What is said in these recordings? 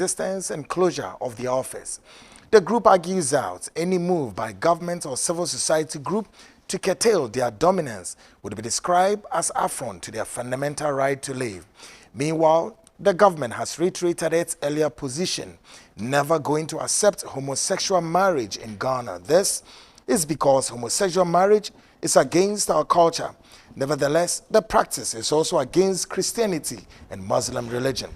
existence and closure of the office. The group argues out any move by government or civil society group to curtail their dominance would be described as affront to their fundamental right to live. Meanwhile, the government has reiterated its earlier position, never going to accept homosexual marriage in Ghana. This is because homosexual marriage is against our culture. Nevertheless, the practice is also against Christianity and Muslim religion.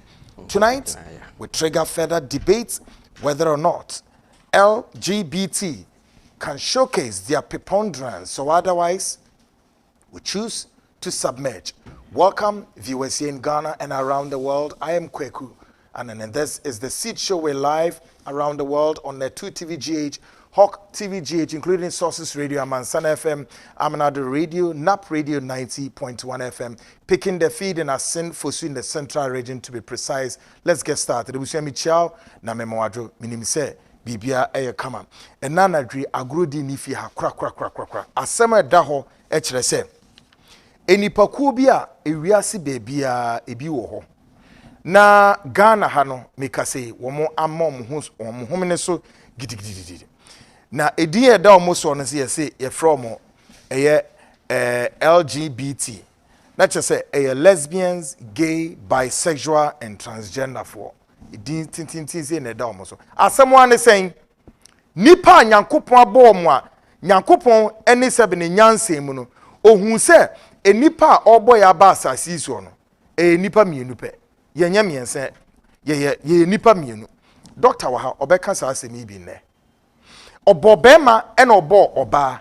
Tonight, we trigger further debates whether or not LGBT can showcase their preponderance, or otherwise, we choose to submerge. Welcome, viewers here in Ghana and around the world. I am Kweku, and this is the Seed Show. We're live around the world on the 2TVGH, Hawk TVGH, including Sources Radio, Amansana FM, Amanado Radio, NAP Radio 90.1 FM, picking the feed in Asin Fosu in the central region to be precise. Let's get started. We say Michao, na memoadro, minimise, bibia eye kama. And nanadri agrodi nifi ha kra. Asema daho echrese. Enipakuo bi a ewiase bebia ebi wo ho. Na Ghana ha no mekase womo amom homene so gidigidi. Na edie da omo so no se ye from LGBT. Na chese lesbians, gay, bisexual and transgender for. Edin tintin se ne da omo so. Asemo ane sen nipa nyankopon abom a nyankopon ene sebe ne nyansem mu no ohun se enipa obo ya ba asasi so no enipa mienu pe yenya miense ye enipa mienu doctor wa ha obeka sa asemi bi ne obo bema ena obo oba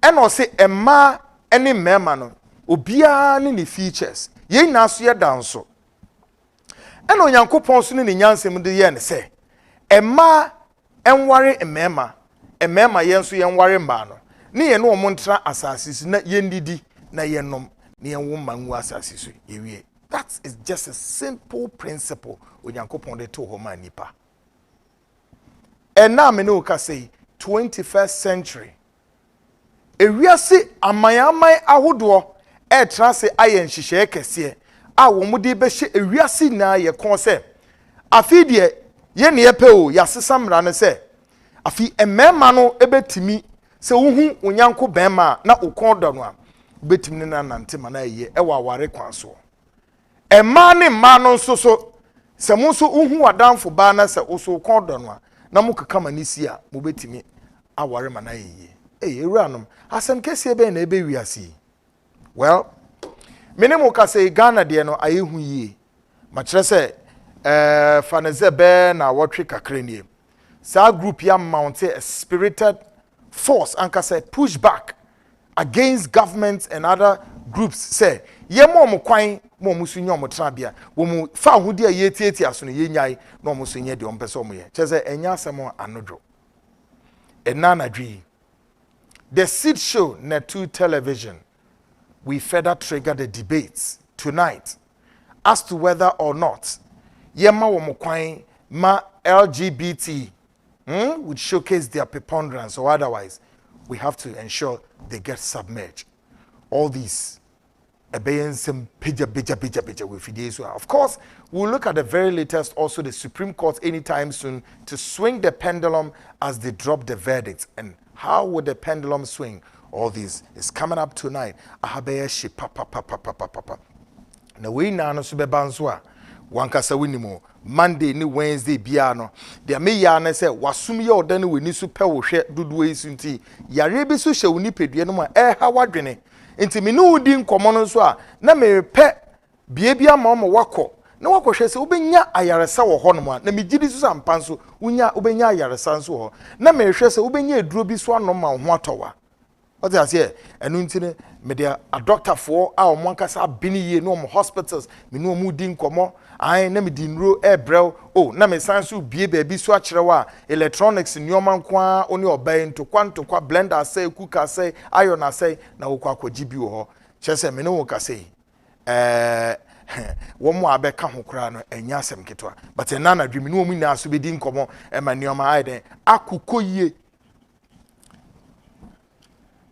ena o se emma ene mema no obia ne features ye na so ye danso ena onyankopon so ne nyansem de ye ne se emma enware emema ye nso ye nware mba no ne ye no omontra asasi na ye ndidi na yenom ne yenwo mangu asase so ewie. That is just a simple principle onyankopon de to homa nipa. And now me no ka say 21st century ewiase amayamai ahodo e tra se ayen hihye kese a wo mudi be hye ewiase na ye kon se afi de ye ne ye pe o yasesa mra ne se afi emema no ebetimi se wohu onyanko bema na okon do no a betim na nante mana ye e wa ware kwanso emma ne ma no nso so se mo so uhu wadanfo ba na se oso kon do no na mo kaka manisi a mo betimi aware mana ye ewuranom asem kese be na ebe wiase. Well, minimo ka say Ghana de no ayehu yie ma kire se faneze be na wotwe kakra nie sa group ya mount a spirited force anka say push back against governments and other groups say ye mo kwan mo musu nyo mo trabia wo mu fa hudi a ye tieti aso no ye nyai no mo so nye de ompeso mo ye cheze enya asemo anodwo enanadwi. The Seed Show Net2 television, we further trigger the debates tonight as to whether or not yema wo mo kwan ma LGBT would showcase their preponderance, or otherwise we have to ensure they get submerged. All these abeyance bija with videos. Of course, we'll look at the very latest, also the Supreme Court anytime soon to swing the pendulum as they drop the verdict. And how would the pendulum swing? All this is coming up tonight. Ahabeye shi papa. Na we na no so be banso wankasa winimo Monday ni Wednesday biano de me ya na se wasum ye oda ne weni so pe wo hwe dodo esunti yare bi so hye woni pedue no ma ha wadwene enti me no udi nkomo no so a na me pe bia ma mo wako na wako hwe se ubenya ayaresa wo ho no ma na me gidi so sampa so ubenya ayaresa so ho na me hwe se ubenya eduro bi so anom ma ho atowa. What I say, and until me there a doctor for our monkasa bini ye no more hospitals, me no mu din komo, I na me din ro ebrew, oh, na me sansu bie baby so achrewa, electronics in your man kwa only obey to kwa blender say, cooker say, iron say, na ukwa jibi ho. Chese me no ka say, one more abeka ho kra no enya asem ketwa. But enana dwi me no mu na so be din komo e ma nioma akuko ye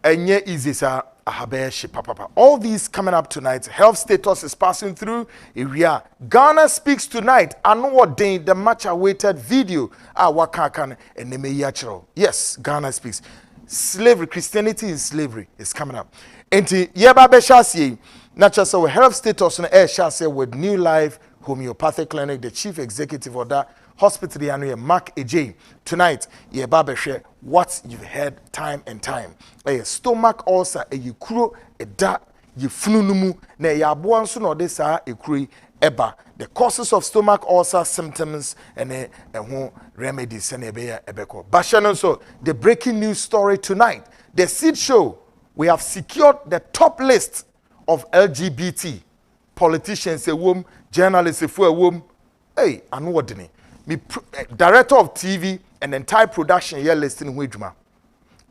enye easy sa ahabeshi papa. All these coming up tonight. Health status is passing through area. Ghana speaks tonight. I know what day the much awaited video. Wakakan and Nemeyachro. Yes, Ghana speaks. Slavery, Christianity is slavery is coming up. Enti yeba beshasi. Not just our health status on air shall with New Life Homeopathic Clinic, the chief executive of that hospital, Mark Ej. Tonight, yeba share what you've heard time and time. A stomach ulcer, a yukuro, a da, yifunumu, ne yabuansu no desa a kuri eba. The causes of stomach ulcer symptoms and a remedies and ebeko. Bashanon, so the breaking news story tonight. The Seed Show, we have secured the top list of LGBT politicians, a womb, journalists, a womb. Hey, I know what director of TV and entire production here listing Wijma.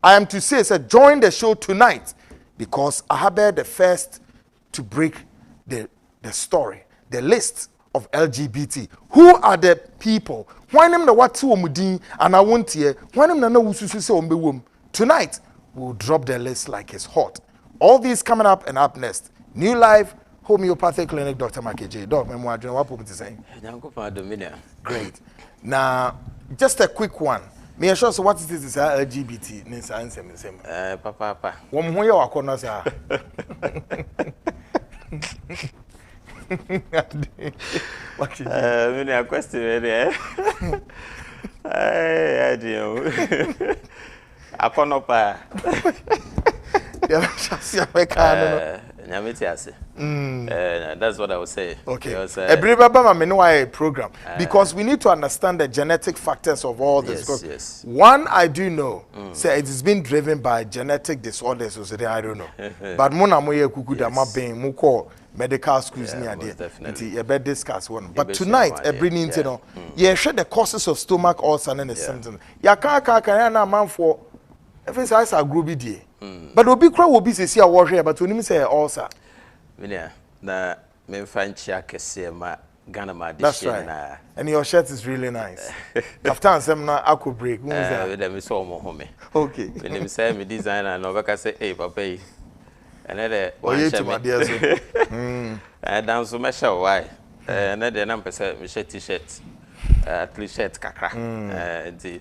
I am to say, join the show tonight because I have been the first to break the story, the list of LGBT. Who are the people? Why them the what to omudin and I won't hear? Why them no ususu say ombe wom? Tonight we'll drop the list like it's hot. All these coming up and up next. New Life Homeopathic Clinic, Dr. Makeje. Doc, what put to say? Great. Now, just a quick one. Me assure so what is this LGBT? Papa. One more you corner, sir. What is a question there? I do. Akonopa. That's what I would say. Okay. Because, program. Because we need to understand the genetic factors of all this. Yes. One I do know, say it is being driven by genetic disorders. So I don't know. But mona moye kukuda ma ben muko medical schools near there. Discuss one. But tonight, bringing into share the causes of stomach ulcer and the symptoms. Ya can na man for. If it's a group day. But obi kra will be see a warrior, but when him say ulcer. Na me fanchi akese ma Ghana ma de. That's right. And your shirt is really nice. After some na aqua break. Them so mo home. Okay. When him say me designer no beka say hey papa. And then one shirt. And down so me show why. And then na pese me shirt t-shirt. T-shirt kakra.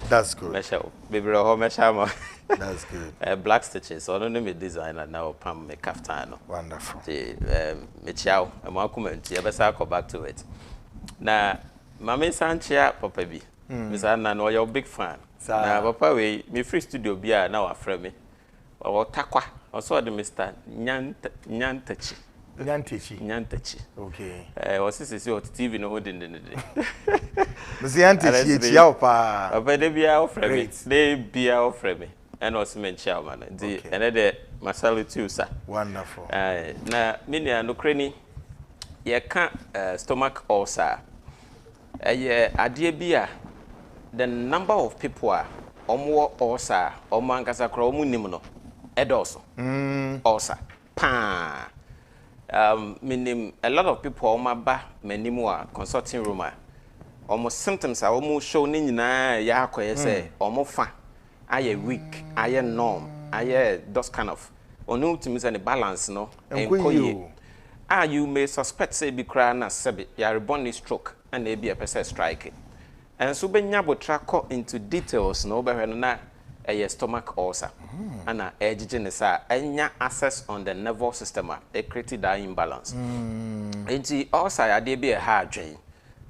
That's good. Me show. Baby ho me show. That's good. Black stitches. So I don't know me designer now. Pam me kaftano. Wonderful. Me chow. I'm comment. You better go back to it. Now, Mama Sanchia, Papa B. Miss Anna, no, you're a big fan. Now, Papa, me free studio beer now after me. Or Takwa. Also, the Mr. Nyantachi. Nyantachi. Okay. Was this your TV no holding the day? Miss Nyantachi, Yaupa. Papa, they be out for me. They be out for me. And also men chairman. And then my salute too, sir. Wonderful. Now, Minia no cranny. You can't stomach ulcer. Idea beer. The number of people are more ulcer or mankasa kromu nimuno. Edoso. Ulcer. Pa. Meaning a lot of people on my back, many more consulting room. Almost symptoms are almost showing na ya say almost fine. I am weak, I am norm, I am those kind of ultimately and balance no. And you may suspect say be crying as sebi ya reborn stroke and maybe a person strike. And so ben yabo track into details no better na a stomach ulcer and a edginess and access on the nervous system a created that imbalance. Into ulcer I did be a hard drain.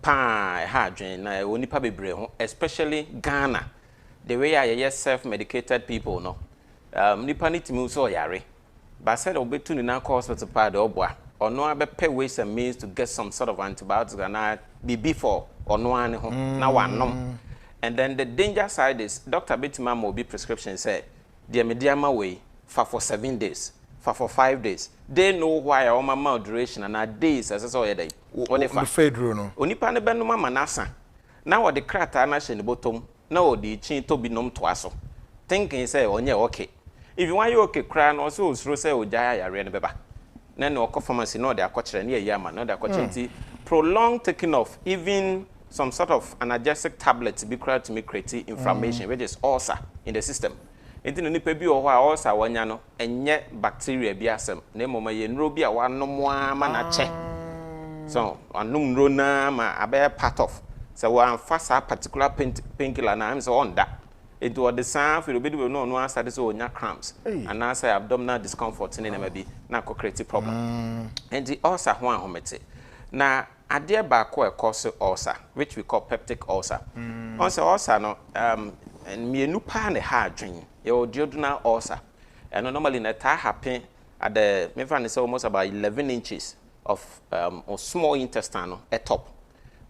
Hard drain na only probably brain, especially Ghana. The way I self-medicated people no. Nipa need to move so yare. But said obe to na hospital part obwa. Or no abe pay ways and means to get some sort of antibiotics and be before or no one now one no. And then the danger side is Dr. Bitima will be prescription say the mediama way for 7 days, for 5 days. They know why all my mouth duration and our days as I day. What if no? Only pan the mama nasa. Now what the crater anash in the bottom. No, the chin to be nom twasso. Thinking say, oh, yeah, okay. If you want you okay, cry also, through say, oh, Jaya, ran beba. Then no pharmacy, no, they are coaching near Yama, no, they are coaching prolonged taking off, even some sort of analgesic tablets be required to make create inflammation, which is ulcer in the system. enti no nipa bi ho a ulcer wanya no enye bacteria bi asem na mmoma ye nro bi a wanom ama na che so anom nro na ma abe part of so one fast particular painkiller na am so on that it was the same for obi do no answer so onya cramps and answer abdominal discomfort in na bi na create problem and the ulcer ho ahomete na ade ba ko e cause ulcer which we call peptic ulcer ulcer no mienu pa na ha adwen your duodenal ulcer and normally na ta happen at the me find say almost about 11 inches of or small intestine no, at top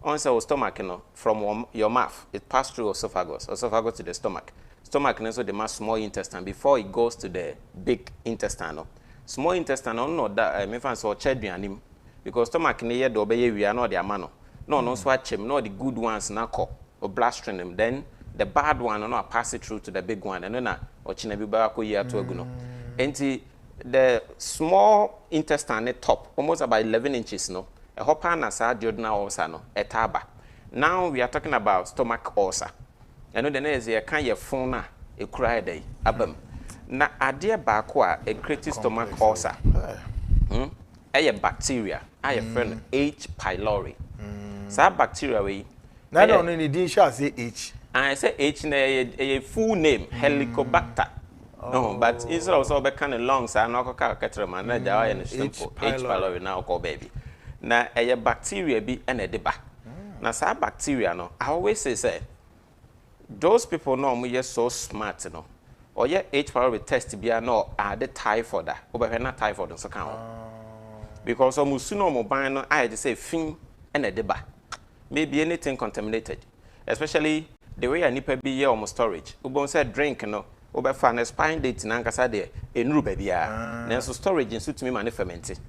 on your stomach, from your mouth, it passes through esophagus to the stomach. Stomach is the small intestine before it goes to the big intestine. Small intestine, no, that me fancy or chedrianim because stomach near the obey we are not the amano. No, swatch him, no, the good ones na or bloodstream. Then the bad one, no, pass it through to the big one, and then or chinabibako year to aguno. And the small intestine at top, almost about 11 inches, no. A hopper na sa duodenal ulcer no etaba. Now we are talking about stomach ulcer. And the next year can your phone na e kura dey abam. Na ade ba ko a e create stomach ulcer. A bacteria, I friend H. pylori. Sa bacteria we na no ni din sha say H. I say H na a full name Helicobacter. No, but instead of so be kind of long sa na ko ka ketrema na ja ya simple H. pylori na ko baby. Na a bacteria be and a deba. Na sa bacteria no, I always say those people no me so smart no. Or yeah H. pylori test be no the typhoid that. Oba na typhoid so kan. Because omusuno mo ban no I just say fin and a deba. Maybe anything contaminated. Especially the way a nipa be here almost storage. Ubon say drink no. Oba fan spine date na nkasa de enru ba bia. Na so storage nso tumi ma ne ferment.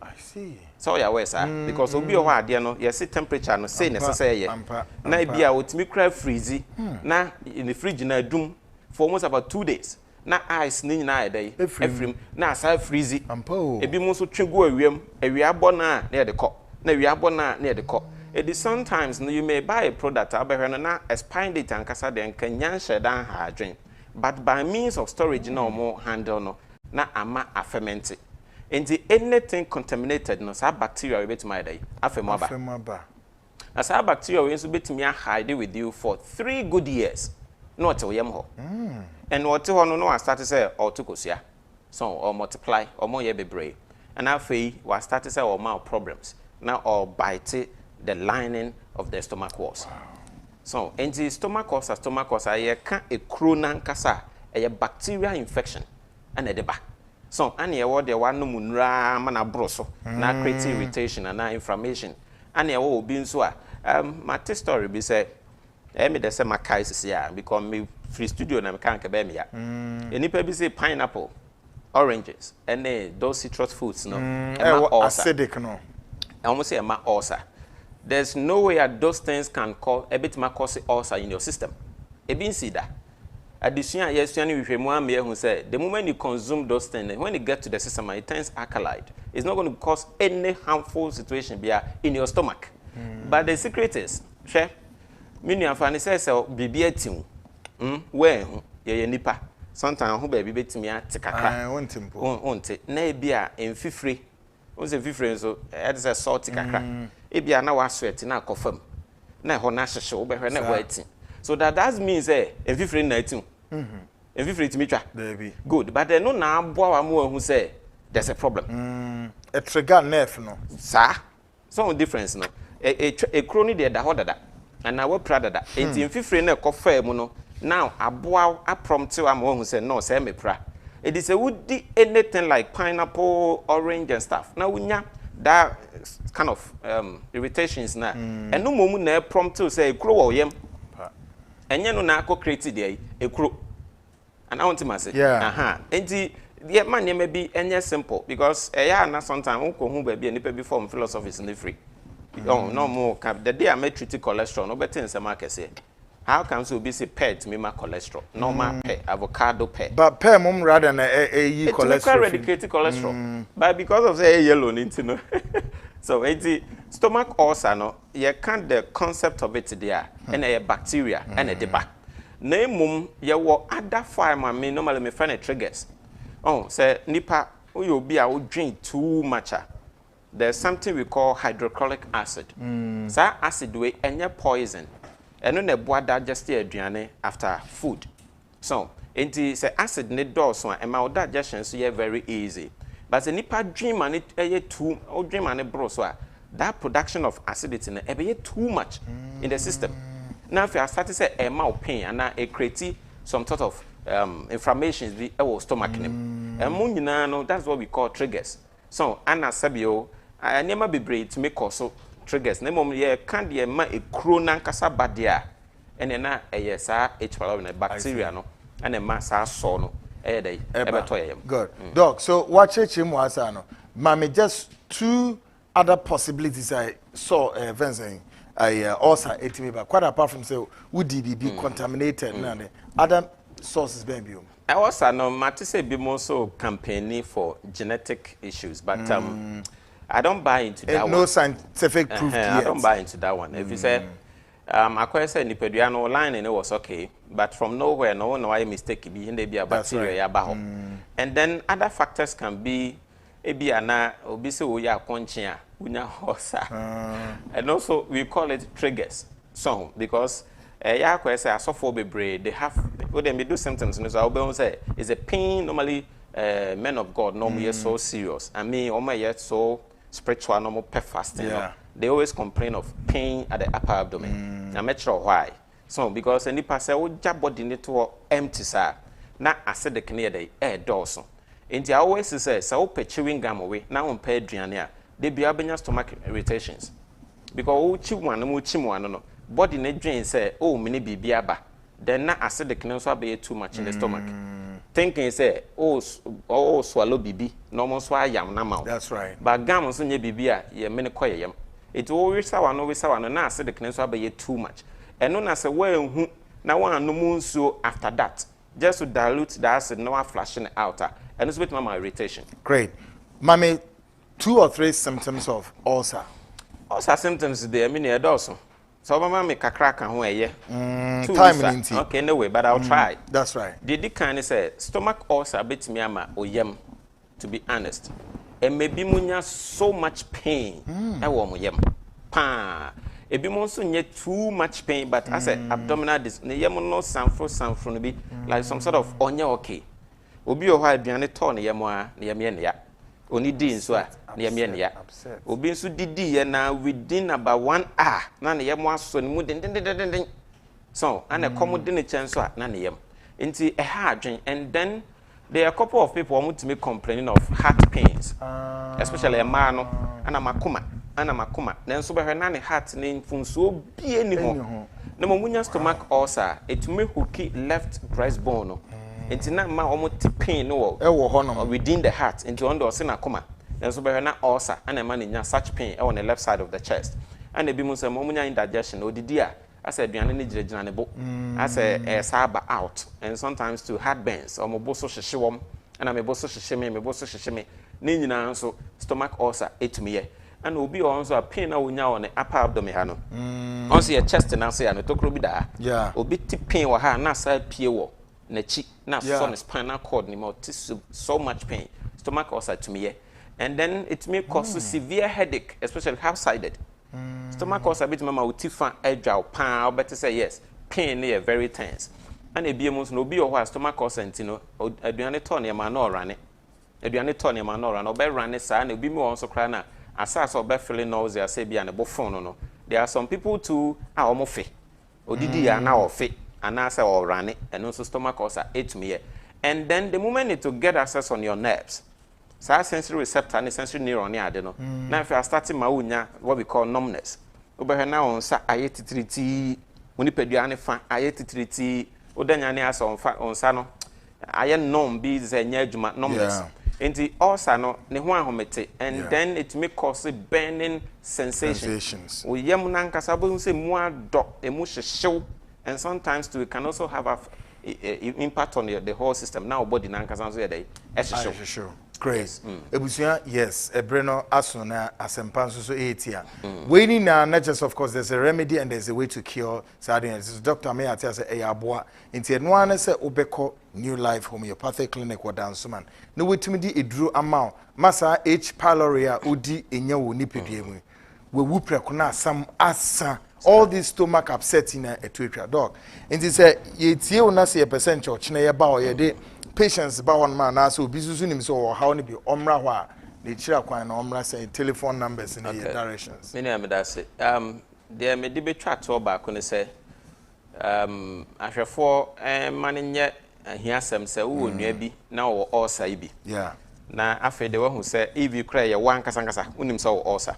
I see. So ya we sir because obi o ha ade no yes temperature no say necessary ye na bia otimi kra freeze na in the fridge na dum for almost about 2 days na ice ni na ade efrim na asa freeze ebi mo so twegu awiem awiabo na na de ko na awiabo na na de ko it is sometimes you may buy a product abehwe no na expire date ankasa de nkanyan shedan ha adwen but by means of storage no mo handle no na ama ferment. And anything contaminated, no, sa bacteria will be to my day. Afemaba. As our bacteria will be to me hide with you for 3 good years. Not till yamho. And what to no, I started to say, or to kusia. So, or multiply, or more ye be brave. And I feel, was started to say, or more problems. Now, or bite the lining of the stomach walls. Wow. So, and the stomach ulcer, I can't a cronan kasa, a bacteria infection, and a deba. So, any award the one munra mana broso, na create irritation and na inflammation. Any award being so, my story be say, me the same cases here because me free studio na me can't keep me ya. Any people say pineapple, oranges, and those citrus foods no, acidic no. I almost say a ulcer. There's no way those things can cause a bit more cause ulcer in your system. A been see that. Addition, yes, who said the moment you consume those things, when you get to the system, it turns alkaline. It's not going to cause any harmful situation in your stomach. But the secret is, chef, many of us say, BB where ye nipa. Sometimes who baby bet me at Tikaka. I want it. Nay, be in fifty. What's a fifty? So it's a salty cacra. It be an hour sweat in our confirm. Now, Honasha show, but her never waiting. So that means every friend night too. Every friend to meet you. Good, but they know now boy who say there's a problem. A trigger nerve no. Sir, some difference no. A crony there that order that. And I will proud of that. It's in 50 na coffee mono. Now a boy a prompt to am who say no say me pra. It is a woody anything like pineapple, orange and stuff. Now we that kind of irritations now. And no moment na prompt to say crow or yem. And you know na ko create there a crow. And I want to say yeah. And the man may be any simple because na sometimes unko hu baby any baby form philosophies in the free. Oh no more the day I made treated cholesterol no better in some market how come so be say pet me my cholesterol normal pet avocado pet but pet mum rather than a cholesterol eradicated cholesterol but because of say yellow into no so it's stomach ulcer no you can't the concept of it there and a bacteria and a deba na mum ye wo other form I mean normally me find triggers. Oh, say nipa you be a drink too much. There's something we call hydrochloric acid. So acid we any poison. And no boa digest aduane after food. So, enti say acid ne dose one and my digestion so very easy. But the nipa dream and it too or dream and bro so that production of acidity ne be too much in the system. Now if I start to say a mouth pain and now it create some sort of inflammations be our stomach and no that's what we call triggers. So Anna Sabio I never be brave to make also triggers. Ne mom ye can de ma e kro na nkasa badia ene na eye sa H. pylori bacteria no ene ma sa so no eye dey ebeto yem. Good. Doc, so what church mu asa no mama just two other possibilities I saw Vincent also etimi ba quite apart from say would be contaminated na other sources be bio. I also no matter say be more so campaigning for genetic issues but I don't buy into that one. No scientific proof yet. I don't buy into that one. If you say, I quite say Nipeduano line and it was okay, but from nowhere, no one know why mistake be in the be a bacteria right. And then other factors can be maybe ana obisi uya konchia unya hosa. And also we call it triggers. So because ya quite say asophobe they have what they do symptoms. So I'll say is a pain normally. Men of God normally so serious. I mean, yet so spiritual, normal pep fasting. Yeah. They always complain of pain at the upper abdomen. I'm not sure why. So because any person oh job body need to empty sir. Na acidic near the air dorsal. And I always say so chewing gum away. Now on pay driania. They be having stomach irritations. Because oh chimu no body need drain say oh mini bibiaba. Then na acidic no so be too much in the stomach. Thinking say oh swallow bibi normal swallow yam na mouth. That's right. But gam so nye bibi a ye mene koye yam. It always sawa no na acidic no so be too much. And no na say when hu na one no mu so after that just to dilute the acid no flashing out and it's with my irritation. Great. Mommy, 2 or 3 symptoms of ulcer. Ulcer symptoms they mean e also. So mama me kakra kan ho eye. Time in okay, no way, but I'll try. That's right. The kind say stomach ulcer betimi ama oyem to be honest. And maybe munya so much pain. E wo mo yem. Pa. E bi mo so nye too much pain but as a abdominal ne yem no sanfro no be like some sort of onye okay. Obi o ha aduane to ne yem a ne yem ye ne ya. Oni di nso a na yem ya obi nso didi ye na within about 1 hour na ne yem aso ne mu den so ana come de ne chen so a na ne yem nti e ha adwen and then there are a couple of people who to me complaining of heart pains especially a man no ana makoma then so be na ne heart ne funso bie ni ho na mo munya stomach ulcer it me hooky left breastbone no enti na ma omo ti pain no within the heart enti on do se na koma then so be na ulcer and man nya such pain on the left side of the chest and e bi mu se mo nya indigestion odidi a as aduane ne giragina ne bo as a saba out and sometimes to heartburns omo bo so hyehye wom and me bo so hyehye me ne nyina nso stomach ulcer etumiye and obi also a pain na wonya on the upper abdomen ha no onso your chest na so ya no tokro bi da obi ti pain wa ha na sa pie wo na chi na so the spinal cord ni so much pain stomach ulcer to me and then it may cause severe headache especially half-sided stomach ulcer bit mama utifa edwa pa better say yes pain here very tense and e bi emu no obi o stomach ulcer ntino aduane to na ma na orane obe rane sa na obi mi won so kra na asasa obe feeling nausea say bia na bo phone no there are some people too omo fe odidi ya na ofe and I say orane and also stomach ulcer me and then the moment it to get access on your nerves so sensory receptor and sensory neuron ya de no now if you are starting maunya what we call numbness obe na on sa ayetitriti oni peduane fa ayetitriti odanya ne asa on sa no aye numb be zenya adwuma numbness enti ulcer no ne ho ahomete and then it may cause burning sensations o yem na nkasa bo se mu ado emu hyehyew. And sometimes too, it can also have a impact on the whole system. Now, body na nkasa so yede. Great. Ebusia, yes, Ebreno Asuna Asempanso so 80. Waiting now, not just of course, there's a remedy and there's a way to cure sadness. Dr. May I say Ayaboa. Into one say Obeko New Life Homeopathic Clinic or Dansuman. No way to me a drew amount. Massa H. Paloria Udi in your nipidi. We whoop some asa. All this stomach upsetting a tweaker dog. And he said, Ye not see a percent or chinea bow ye day. Patients about one man now so busy him so how ni be omra wa the chira kwan omra say telephone numbers in the directions. Many am that's it. There may be chat to back when say ahwefo man nye ahiasem say wo nua bi na wo ulcer bi. Yeah. Na afa de wo say if you cry ye wan kasa kasa unim say wo ulcer.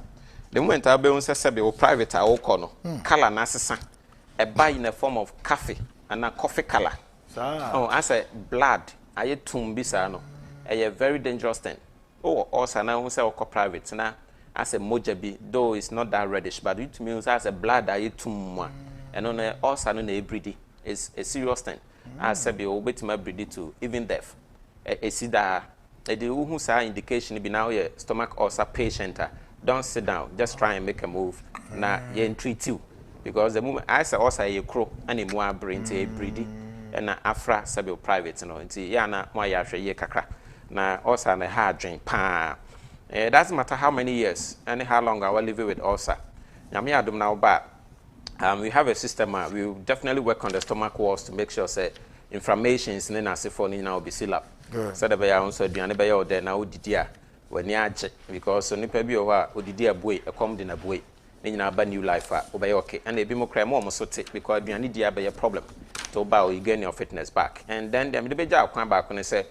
The moment I be say se be wo private a wo kono color na sesa e buy in a form of coffee and a coffee color. Oh, I say blood aye tumbisa no a very dangerous thing. Oh, also now who say oko private na as a moja bi though it's not that reddish but it means as a blood aye tumwa and on also no na breedy is a serious thing. As say be obetima breedy to even death. E see that the who say indication be now your stomach ulcer patient don't sit down, just try and make a move. Na ye treat you because the moment I say also a crow and a more brain to a breedy and afra sabi private no nti ya na mo ya hwe ye kakra na ulcer na hard drink pa it doesn't matter how many years and how long I will live with ulcer nyame adom na oba we have a system we will definitely work on the stomach walls to make sure say inflammations in as for ni na obi silap so that be ya so aduane be ya ode na odidi a wani age because onipa bi o ha odidi aboe e come de na boe nyina ba new life obey okay and e bi mo kra mo so te because aduane dia be a problem to bow you gain your fitness back and then them the beja kwan back when say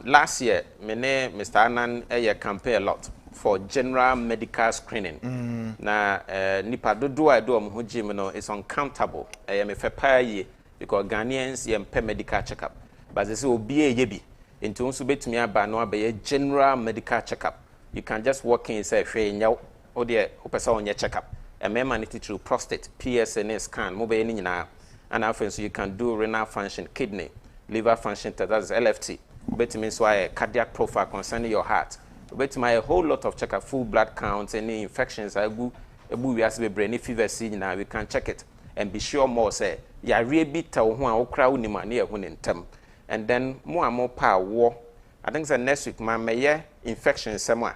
last year me ne Mr. Anan campaign a lot for general medical screening na nipa dodo a do ho gym no is uncountable me fe pa ye because Ghanaians ye medical checkup but they say obi ye bi into unso betumi aba no abaye general medical checkup you can just walk in say hwe nya o de o pesa onye checkup and me man it through prostate PSA scan mo be ni nyina and after so you can do renal function, kidney, liver function, that's LFT. Bet means why a cardiac profile concerning your heart. Bet my a whole lot of check a full blood counts, any infections, we as brain fever now we can check it and be sure more say ya really tell who crowd ni man near when in term. And then more and more power war. I think the next week my may infection somewhere.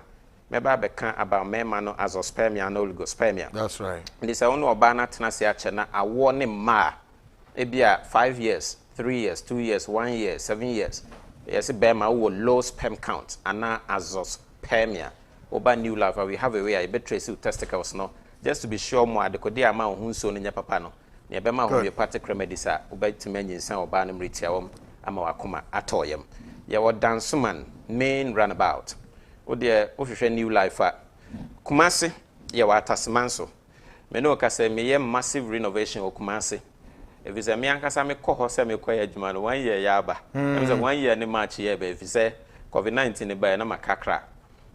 Maybe I can about me man azospermia and oligospermia. That's right. And this I want to abana tenacia na a warning ma. Ebia 5 years, 3 years, 2 years, 1 year, 7 years. Yes, Bema will low sperm count and now azospermia. Oba new life, we have a way I bet trace testicles no. Just to be sure more the codia amount who so in your papano. Near Bema homeopathic remedies are obey to many in some banum retiawum, amawakuma atoyum. Ya what dansuman main runabout. O dear official new life Kumasi, ya what tasmanso. Meno kase me massive renovation o Kumasi. If it's a me ankasa me ko se me koya adwuma no 1 year ya aba em say 1 year ne march year be if say covid-19 ne ba na makakra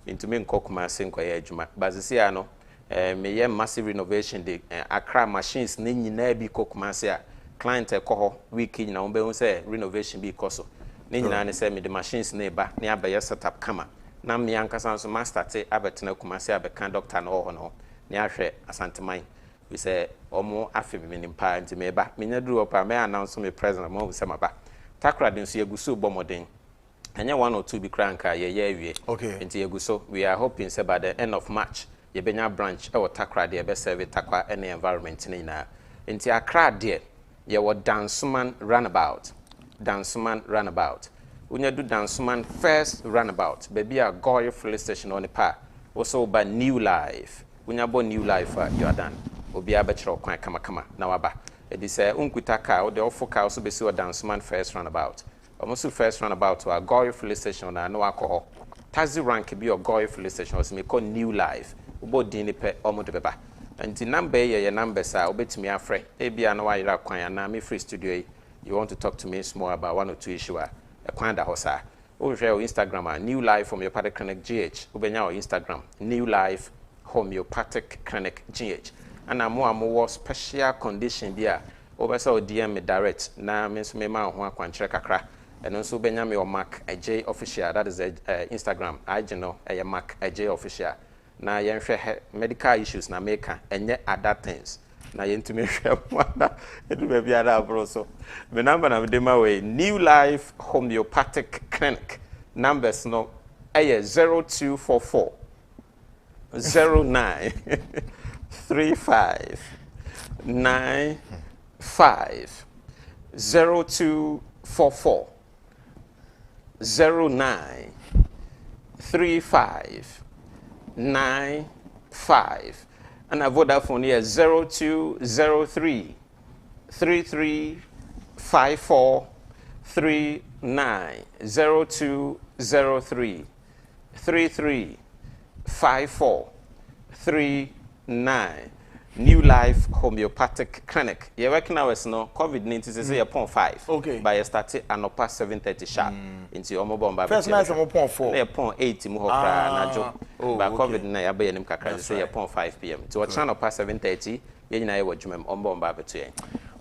into me nko kuma se nkoya adwuma but this year no me massive renovation de Accra machines ne nyina bi kokuma se a client e ko ho week nyina wo be hu say renovation bi koso ne nyina ne say me the machines ne ba ne abaye setup kama na me ankasa so master te abetena kuma se abekan doctor no ho no ne ahwe asanteman we say omo afemi menimpa nti meba menya duru opa me announce me president mo se maba takra den so yeguso bomoden anya 1 or 2 bi kranka ye awie okay nti yeguso we are hoping say by the end of March ye benya branch e wo takra de be serve takwa any environment ni na nti Accra de ye wo Dansuman runabout unya do Dansuman first runabout baby a Goy Filling Station on the pa also by New Life unya bo New Life you are done obi abechro kwan kama na waba edi say unkuta ka o de ofoka so besi o Dansuman first runabout almost first runabout to a Goy Filling Station na no alcohol taxi rank bi o Goy Filling Station o se me call New Life obo din ni pe omodo beba nti number ye number sa obetimi afre e bia na wayira kwan na me free studio you want to talk to me small about 1 or 2 issue a kwan da hosa o share o Instagram New Life Homeopathic Clinic GH obenya o Instagram New Life Homeopathic Clinic GH and I'm special condition there over so DM me direct na me so me ma ho akwankyere kakra and also Benjamin or Mac AJ official. That is Instagram. I know a Mac AJ official. Now you medical issues na make and yet other things. Now you to me it will be other also. The number of them away New Life Homeopathic Clinic. Numbers no 0244 09 35 95 0244 09 35 95 and a Vodafone here 0203 3354 39 0203 3354 39 New Life Homeopathic Clinic. You're working hours no COVID-19 is a point 5. Okay. By a started and up past 7:30 sharp into your mobile. First night I'm point 4. They point 8 mu hokra na jo. By COVID na ya be nim kakra say a point 5 p.m. To what channel past 7:30 ye nyina ye wajumem omba beto yen.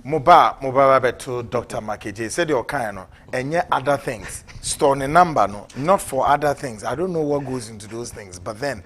Moba beto Dr. Makeje said your kind no enye other things. Store the number no not for other things. I don't know what goes into those things, but then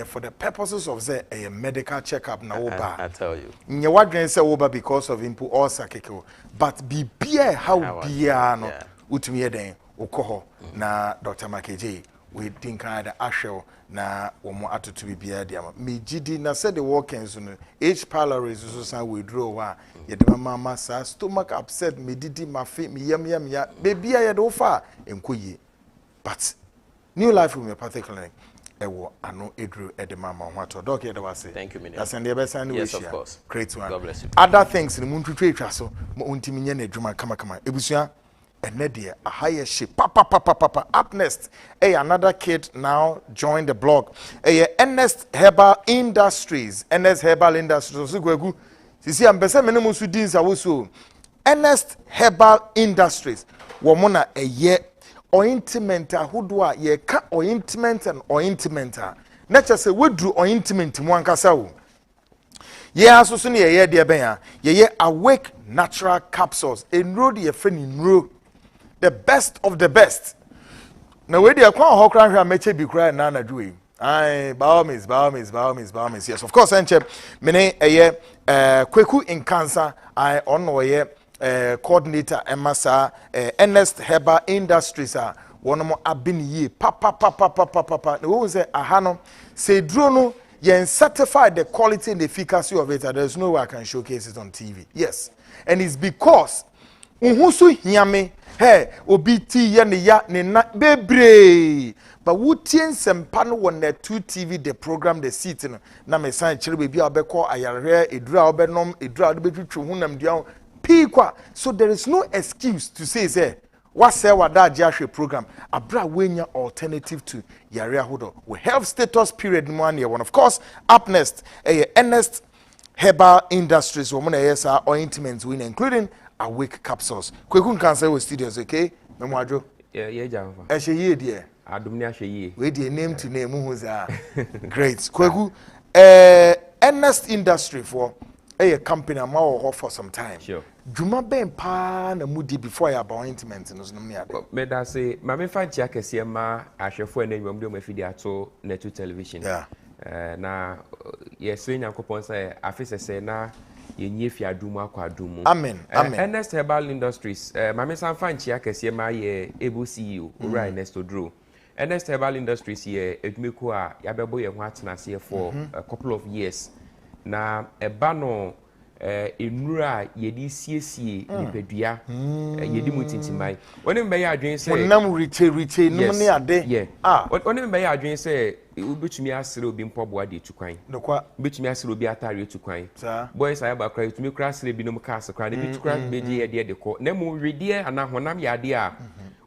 for the purposes of a medical checkup na oba. I tell you. Nye wadwen say oba because of input or sakeke. But be how bia no utumi eden ukoho na Dr. Makeje we think kind ashel na womo atoto bibia dia me gidi na said the workings no H pylori so san withdraw wa ye de mama sa stomach upset me didi mafe me yam ya baby ya de ofa enkoye but New Life Homeopathic Clinic ewo ano edru edemama hwato doc ye de wase. Thank you, Minister. That's and the best and yes, of course. Great one. God bless you. Other things ni muntu twetwa so mo untimi nye na edwuma kama ebusua enede a higher ship papa up next another kid now joined the blog Ernest Herbal Industries so gwegu sisi ambese menemu su din sa woso Ernest Herbal Industries wo mo na ointment ahodo a ye ka ointment and ointment na chese wedru ointment mu ankasa wo ye asoso ne ye de ben a ye awake natural capsules enro de ye friend enro the best of the best na we dey kwa hokran hwa meche bi kra na na dwui ai biomis yes of course enche mene kweku in cancer I ono ye coordinator emasa Ernest Herbal Industries a wono abiniye papa na wo say aha no say duro no yen certify the quality and the efficacy of it. There's no way I can showcase it on TV. Yes, and it's because unhusu hiame hey obiti ye ne ya ne na bebre but wutien sempa no won na 2 TV the program the seat no na me san kire bebi obekọ ayarehwe edura obenom edura obetwetwe hunam dia pikwa so there is no excuse to say what say wada ahwe program abra wenya alternative to yare ahodo we have status period one year one of course up next Ernest Herbal Industries woman yesa ointments we including awake capsules kwekun cancer with studios okay memwadwo yeah java ehye die adumni ahye we die name to name who za great kweku Ernest Industry for a company am for some time sure Juma ben pa na mudi before your appointment no no me ade me da say ma me fa chia kese ma ahwefo enwam de mafidi ato netu television yeah na yes nyankopon say afisese na yenye fi adumu akwadumu amen Ernest Herbal Industries ma me san fa chia kese ma ye able CEO Ura Ernest Odro Ernest Herbal Industries ye edumeko a yabebo ye ho atena se for a couple of years na eba no enura yedi siesie nipadua yedi mutintimai woni mbe ya adwen se wonam riche no ne ade woni mbe ya adwen se ubetumi asere obi mpoboa de tukwan dokwa ubetumi asere obi atare tukwan boys ayaba kra utumi kra asere bi no mkasa kra ne bi tukra beji ye de ko na mu wedie ana honam ya de a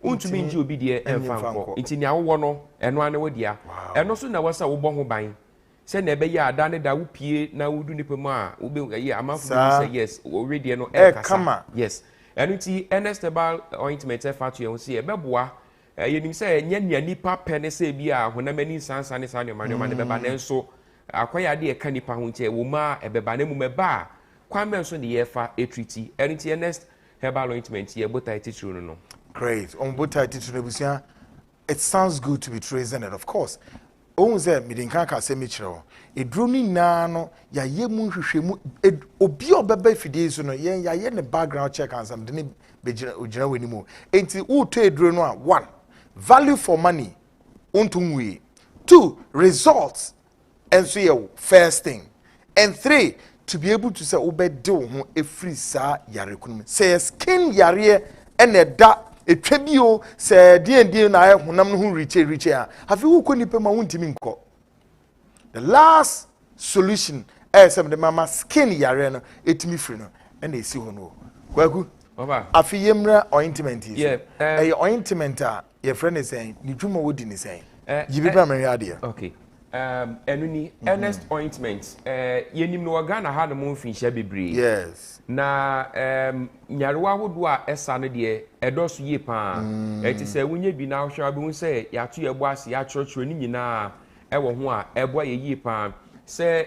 untumi nji obi de emfanko ntini awo no eno ane wodia eno so na wasa wo bo ho ban se na ebe ya ada ne da wupie na wudu nipamu a ube ye amanfo say yes already no kasa yes enu ti Ernest Herbal ointment fatu ye se ebeboa yenim se nya nipa pene se bi a honamani sansa ne sa ne manoma ne beba ne nso akwaya de ka nipa ho nche wo ma ebeba ne mu meba Kwame nso de ye fa etriti enu ti Ernest Herbal ointment ye bota etichuru no Great. On both title, it sounds good to be treason, and of course. Oun say me den kan ka se me kire e duro ni na no ya ye mu hwehwemu obi obeba fidie so no ye ya ye ne background check and some de be gira wani mu enti wo to e duro no a one value for money untunwe two results and so ye first thing and three to be able to say obede wo ho e free sa yare kunum say skin yare ene da etwabio se die na honam no hu riche a have you ko nipa ma wuntimi nko the last solution some the mama skin yare no etimi free no and they see ho no kwaku baba afi yemra ointment is yeah ointment a your friend is saying ni dwuma wodi ni saying yibi ba me ade okay enuni earnest ointment yenim no Ghana ha no mo mfinhia bebre yes na nyarewa hodo a esa no de edoso ye pa eti se wunye bi na hwa bi hu se ya to ye bo ase ya church ni nyina ewo ho a ebo ye ye pa se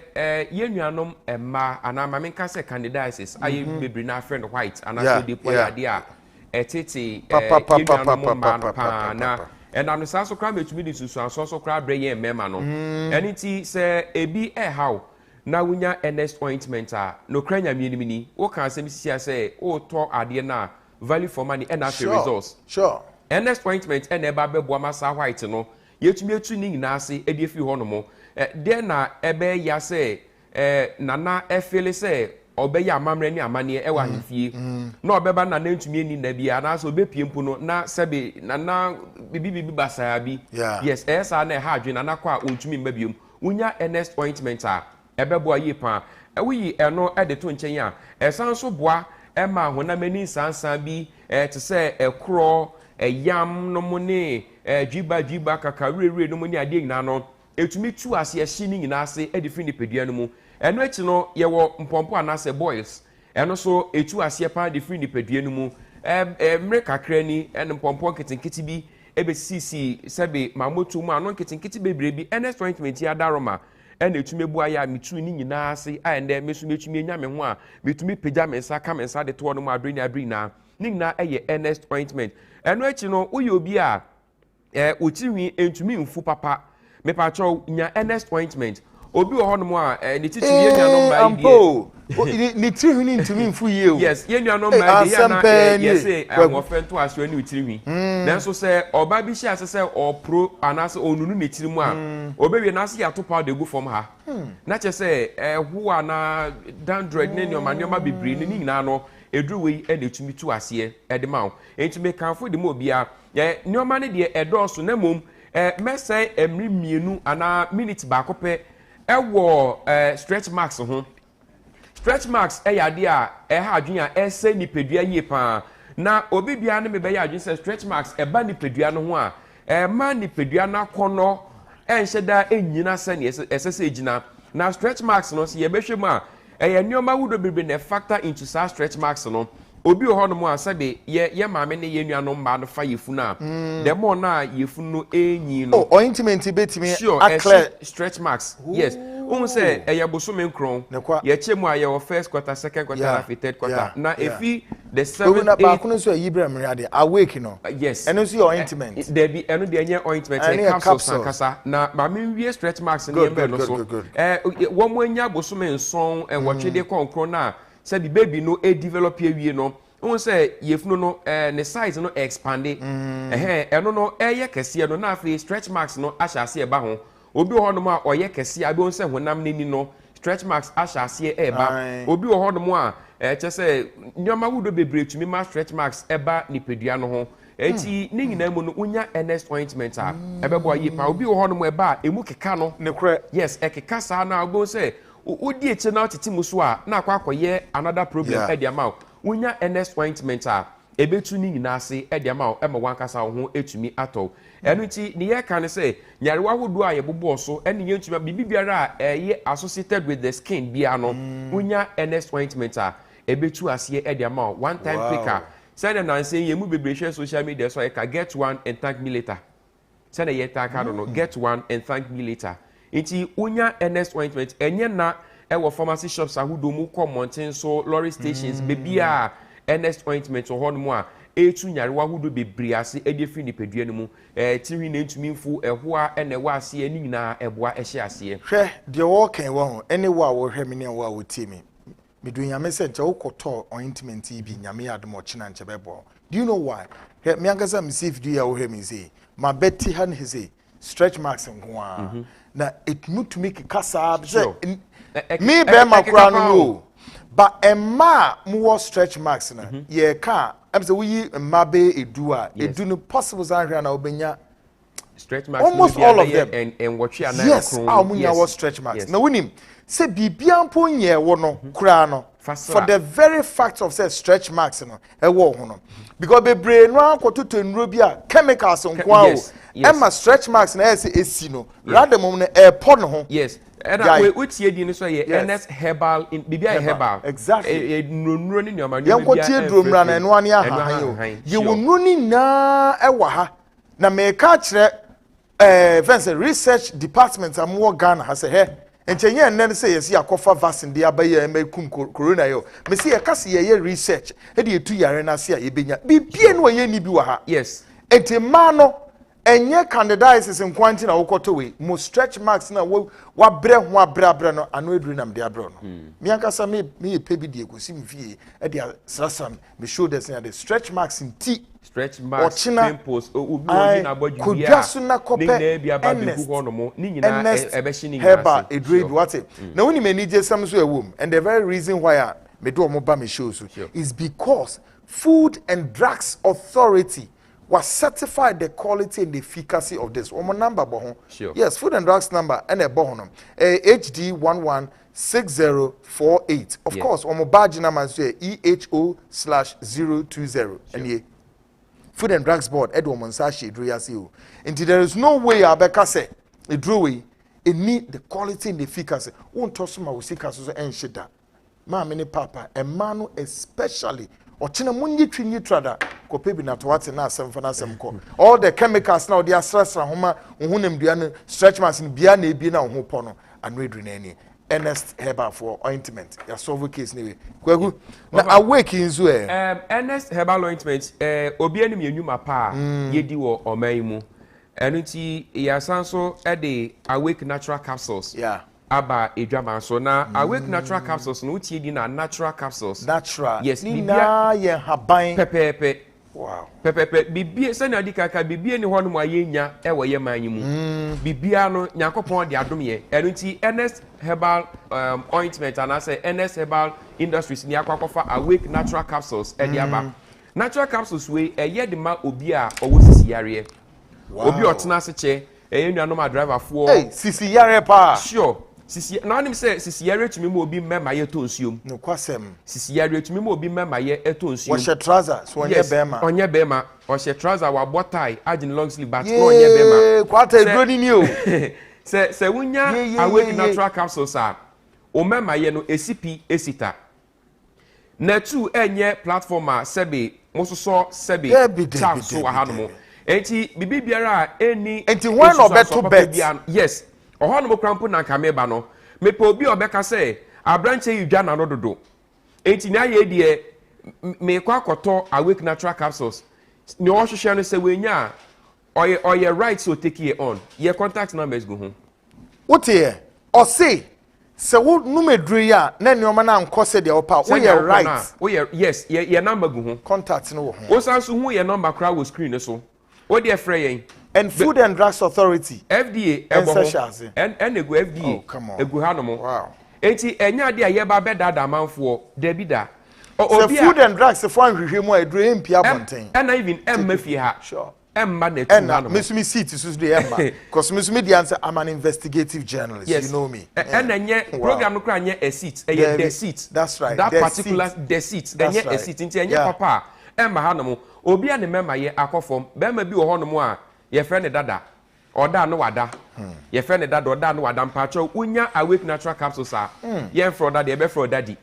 ye nuanom emma ana ma menka se candidates aye bebre na friend white ana so de po ya de a etete ye nuanom ma na and I'm so cry between the two so cry bring mema no anything say ebi how na wunya earnest ointment no kranya mienimini o kan say misia say o to ade na value for money and after results sure earnest ointment and eba bebo amasa white no yetumi etu ni nyina ase edi efi ho no mo then na ebe ya say nana efele say obeya amamre ni amane ewa hifie na obeba na ntumi eni na bia na so obepie mpo no na sebe na bibi basaya bi yes esa na ha adwe na kwa ontumi mbabiom unya earnest ointment ebebo ayi pa ewi eno ede to nchen a esan so boa ema honamani sansan bi te se ekro yam no mo ne jiba kakarere no mo ne ade nyina no etumi tu ase ehye ni nyina ase ede fi ni pedua no mu eno echi no ye wo mpompo anase boys eno so etu ase pa de fi ni pedua no mu mre kakra ni en mpompo kitinkiti bi ebesisi sebe mamotu mu anon kitinkiti bebre bi earnest ointment ya daroma ena etumi bu aya mitu ni nyina ase a ende mesu metumi enya me ho a metumi pejam mensa ka mensa de to no mu abri na ni nyina eye earnest ointment eno echi no uye obi a otiwi entumi mfu papa me pa cho nya earnest ointment obi wo hono mu a ni titi ye nuanom ba yi ni tiri ni ntumi mfu ye o yes ye nuanom ba ye na yes amofento aso ani tiri nanso se oba bi hia se o pro anase onunu ne tiri mu a obewie na se ya to pa de gu form ha na che se hu ana dandred ne nyoma bibiri ni nyina no edru we e de tumi tu ase e de ma o entumi kanfo de mo obi a nyoma ne de edoso na mom mese emri mienu ana minute ba kope ewo stretch marks ho stretch marks yade a ha adwen a ese ni pedua yie pa na obi bia ne me be ya adwen se stretch marks eba ni pedua no ho a ma ni pedua na kono enhye da enyina se ne ese ejina na stretch marks no se ye behwe mu a nyoma wudo bebe na factor into sa stretch marks no obi ho no mu a sebe ye maame ne ye nuanom mba no fa yefu na the more na yefu no enyi no ointment betimi clear stretch marks yes say bosome nkron ye chemu a ye first quarter second quarter third quarter na efi the 7th na ba kuno so yibra mriade awake no yes eno so your ointment there be eno de enye ointment and capsule kasa na ma menwie stretch marks ne embe no so wo mo anya bosome nson enwotwede konkron na say the baby no develop awie no say yefunu no ne size no expande eno no eye kese no na afi stretch marks no ashase eba ho obi ho no a oye kese abi on say honam neni no stretch marks ashase eba obi ho no a che say nyoma wudo bebre tumi ma stretch marks eba ni pedua no ho eti ni nyina mu no unya earnest ointment a ebebo yi pa obi ho no eba emu keka no ne kre yes ekeka sa na obi say odi eche na otiti muso a na akwakoye another problem e dia ma unya earnest ointment a ebetu ni nyina ase e dia ma e ma wankasa ho etumi ato enu ti ne ye kan say nyarewa hodo a ye bobo so ene ye ntuma bibi biara a ye associated with the skin bia no unya earnest ointment a ebetu ase e dia ma one time picker say na say ye mu bebre share social media so I can get one and thank me later say na ye thank no get one and thank me later iti unya earnest ointment enye na ewo pharmacy shops ahudo mu come mountain so lorry stations bebia earnest ointment ho no mu a etu nyarewa hudo bebre ase ede fi ni pedua no mu tiri na ntumi mfu ehoa ene wa ase ani nyina eboa ehye ase hwe de wo kan wo ho ene wo wo hwe me ne wo wo tie me medu nyame se nche wo koto ointment bi nyame adom ochina nche bebo. Do you know why? Me angasa me see video ya wo hwe me say ma beti han he say stretch marks nko a na it mood to make kasa me be makura no but emma mo stretch marks na ye ka am say we mabe edu a edu no possible san na obenya stretch marks almost all of them and what you are now yes amunya was stretch marks na winim say bibia mpo nye wo no kura no for the very fact of say stretch marks no e wo ho no because be brain no akototo nro bi a chemicals nko a o emma stretch marks na esi no rather mom no e po no ho yes and we tie di no so ye NS herbal in bibia herbal exactly nro ni nyoma bibia yanko tie dromra na eno ani aha yo ye wonu ni na e wa ha na me ka kire fence research department amwo Ghana ha say he enchenye nnen say yes yakofa vaccine de abaye emekum corona yo me say yakase ye research e de etu yare na se a yebenya bibie no ye ni bi wa ha yes enti ma no enye candidiasis nkwanti na wokoto we mo stretch marks na wa bre ho abre no ano eduru nam de abre no me ankasa me pebi de ekosi mfie e de srasam me show this na the stretch marks in tea stretch marks pimples obi oni na bodu ya ni bia ba be hu ho no mo ni nyina ebe shi ni heba edru bi what na woni mani je sam so ewom and the very reason why me do mo ba me show so is because Food and Drugs Authority was certified the quality and the efficacy of this. One number, sure. Yes, Food and Drugs number and a bohonum. HD 116048. Of course, on my badge number is EHO/020. And ye Food and Drugs Board, Edward Monsashi, Druyasiu. And there is no way Abeka say a drewy. It need the quality and the efficacy. Won't toss my usika so and shida. Ma many papa, and manu especially. Ochina munyi twinyi trada ko pebi na to wate na asem fa na asem ko all the chemicals now they are stress homa hunem duane stretch marks bia na ebi na ho po no anu edru na ani NS herbal for ointment ya solve case ni we kwagu na awake nzu NS herbal ointment obi anim yenwuma pa yedi wo oman mu enu ti ya sanso e de awake natural capsules yeah aba edwama so na awake natural capsules no tie di na natural capsules natural yes bibia ye haban pepepe wow pepepe bibia se na di kaka bibia ni hono ma yenya e wo ye manyi mu bibia no yakopon de adom ye enu ti NS herbal ointment and I say NS herbal industries ni akwakofa awake natural capsules e di aba natural capsules we e ye de ma obi a owo sisi yare obi otena se che e nuanom a driver for sisi yare pa sure sisi na anim say sisi yare tumi mo obi mema ye to nsuom no kwasem sisi yare tumi mo obi mema ye to nsuom wo she trouser so onye bema onye bema o she trouser wa botai agin long sleeve but onye bema kwata edroni ni o se wunya awake natural capsules a o mema ye no esipi esita na tu enye platform a sebe mososo sebe tap so ahanomo enti bibi biara eni enti when obeto bet yes ohono krampo na kameba no mepe obi obeka say Abronye yidwa na no dodo enti na ye die me kwa akoto awake natural capsules ni o hwehwe no se wenya oye right so take it on your contact numbers go ho what here or say se wo numedru ya na neoma na nkose de opa wo ye right wo ye yes your number go ho contact no wo ho wo san so hu your number kra wo screen so wo de frey and Food and Drugs Authority FDA and ego FDA ego hanomo wow enti enya de aye ba bedada manfo debida obi Food and Drugs for hwehwemu edru empia bonten and even mafie ha sure emma na tu hanomo mesumi seat so de emma cause mesumi the answer I'm an investigative journalist yes. You know me and enye program no kra anye a seat the seat that's right that particular seat. The seat enye a seat enti enye papa emma hanomo obi a ne mema ye akofom be ma bi wo honomo a ye friend dada oda no wada ye friend dada oda no wada mpacho unya awake natural capsules a ye fro dada ye be fro daddy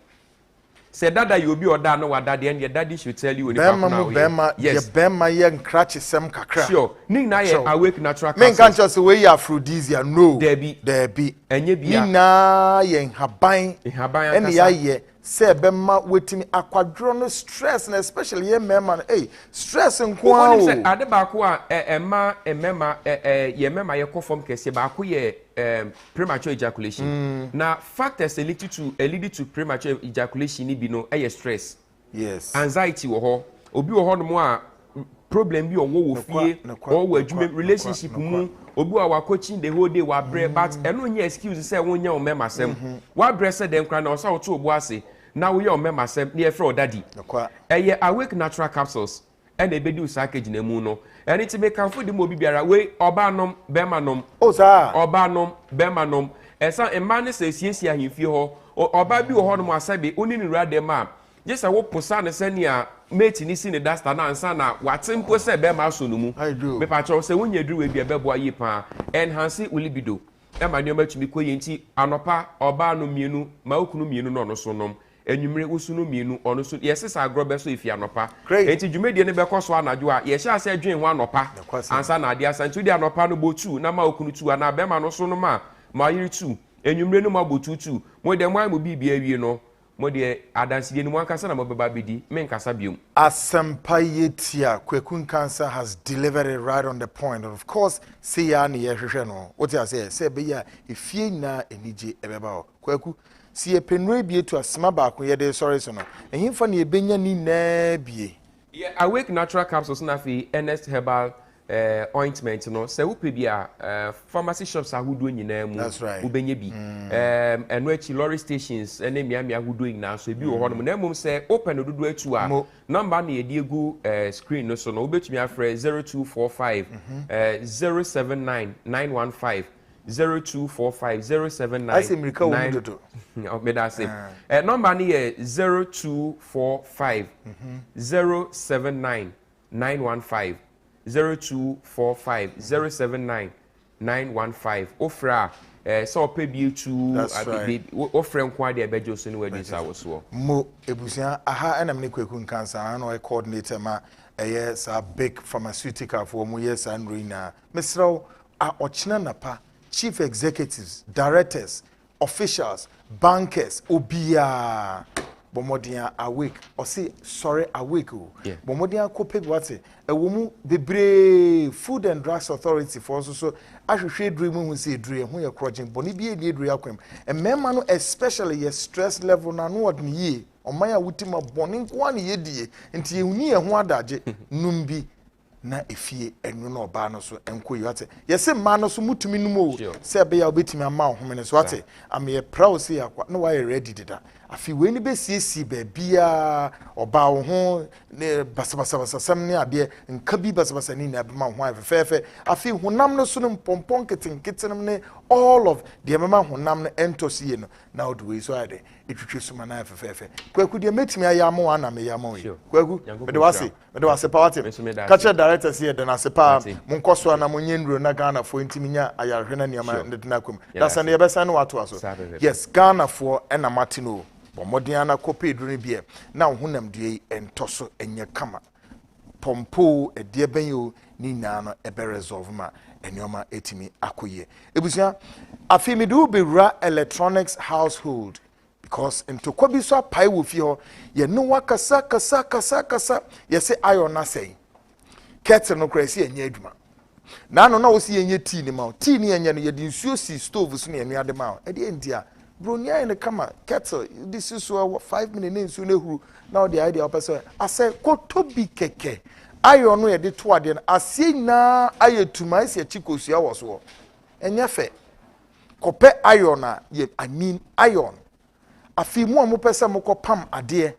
Say dada you be or no what daddy and your daddy should tell you when you Bema, yes, Bema, young crutches, some crack. Sure, Nina, awake natural. Men can't just away aphrodisia, no, there be, and ye be na yen habine, and ye say Bema waiting a quadron stress, and especially ye memman, stress and quality. Adebakwa, Emma, ye memma, your conform case, ye premature ejaculation. Now, factors a lead to premature ejaculation, be no stress. Yes. Anxiety or obi or more problem be or wo fear or relationship mu obi wa coaching the whole day wa bre but eno nya excuse say won nya o mema sem wa bre say dem kra na so wo to obo ase na wo ye o mema sem na e fro daddy eye awake natural capsules and e bedi usakage na mu no eni ti be kan fo di mo bibiara we oba nom bema nom o sa oba nom bema nom esa emma ne se siesie ahemfie ho oba bi wo ho no mo asabe oni ni rua dem a yes, I will posa ne senia mate ni si ne dasta na ansa na watempo se be ma so no mu. Me pa cho se wonya duru we bia be boa yi pa enhance libido. E ma ne matumi koye nti anopa oba no mienu ma okunu mienu no so nom. Enwumre wosu no mienu ono so yes sa agro be so ifi anopa. Enti dwumedie ne be koso anajo a ye sha se adwen ho anopa ansa na ade asantu di anopa no botu na ma okunu tu na be ma no so no ma yiri tu. Enwumre no ma botu tu. Mo de mo amu bibia wie no. Modie adansidie ni wankasa na mobeba bedi menkasa biom asempayetia kwekun cancer has delivered it right on the point. Of course say ya ne yehwehwe no what you say be ya efie na enije ebeba o kweku si epenwe bie to asema ba ko ye de sorry so no ehimfa na ebenya ni na bie awake natural capsules na fi Ernest Herbal ointment no se wupe bia pharmacy shops ahudo nyina mu ubenye bi eno achi lorry stations ene miami ahudo nyina so ebi wo ho no na mum se open dodo atu a number na yedi egu screen no so no ubetumi afre 0245 079 915 0245 079 I say America wo dodo me da say number na ye 0245 079 915 0245 079 915 ofra so pay bi tu ofra nkwa de ebejo so ni wadi sa wo mo ebusia aha na me kwekun cancer ana o coordinator ma yes a big pharmaceutical for mo yes and rina mesraw a ochina napa chief executives directors officials bankers obia Bomodia awake or say sorry awake Bomodia kope wate ewomu bebre food and drugs authority for so ahwehwe dream hu say dream hu ye crojin boni bi e dream akwem e mema no especially your stress level na no odne ye omaya wutima boni nko na ye die nti ye huni ye ho adaje numbi na efie enu na oba no so enko yate yese ma no so mutumi numo se be ya obetimi ama ohome so ate am ye proud say akwa no why ready dida afi we ni be siesi be bia oba wo ho ne basabasa sam ne ade nka bi basabasa ni na be ma ho afefe afi honam no so no pompon keten ne all of the mama honam no entosie no na odwe so ade etwetwe so mana afefe kwaku de metimi ayamo ana me yamo kwaku me de wase pawate kacha director see de na sepa monkoso na monyendro na Ghana fo ntiminya ayarhwe na niama ndina kwam dasa ne yebesa ne wato aso yes Ghana fo ena matino bomodiana kope dru ne bie na honam due entoso enye kama pompo edie benyo ni nyano ebe resolve ma enioma etimi akoye ebusia afimidu bewra electronics household because into kwabi so pai wo fi ho ye no wakasa ye se iron na sei kettle no krasi enye aduma na no na wo si enye tea ni ma tea ni enye no ye di nsuo si stove so na enu ade ma e de ntia bronya ene kama kettle this is 5 minutes nsuo na huru na the idea person ase kotobi keke iron no ye de to ade na ase na ayetuma ase chikosua wo so enye fe kope iron na ye I mean iron afi mu amopesa mokopam ade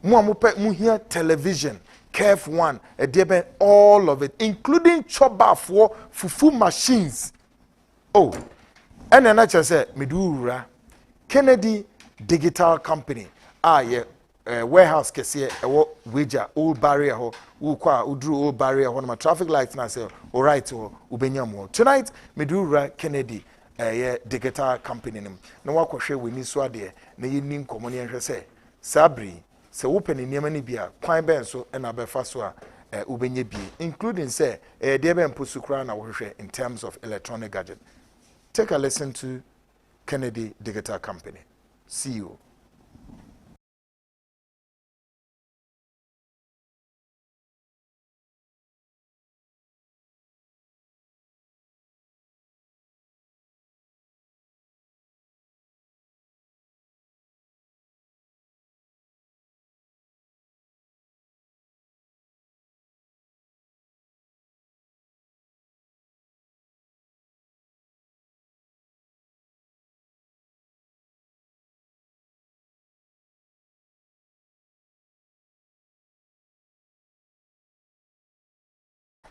mu amope mu here television Kef one edebe all of it including choba for fufu machines oh and na say medura Kennedy Digital Company ye warehouse kese ewo weja old barrier ho ukwa udru old barrier ho na traffic lights na say all right ho ubenyam tonight medura Kennedy Digital Company nim na wakohwe weni so ade na yini nkomo ne hwe say sabri se open ni niam ni bia kwan ben so na befa so a ubenye bi including say dey be mposu kra na wo hwehwe in terms of electronic gadget. Take a listen to Kennedy Digital Company CEO.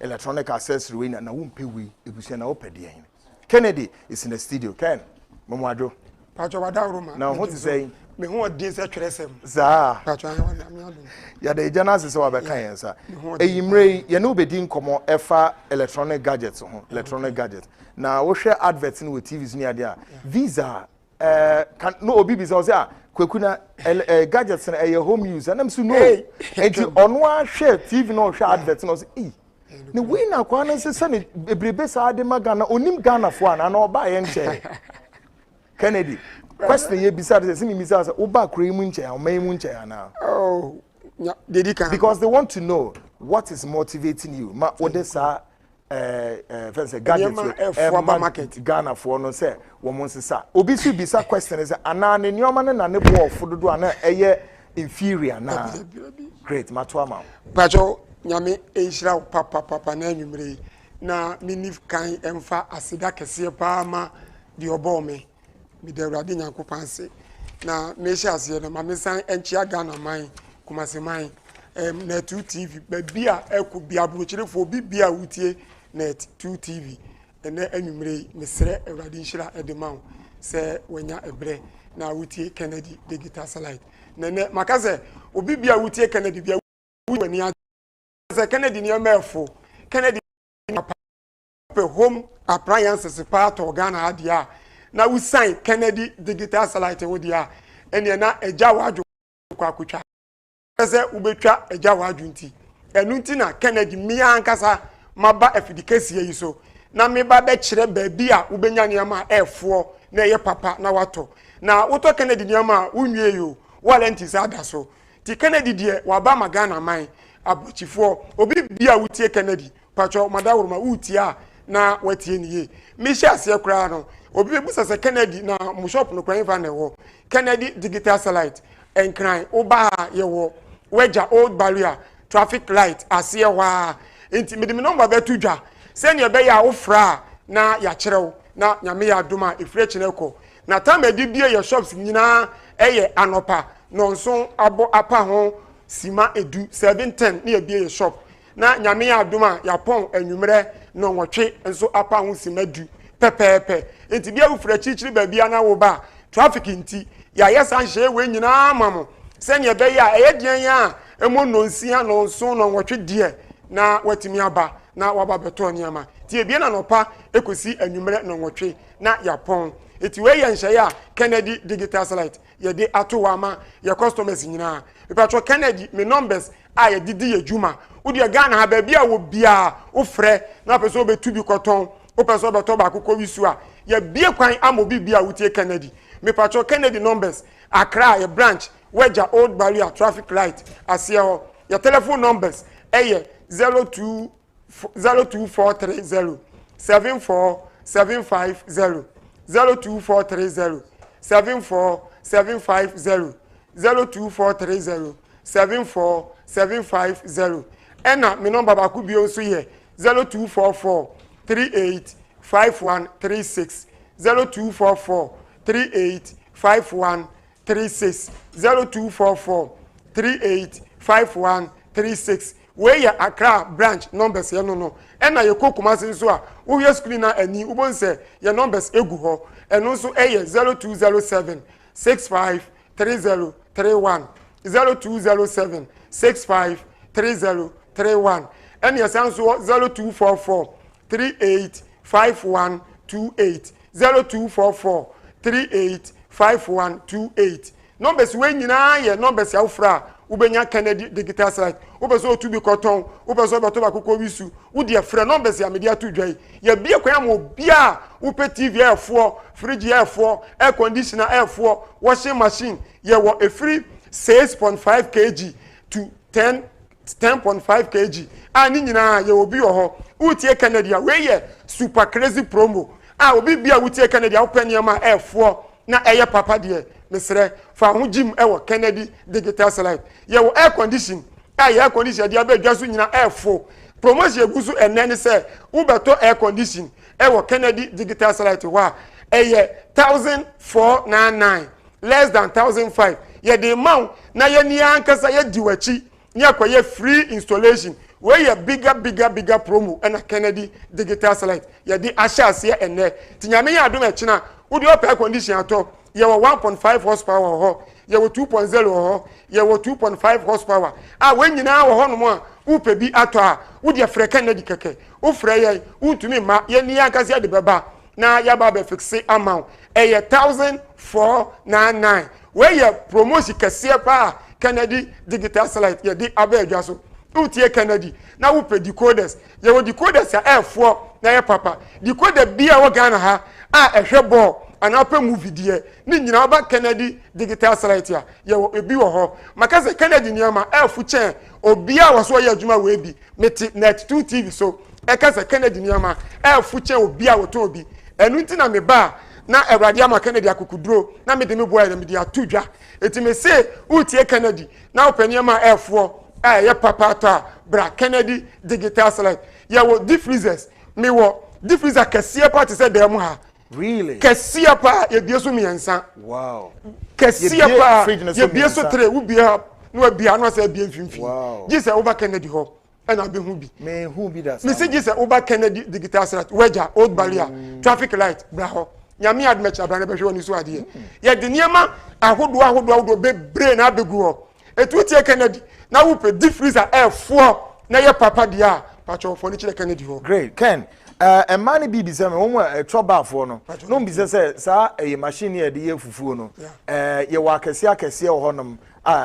Electronic accessory na wumpe wi ebusia na opede yen. Kennedy is in the studio. Ken, Momwado. Pacho wadauruma. Now what is saying? Me hu odin se twerесem. Za. Pacho anu. Ya de jana se wa be kan yen sa. Eyimre ye no bedi nkomo efa electronic gadgets ho, electronic gadgets. Na wo hwe adverts ni with TVs ni ade a. Visa kan no obi bi say kwekuna gadgets na home use. Anam so no. Enti ono a hwe TV no hwe adverts no say ni we na kwa na se ne ebrebe sa de magana onim Ghana fo ana na oba ye nche Kennedy question ye bisa se me bisa se oba kure mu nche o mai mu nche ana Oh dedika because they want to know what is motivating you ma odesa fancy gadgets market Ghana fo no se wo mo nsesa obi su bisa question is ana ne nyoma ne na ne bo fododo ana eye inferior na great matwa ma Pacho nyame ehira papa na anwumre na minif kan emfa asida kese pa ma di obome mi de urade nyankopanse na meshi ase na mamesan enchia Ghana man kumase man net 2 TV ba bia eku bia brochirefo bibia wutie net 2 TV ene anwumre mesre urade nhira edema se wanya ebre na wutie Kennedy Digital Satellite nene makaze obi bia wutie Kennedy bia wani Kennedy near Merfo, Kennedy home appliances part of Ghana adia. Now we sign Kennedy Digital Satellite with ya, and you're not a Jawaju Kwakucha. As a Ubecha a Jawajunti. And Nuntina Kennedy Mia and Casa, Maba efficacy so. Na me ba chere babia ubenya niama F4 na ye papa na wato. Na uto Kennedy niama unye yo, walentis adaso. Ti Kennedy die waba Ghana mine. Abrochifo obi bia wutie Kennedy pacho madawuruma wutia na watie niye misha ase kra no obi bebusa se Kennedy na mu shop no kran fa na wo Kennedy Digital Satellite enkran oba ye wo weja old barrier traffic light ase wa enti medimi number be tudwa se ne be ya ofra na ya kirew na nyame ya doma efre chineko na time di bia ye shops nyina eye anopa no nso abo apa ho sima edu 710 na ebie shop na nyame ya adoma ya pon anwumre no nwotwe enso apa ho sima du pepepe enti bia ufra chichiri ba bia na wo ba traffic nti ya yesa nhye we nyina amamo se ne be ya eyedian ya emo no nsia no nso no nwotwe die na watimi aba na waba beto niama ti ebie na nopa ekosi anwumre no nwotwe na ya pon eti we ye nhye ya Kennedy Digital Satellite ye de atowa ma ye customers nyina Pacho Kennedy me numbers a ye didi ye juma udi Ghana ha ba bia wo bia wo frɛ na person be tubi koton wo person be to ba akoko wisu a ye bie kwan amobi bia wutie Kennedy me Pacho Kennedy numbers Accra ye branch Weja Old Barrier traffic light asia ho your telephone numbers eye 02430 74750 02430 74750 02430 74750 ena me number ba ku bio so ye 0244 385136 0244 385136 0244 385136 we ya Accra branch numbers ye no ena ye kokumase so a wo ye screen na ani wo bon se ye numbers egu ho eno so eye 0207 653031 0207 653031 and your sounds 0244 385128 0244 385128 numbers we nyina ye numbers ya ufra ubenya Kennedy digital site ubeso otu bi koton ubeso beto ba kokko wisu udi afra numbers ya media to dwai ya bie kwan mo bia upe TV F4 fridge F4 air conditioner F4 washing machine ye wo a free 6.5 kg to 10.5 kg ani nyina ye obi ho utie Kennedy we ye super crazy promo obi bia utie Kennedy upenya ma F4 na eye papa de mesre fa ho gym ewo Kennedy digital site ye wo air condition air condition dia be dwaso nyina F4 promotion egusu enene se ubeto air condition ewo Kennedy digital site wa eye 1499 less than 1005 ye the amount na ye ni ankasa ye diwachi ni akoye free installation we ye bigger promo na Kennedy digital site ye di ashase enne tinyame ya adom ekina wo di air condition ato ye 1.5 horsepower ho ye 2.0 ho ye 2.5 horsepower we nyina wo ho no mo a upe bi ato a wo di afre Kennedy keke wo frɛ ye untumi ma ye ni ankasa de beba na ya ba be fixe amount 1499 we ye promotion kese pa Kennedy digital site ye di abedwa so utie Kennedy na wo pe decoders ye wo decoders ya F4 na ye papa decoder bia wo Ghana ha ehwe ball ana pe movie die ni nyina ba Kennedy digital site ya ye wo ebi wo ho makase Kennedy niama F chen obia wo so ye adwuma we bi meti net 2 TV so ekase Kennedy niama F chen obia wo to obi enu nti na me ba na Awurade ama Kennedy akukuduro na me de me boy na me de atudwa eti me say utie Kennedy na opaniama F4 ye papa ta bra Kennedy digital site ye wo deep freezers me wo deep freezer kese pa te say dem ha really kese pa ye bieso miensa wow kese pa ye bieso 3 wo bia no bia no say bia mfimfi ji say over Kennedy ho na be hu bi me hu bi that me say ji say over Kennedy digital site weja old barrier traffic light bra ho nyame admech abran be hwe oni so ade ye de niema ahodo be brain na abegu ho etu tie Kennedy na wo pe deep freezer F4 na ye papa dia pacho for ni chile Kennedy ho great Ken man bi bi se me won trouble for no no bi se sa machine ye de ye fufuo no ye wa akese ho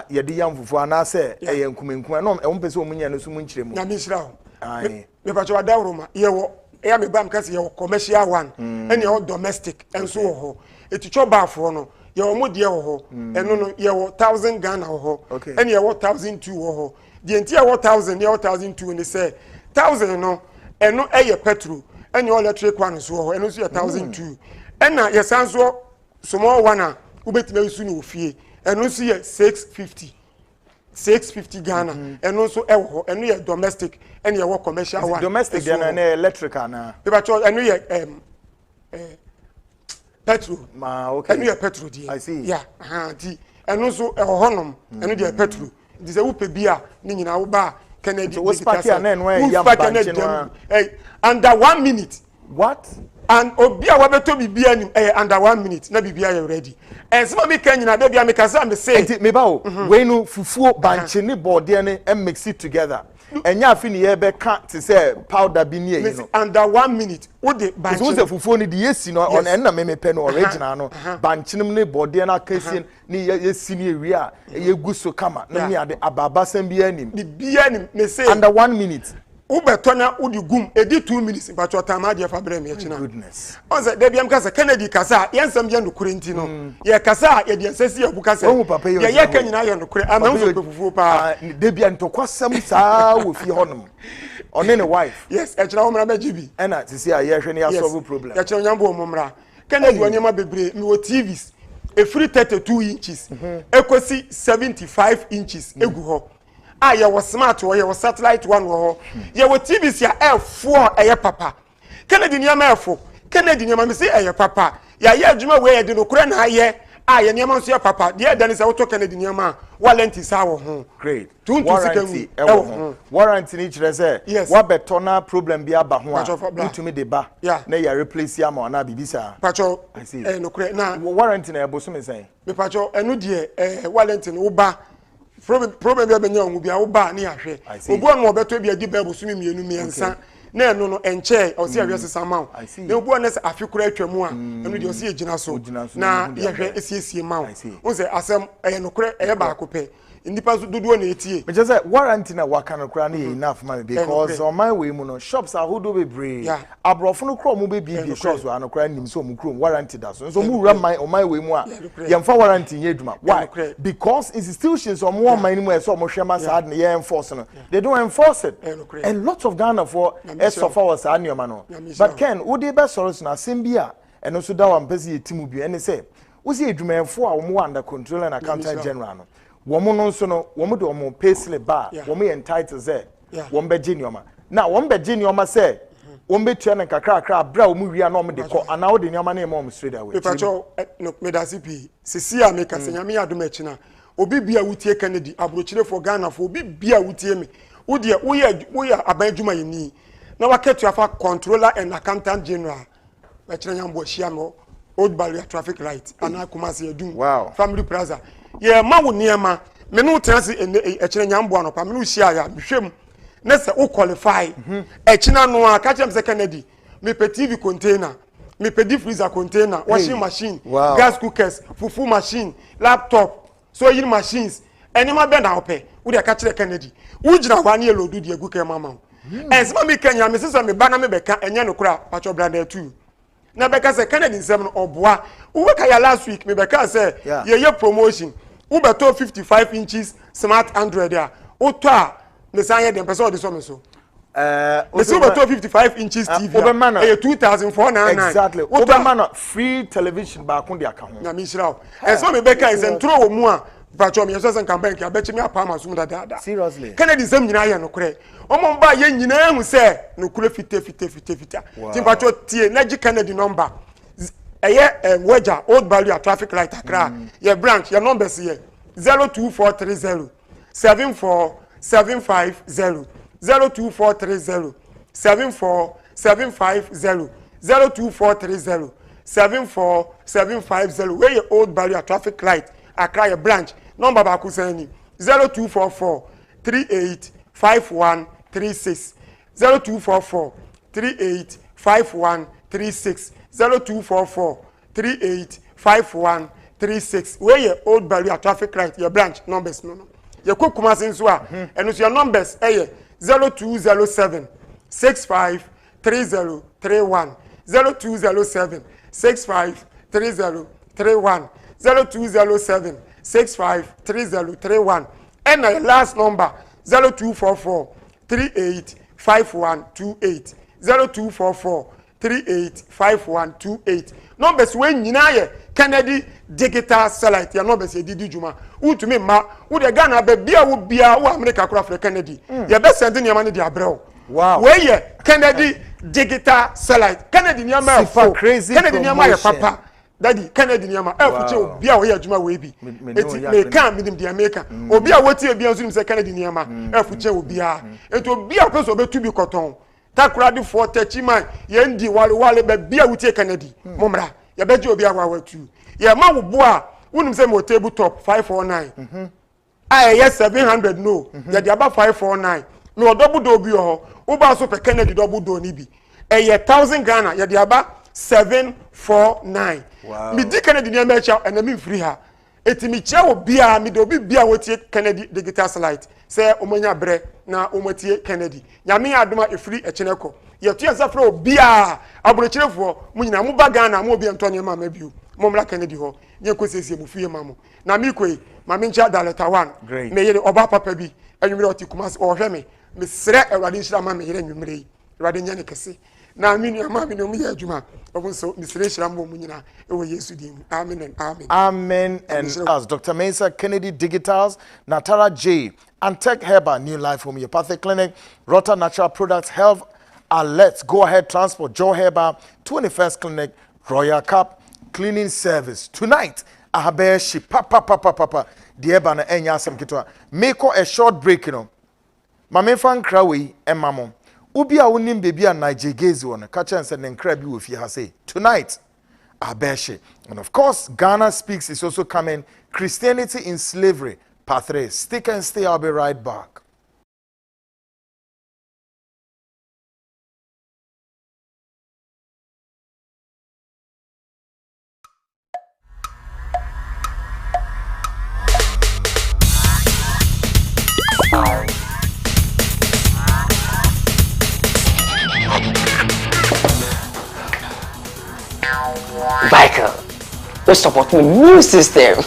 ye de yam fufuo ana se ye nkumenkuma no won pese o munya no so munchiremu na mi shira ho ai me pacho adawroma ye wo ya me bam kase ye wo commercial one ene ye domestic enso ho etucho Baffoe no ye wo modie ho eno no ye wo 1000 Ghana ho ene ye wo 1002 ho die ntia wo 1000 ye wo 1002 ni say 1000 no eno eye petrol ene ye electric one so ho eno so ye 1002 ena ye sanso small one a ubetime usu ni ofie eno so ye 650 Ghana eno so ho eno ye domestic ene ye wo commercial one domestic na electrical na be ba cho eno ye petrol okay eno ye petrol die I see yeah di eno so honom eno die petrol di se wo pe bia ni nyina wo ba Kennedy so spark ya na eno ya banche no under 1 minute what and obia wa beto bibia ni under 1 minute na bibia you ready some me kan nyina da bia me kasa me say me ba o we no fufuo banche ni body ne mix it together enya afi ni ye be ka te say powder bi ni e no under 1 minute wo de banche so se fufuo ni de yesi no on en na me pe no original no banche ni body na kesi ni yesi ni ewi a ye guso kama na mi ade ababa sam bi anim bibia ni me say under 1 minute ubeto na udi gum edi 2 minutes but what time ade fa brem ye china goodness onse de biam kasa Kennedy kasa yensam ye nokure nti no ye kasa ye de nsesi ye bu kasa ye ka nyina ye nokure ama so pefufu pa de bia ntokwasam saa wo fi honom one ne wife yes e chira wo mra ba gibi ena tisi a ye hwe ne ya solve problem ye chira nyambo wo mra Kennedy wonyema bebre mi wo TVs e free 32 inches ekosi 75 inches egu ho ye was smart or ye was satellite one ho ye was TVs ya F4 eye papa Kennedy niam F4 Kennedy niam me say eye papa ya ye adwuma we ye de no kure na ye ye niam so ya papa de dan say woto Kennedy niam a warranty sa wo ho great warranty warranty ni kire say wa beto na problem bi aba ho a utumi de ba na ya replace ya ma na bibisa pacho no kure na warranty na ebo so me say me pacho enu de warranty no ba problem ya benya ongu bia wo ba na ya hwe obu onu obeto bia di bible sumi mienu miensa na no no enche o se awiase sama na obu na se afikura atwamu a eno de o se egina so na yehwe esiesie ma o se asem eye nokore eye ba akopɛ nipa so dodo na etie me just say warranty na waka no kra na enough man because on my way mu no shops are who do be brave abrofo no kro mu be bi shops wa no kra nim so mu kro warranty da so mu wura my on my way mu a yemfa warranty ye adwuma why because institutions on one man mu e so mo hwema sad na ye enforce no they don't enforce it and lots of Ghana for of our sad nyoma no but Ken wo dey be sorrows na sembia eno so da wa mpese yetimu bi ene say wo see adwumayefo a wo under control and accountant general no woman no so no woman do woman payslip ba woman entitled say woman be genioma na woman be genioma say woman be tua na kakra bra woman wi na woman de ko ana wo de nyoma na mom straight away pepacho no medasi pi sisi a me kasa nyame adom achi na obi bia wutie Kennedy abrochire for Ghana for obi bia wutie me wo de wo ya abanjuma yini na waketu afa controller and accountant general ba kire nyambo hia no old barrier traffic light ana kumase edum family plaza ye ma wo niema me no transi e kire nyambo anopa me no hia ya hwem na se wo qualify e kina no a ka chem se Kennedy me pe TV container me pe deep freezer container washing machine gas cookers fufu machine laptop sewing machines enima be na ope wo de ka kire Kennedy wo gina wa na elodu de agu ka mama ensema me Kenya me sesa me ba na me beka enye no kura pacho brother 2 na beka se Kennedy nsem no oboa wo ka ya last week me beka se ye promotion wo beto 55 inches smart Android ya wo to a me san ye dem person o de so me so me so beto 55 inches TV e 2499 exactly Obama free television ba kun de aka ho na me shira ensema me beka ise ntro wo mu a pacho me so se campaign ka bechi me apama so mu da seriously Kennedy nsem nyina ye no kure omo ba ye nyina hu se no kure fite ti pacho tie na ji Kennedy number Weja old barrier traffic light Accra your branch your numbers here 02430 74750 02430 74750 02430 74750 where your old barrier traffic light Accra your branch number ba ku sani 0244 385136 0244 385136 0244 385136 where your old barrier traffic light your branch numbers no your kokuma senso a and your numbers 0207 653031 0207 653031 0207 653031 and your last number 0244 385128 0244 385128 numbers when nyina ye Kennedy digital satellite your numbers edidi juma utumi ma wo de Ghana be bia wo bia wo America kura for Kennedy ye be send nyama ne de abrel we ye Kennedy digital satellite Kennedy nyama for crazy Kennedy nyama ye papa daddy Kennedy nyama efuche obi a wo ye adwuma we bi eti me kan minim de America obi a wotie bia nso nim se Kennedy nyama efuche obi a eti obi a peso be tubi koton takradi for 30 man ye ndi wale be bia wotie Kennedy momra ye beje obi agwa watu ye ma wo bo a wonim se mo table top 549 yes 700 no ye de aba 549 no double do bi ho wo ba so pe Kennedy double do ni bi ye 1000 Ghana ye de aba 749 mi di Kennedy ni ma cha and me free ha etimi che obi a mi do bi a wotie Kennedy digital satellite say omanya bre na omotie Kennedy nyame adoma efiri echeneko ye to yesa fra obi a abrochirefo mu nyina mu ba Ghana mu obi ntone ma mabiu momra Kennedy ho nye kosesie mu fie mamo na mi koi ma mi ncha daleta 1 me yere oba papa bi anwumre oti kumas o hwe me sre awade nshira ma me yere anwumre awade nya ne kese na mi nua ma mi no mu ye adwuma obunso mi sre nshira mo mu nyina e wo Yesu dim amen and amen amen and as Dr. Mensah Kennedy Digitals Natara J and Tech Herbal New Life Homeopathic Clinic Rota Natural Products Health Let's Go Ahead Transport Joe Herbal 21st Clinic Royal Cup Cleaning Service tonight ahabeshi papa the Herbal na enya asem kitwa make a short break mame fan krawe emamo ubi a wonim baby a Nigegezi won ka chance ne nkra bi wo fie ha say tonight ahabeshi and of course Ghana Speaks is also coming Christianity in Slavery Part 3 stick and stay I'll be right back. we support the new system.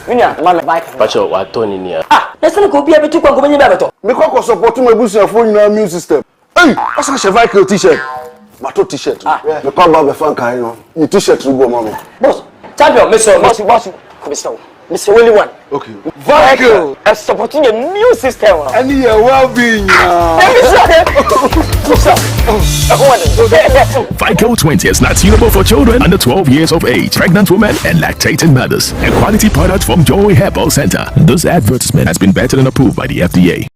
Yeah, man bike. Pacho wa Tony ni. Let's go be able to go when you better. Me ko support my business for new new system. Hey, what's a Cheval t-shirt? Mato t-shirt. Me ko ba be fan kan no. You t-shirt ru go mama. Boss, champion, boss, come stop. Mr. Willie one. Okay. Vehicle is supporting a new system. And your well-being. FICO 20 is not suitable for children under 12 years of age, pregnant women, and lactating mothers. A quality product from Joy Herbal Center. This advertisement has been vetted and approved by the FDA.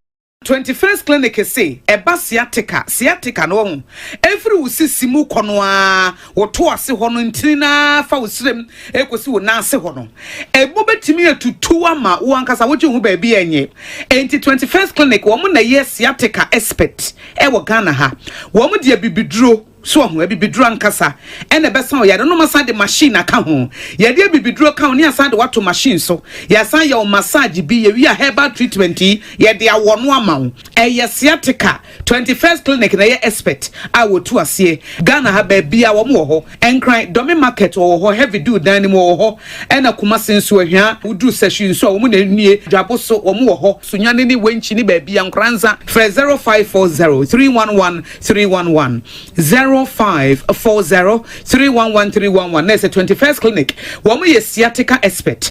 21st clinic say eba sciatica no every usisimu konoa woto ase ho no ntina fa usrem ekosi wo na ase ho no ebo betimi atutu ama wo ankasa wo hu ba bi enye enti 21st clinic wo mo na ye sciatica expert e wo Ghana ha wo mo de bibiduro so ho bibiduro ankasa ene besa o yade no masa de machine aka ho yade bibiduro ka ho ne asa de wato machine so ya san ya o massage bi ye wi a herbal treatment yade awono ama wo e sciatica 21st clinic na ye expert a wo tu ase Ghana ha ba bia wo mo ho enkran domi market wo ho heavy do dan ni mo ho ena kuma senso ahia udu session so wo mo na nie dwabo so wo mo ho sunyane ni wenchi ni ba bia nkranza 0540 311 311 0540 311 311. There's a 21st clinic. Woman is sciatica expert.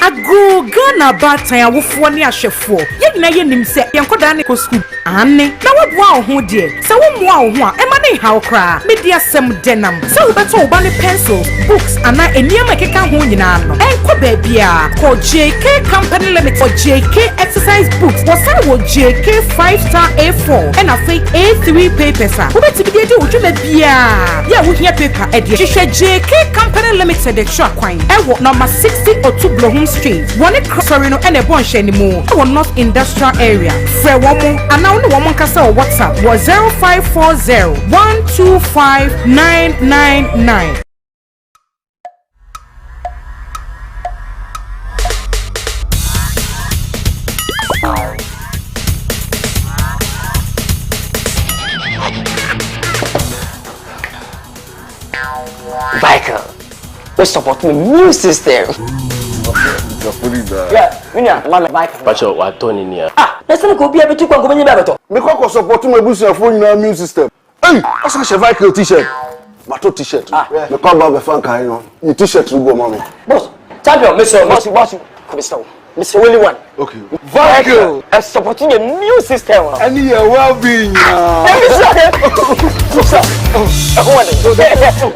Agro Ghana batan awofo ne ahwefo ye nyina ye nim se yenkoda ne ko school ane na wobua wo ho de se wo moa wo ho a e ma ne haw kra media sem denam se wo beto wo ba ne pencil books ana eniam ekeka ho nyina no enko ba bia ko JK company limited or JK exercise books wo sa wo JK 5-star A4 and afi A3 papers a wo beti bi de wo dwuma bia ya wo hia paper e de hwehwe JK company limited de twa kwan e wo number 60 Otublohum Street. One crossing no and a bunch anymore. Our North Industrial Area. Fre woman and now no woman can say WhatsApp was 0540 125 999. Vehicle, we support the new system. Yeah, man bike. Pacho wa Tony ni. Let's go be able to go when you better. Me ko support my business for new new system. Hey, what's a Cheval t-shirt? Mato t-shirt. Me ko ba be fan kan no. You t-shirt ru go mama. Boss, champion, boss, come stop. Mr. Willie one. Okay. Vehicle is supporting a new system. And your well-being.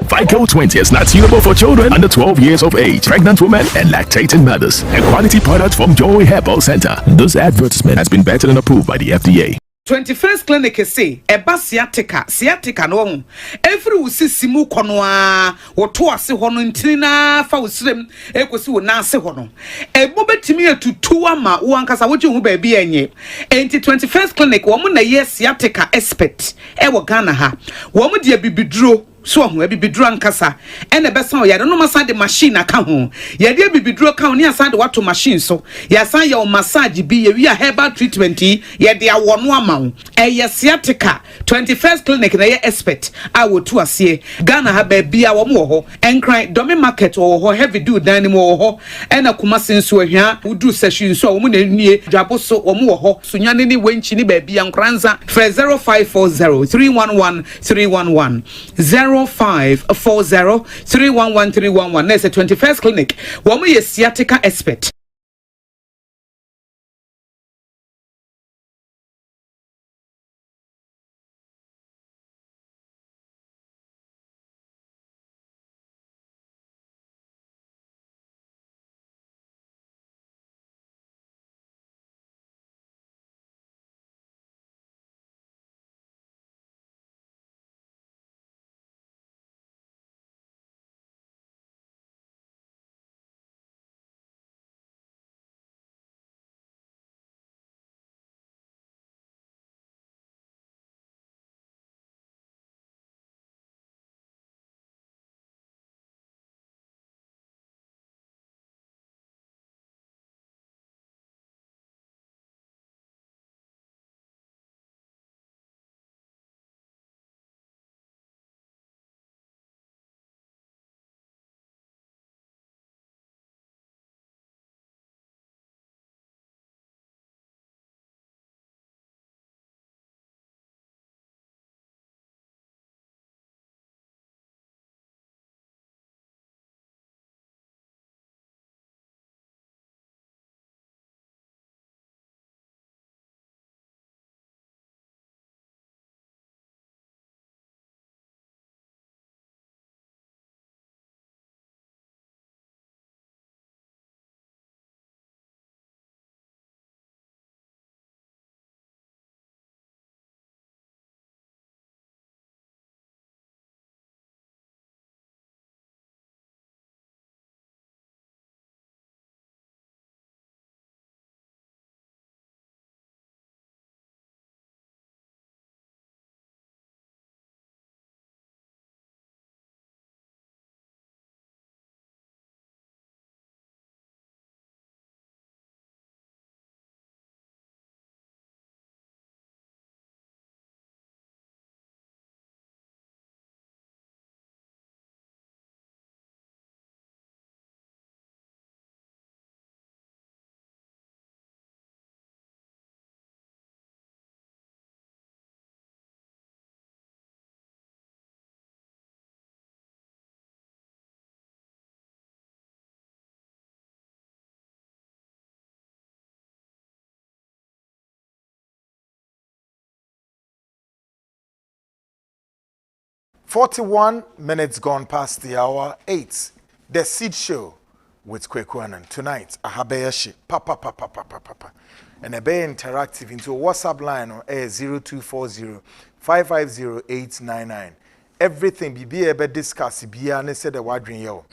FICO 20 is not suitable for children under 12 years of age, pregnant women, and lactating mothers. A quality product from Joy Herbal Center. This advertisement has been vetted and approved by the FDA. 21st clinic say eba sciatica no every usisimu konoa woto ase ho no ntina fa usrem ekosi wo na ase ho no ebo betimi atutu ama wo ankasa wo hu ba bi enye enti 21st clinic wo mo na ye sciatica expert e wo Ghana ha wo mo de bibiduro so ho bibiduro ankasa ene besa o yade no masa de machine aka ho yade bibiduro ka ho ne asa de wato machine so ya san ya o massage bi ye wi a herbal treatment yade awono ama wo e sciatica 21st clinic na ye expert a wo tu ase Ghana ha ba bia wo mo ho enkran domi market wo ho heavy do dan ni mo ho ena kuma senso ahia udu session so wo mo na nie dwabo so wo mo ho sunyane ni wenchi ni ba bia nkranza 0540 311 311 0540 311 311. There's a 21st clinic. Woman is sciatica expert. 41 minutes gone past the hour 8. The Seed Show with Kwekwanan tonight. Ahabeyashi. Papa. And a bay interactive into a WhatsApp line on 0240 550 899. Everything be able discuss be and said the wadrin yo.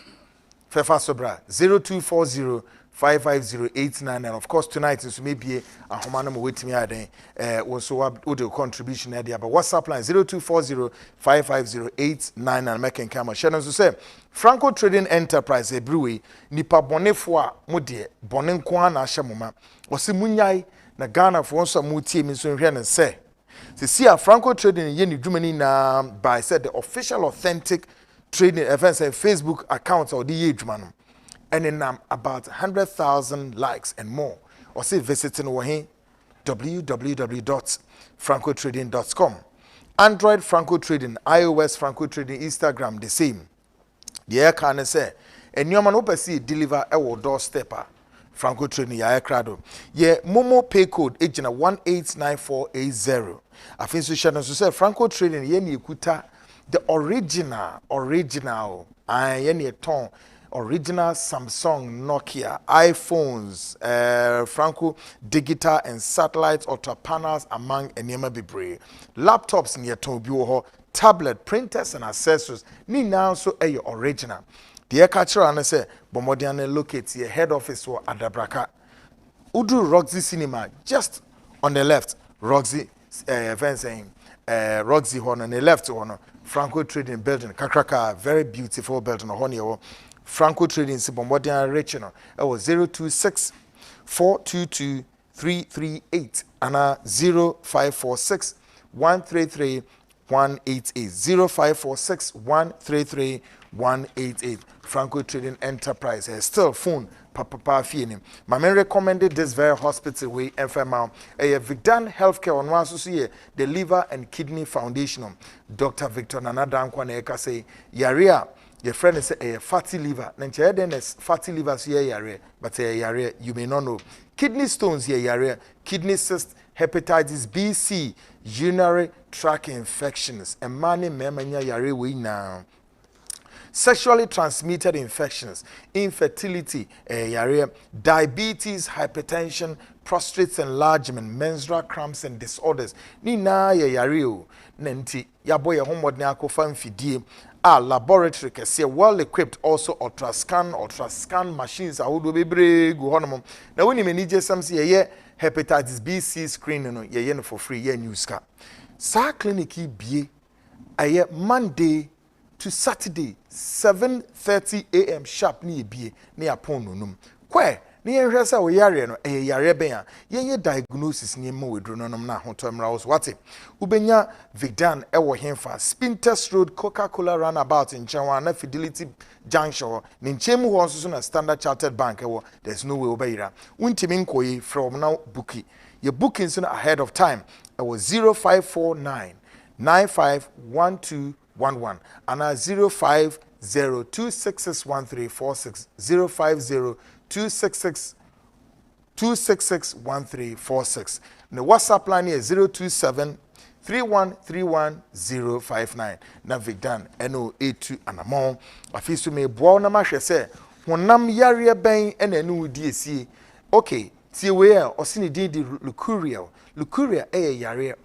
Fefa Sobra 0240 550 899. And of course tonight is maybe a homanum waiting me then also audio contribution there but WhatsApp line 0240 550 899 making camera channel to say Franco Trading Enterprise a brewery nipa bonefo a modie bonenko na ahye moma wose munyai na Ghana for so mutie mi so hwe ne se see a Franco Trading ye ni dwumani na by said the official authentic trading events and Facebook accounts or the ye dwuma no and in about 100,000 likes and more or say visiting www.francotrading.com Android Franco Trading, iOS Franco Trading, Instagram the same. The air can say, and your man see deliver a doorstep. Franco Trading, ya crado. Ye Momo pay code agent 189480. I think so shall say Franco Trading ye kuta the original. I ye ton original Samsung, Nokia, iPhones, Franco digital and satellite auto panels among enema bibre. Laptops near Tobio, tablet, printers and accessories. Ni now so a original. The catcher and say, Bomodiane locates your head office or Adabraka. Udu Roxy Cinema, just on the left, Roxy Roxy Horn on the left one, Franco Trading Building, Kakraka, very beautiful building, Honey. Franco Trading Bomodian Regional. It was 026 422 338 and 0546 133 188 0546 133 188. Franco Trading Enterprise has still phone papa fieni. My man recommended this very hospital way FML a Vicdan Healthcare on one so the Liver and Kidney Foundation. Dr. Victor Nanadan Kwaneka say Yaria your friend is a fatty liver. Nanche then is fatty liver so yare, but yare you may not know. Kidney stones yare, kidney cyst, hepatitis B, C, urinary tract infections, and many memanya yare we now. Sexually transmitted infections, infertility, yare, diabetes, hypertension, prostate enlargement, menstrual cramps and disorders. Ni na yare nenti yaboy homod ne akofan fidie. Laboratory kese well equipped also ultrascan machines a would be brave go on. Now when you manage some say ye hepatitis B C screening no ye for free ye news ka. Sa clinic be a Monday to Saturday 7:30 a.m. sharp ni be near pon num. Kwe ni enhwesa wo yare no yare ben a ye diagnosis ni ma wedro no na hotomra was what ubenya Vicdan ewo hemfa Spinters Road Coca-Cola runabout in Chenwa na Fidelity Junction ni nchemu ho so na Standard Chartered Bank ewo there's no way obeyira untimi nkoyi from now bookie your bookings ahead of time it was 0549 951211 and 0502661346 050 266-1346. The WhatsApp line is 027-3131-059. Na Vicdan NO82 anamon. Afisu me boa na mahwe se honam yare ben ena nu die okay tie we a osini din di lucuria yare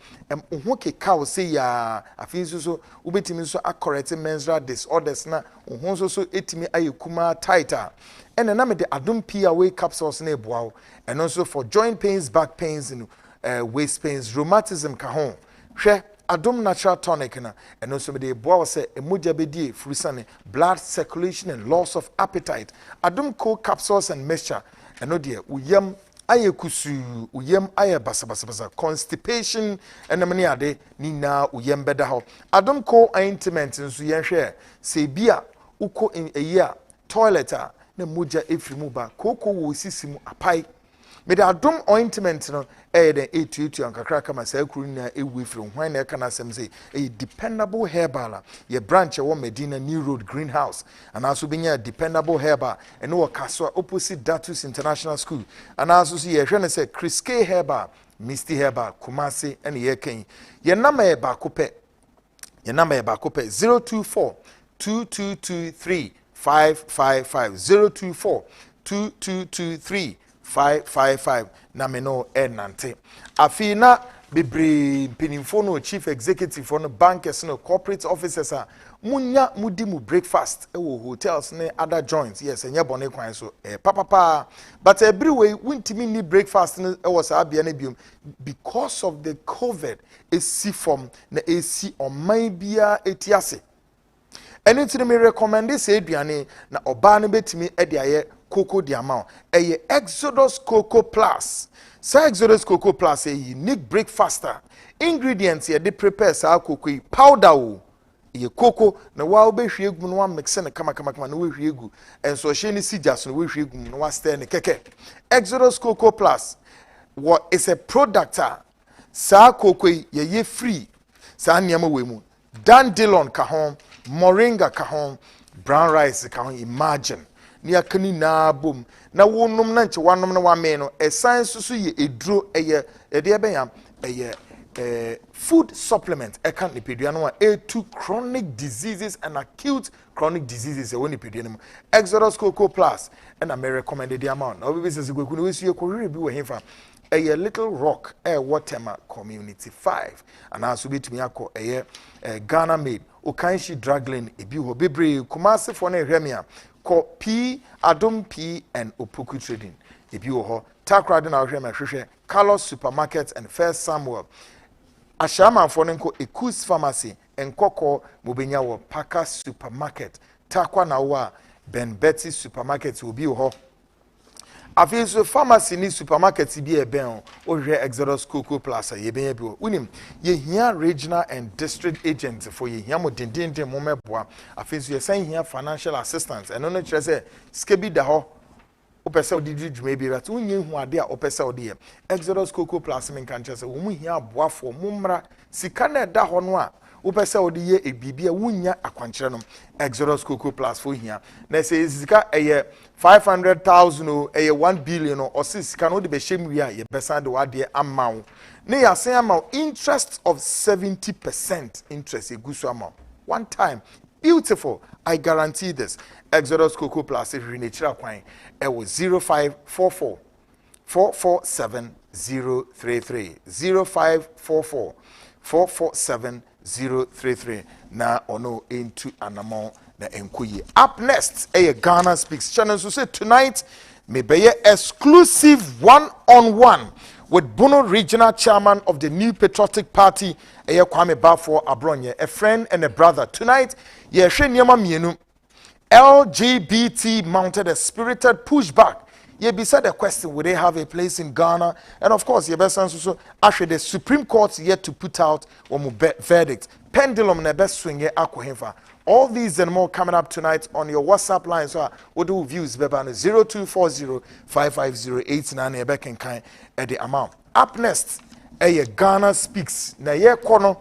ho keka wo se ya afisu so ubetimi so correct menstrual disorders na ho so etimi ayekuma tighter and na me the adum pia way capsules na eboa and also for joint pains, back pains and waist pains, rheumatism ka ho hwe adum natural tonic na and also me the eboa say emoja bedi frusane blood circulation and loss of appetite adum cold capsules and mixture and no dear uyam ayekusu uyam aye basa constipation and many ade ni na uyam beda ho adum cold ointment nso yen hwe se bia uko in a year toilet na moja efrimu ba koko wo sisimu apai me da adom ointment no den etuetu ankakra kama sa kuru na ewu efri hwan na kana asem say a dependable herbal ye branch wo Medina New Road Greenhouse and also benya dependable herbal and no kaswa opposite Datus International School and also see ye hwe na say Chris K herbal Misty herbal Kumasi and ye ken ye na me ba kope Your number back up 024 2223 555 024 2223 555 na me no enante afina bebre pinimfo no chief executive for no bankers no corporate officers munya mudi mu breakfast ewo hotels ne other joints yes enye bone kwan so papa but everywhere wintimi ni breakfast ne ewo sa bia na biom because of the covid esi from na esi oman bia etiase eni tiri me recommend say aduane na oba ne betimi e de aye cocoa diamond eye Exodus Cocoa Plus. Sa Exodus Cocoa Plus a unique breakfaster. Ingredients ye de prepare sa cocoa powder o. Ye cocoa na wa be hwe egu no wa mix na kama na we hwe egu. Enso hye ni sijas no we hwe egu no wa stir ne keke. Exodus Cocoa Plus what is a product sa cocoa ye free. Sa niam we mu. Dandelion ka hon, moringa ka hon, brown rice ka hon, imagine. Ni akani na bom na wonum na nche wanom na wame no esan susu ye eduro eye ede ebe yam eye food supplement e kan nipedua no to chronic diseases and acute chronic diseases e woni pedua no Exodus Cocoa Plus and I may recommend the amount na obi sese gweku no we sie ko bi we hefa eye Little Rock Waterma Community 5 and also bitumi akọ eye Ghana made Okanshi Dragline ebi ho bebre Kumasi for na ehwemia ko P Adom P and Opoku Trading ebi ho takrade na ohwema hwehwe Carlos Supermarket and First Samuel Ashama for nko Ekus Pharmacy enkoko mobenya wo Paka Supermarket takwa na wa Ben Betty Supermarket obi ho afiso pharmacy ni supermarket bi eben o hwe Exodus Cocoa Plus ye ben bi unim ye hia regional and district agents for ye hia mo dendenden mo meboa afiso ye san hia financial assistance eno no kire se skebi da ho opese odidi dwuma bi rat unye hu ade a opese ode Exodus Cocoa Plus men kan kire se wo mu hia aboafo mo mra sika na da ho no a upese odi ye ebibia wunya akwankyere no Exodus Cocoa Plus for hia na say sika eye 500,000 o eye 1 billion o sika no de be hyem wi a ye besa de wade amawo ne ya sen amawo interest of 70% interest egusu amawo one time beautiful I guarantee this Exodus Cocoa Plus if you nature kwan e was 0544 447 033 0544 447 033 na ono into anamon na enkoye. Up next, Ghana Speaks channel. So say tonight may be exclusive one-on-one with Bono regional chairman of the New Patriotic Party, Kwame Baffoe Abronye, a friend and a brother. Tonight, LGBT mounted a spirited pushback. Ye beside the question, would they have a place in Ghana? And of course, best answer actually the Supreme Court yet to put out one verdict. Pendulum na best swing akwahefa. All these and more coming up tonight on your WhatsApp line. So what do views beba 0240-550-89 ebekenkan at the amount. Up next, Ghana Speaks. Na ye kono.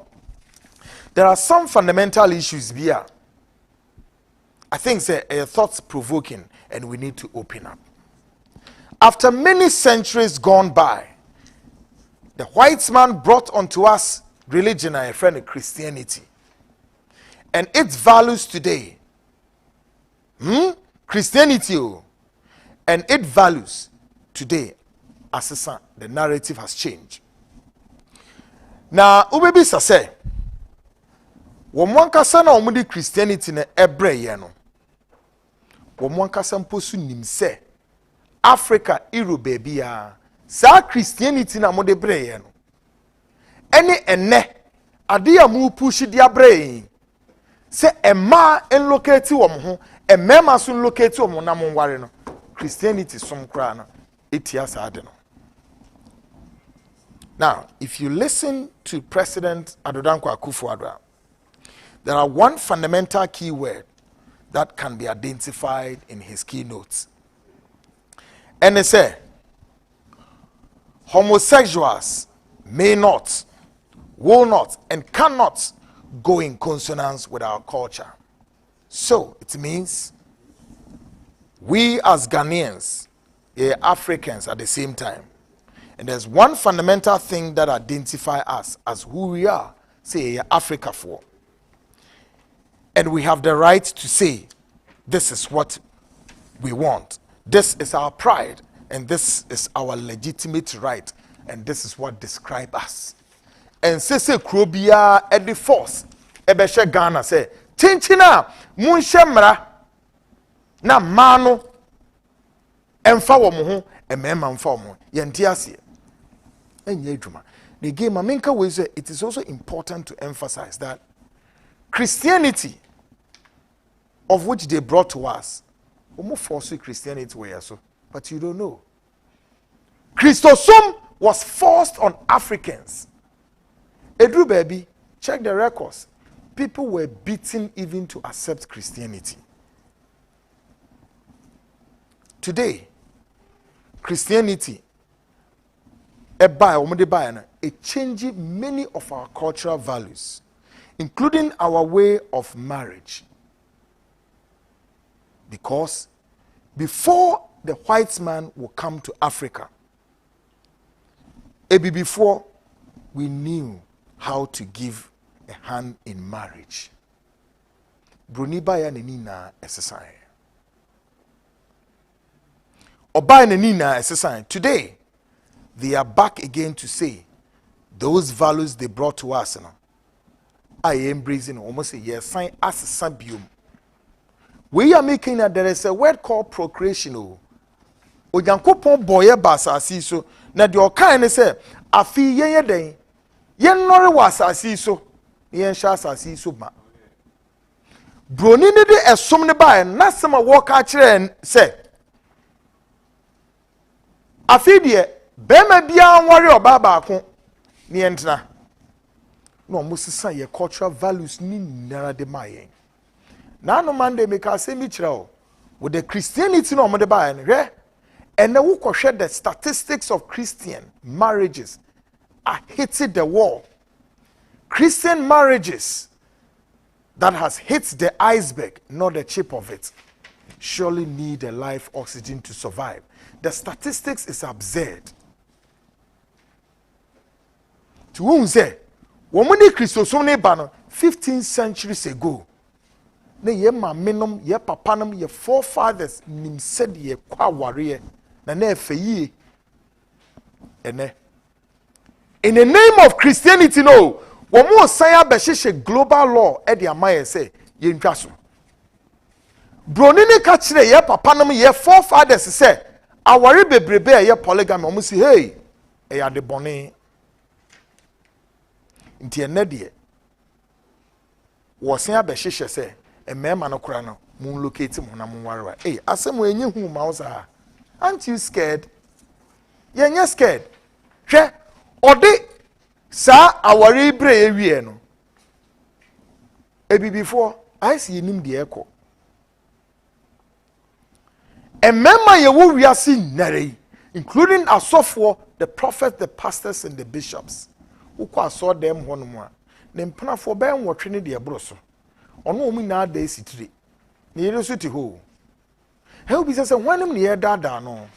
There are some fundamental issues here. I think they're thoughts provoking and we need to open up. After many centuries gone by, the white man brought unto us religion and a friend of Christianity. And its values today, Christianity, and its values today, as the narrative has changed. Now, ubebi sase, wamwankasa na omudi Christianity na ebre yeno. Wamwankasa mposu nimse, Africa, Europe, baby, sa Christianity na mode breye no. Ene, adia mu push dia breye. Se ema en locate wo ho, emema so locate wo na mo nware no. Christianity som kra no, etia sa ade no. Now, if you listen to President Adodankwa Akufo-Addo, there are one fundamental key word that can be identified in his keynotes. And they say, homosexuals may not, will not, and cannot go in consonance with our culture. So it means we as Ghanaians, Africans at the same time. And there's one fundamental thing that identifies us as who we are, say Africa for. And we have the right to say, this is what we want. This is our pride, and this is our legitimate right, and this is what describes us. And say krobia at the force, ebeshe Ghana say, tinchina munshemra na mano emfa wo mo ho emema mfa wo mo yenti ase enye adwuma. The game Aminka we say it is also important to emphasize that Christianity, of which they brought to us, almost force Christianity way so, but you don't know. Christosome was forced on Africans. Edru baby, check the records. People were beaten even to accept Christianity. Today, Christianity, it changes many of our cultural values, including our way of marriage. Because before the white man will come to Africa, before we knew how to give a hand in marriage. Bruni baya nenina exercise. Obaya nenina exercise. Today, they are back again to say those values they brought to us. I embracing almost a year sign as a sabium. We are making that there is a word called procreation. Oyankopon boye basasi so na de okan say afi yen den yen nore wasasi so yen sha asasi so ma broni ne de esom ne ba na sema wo ka kire say afi de bema bia nwore oba ba ko ne entna no musisa ye cultural values ni nara de mayen na no man de make say mi kire o with the Christianity no mo de ba en and then we share the statistics of Christian marriages are hitting the wall. Christian marriages that has hit the iceberg, not the tip of it, surely need a life oxygen to survive. The statistics is absurd. To whom say, woman Christosome bano 15 centuries ago. Ne ye mamenom, ye papanum, ye forefathers nim said ye kwa warrior. In the name of Christianity, no, one more say beshishe global law at the amaye say ye ntraso. Bronini kachire ye papanum ye forefathers say awari bebrebe ye polygamy almost say hey ya de bone nti enedie wo say beshishe say e mema no kura no mun locate mo na mun warwa eh asem enye hu ma usa. Aren't you scared? You're scared. She odi sa awari bre ewie no. Ebi before I see nim de eko. Emema ye wo wiase nare, including asofo, the prophets, the pastors and the bishops. Ukwa saw them hono a. Ne mpanafo be nwotwe ne de ebro so. Ono omu na da esitire. Ne yere so ti ho. How be say when him near dada no.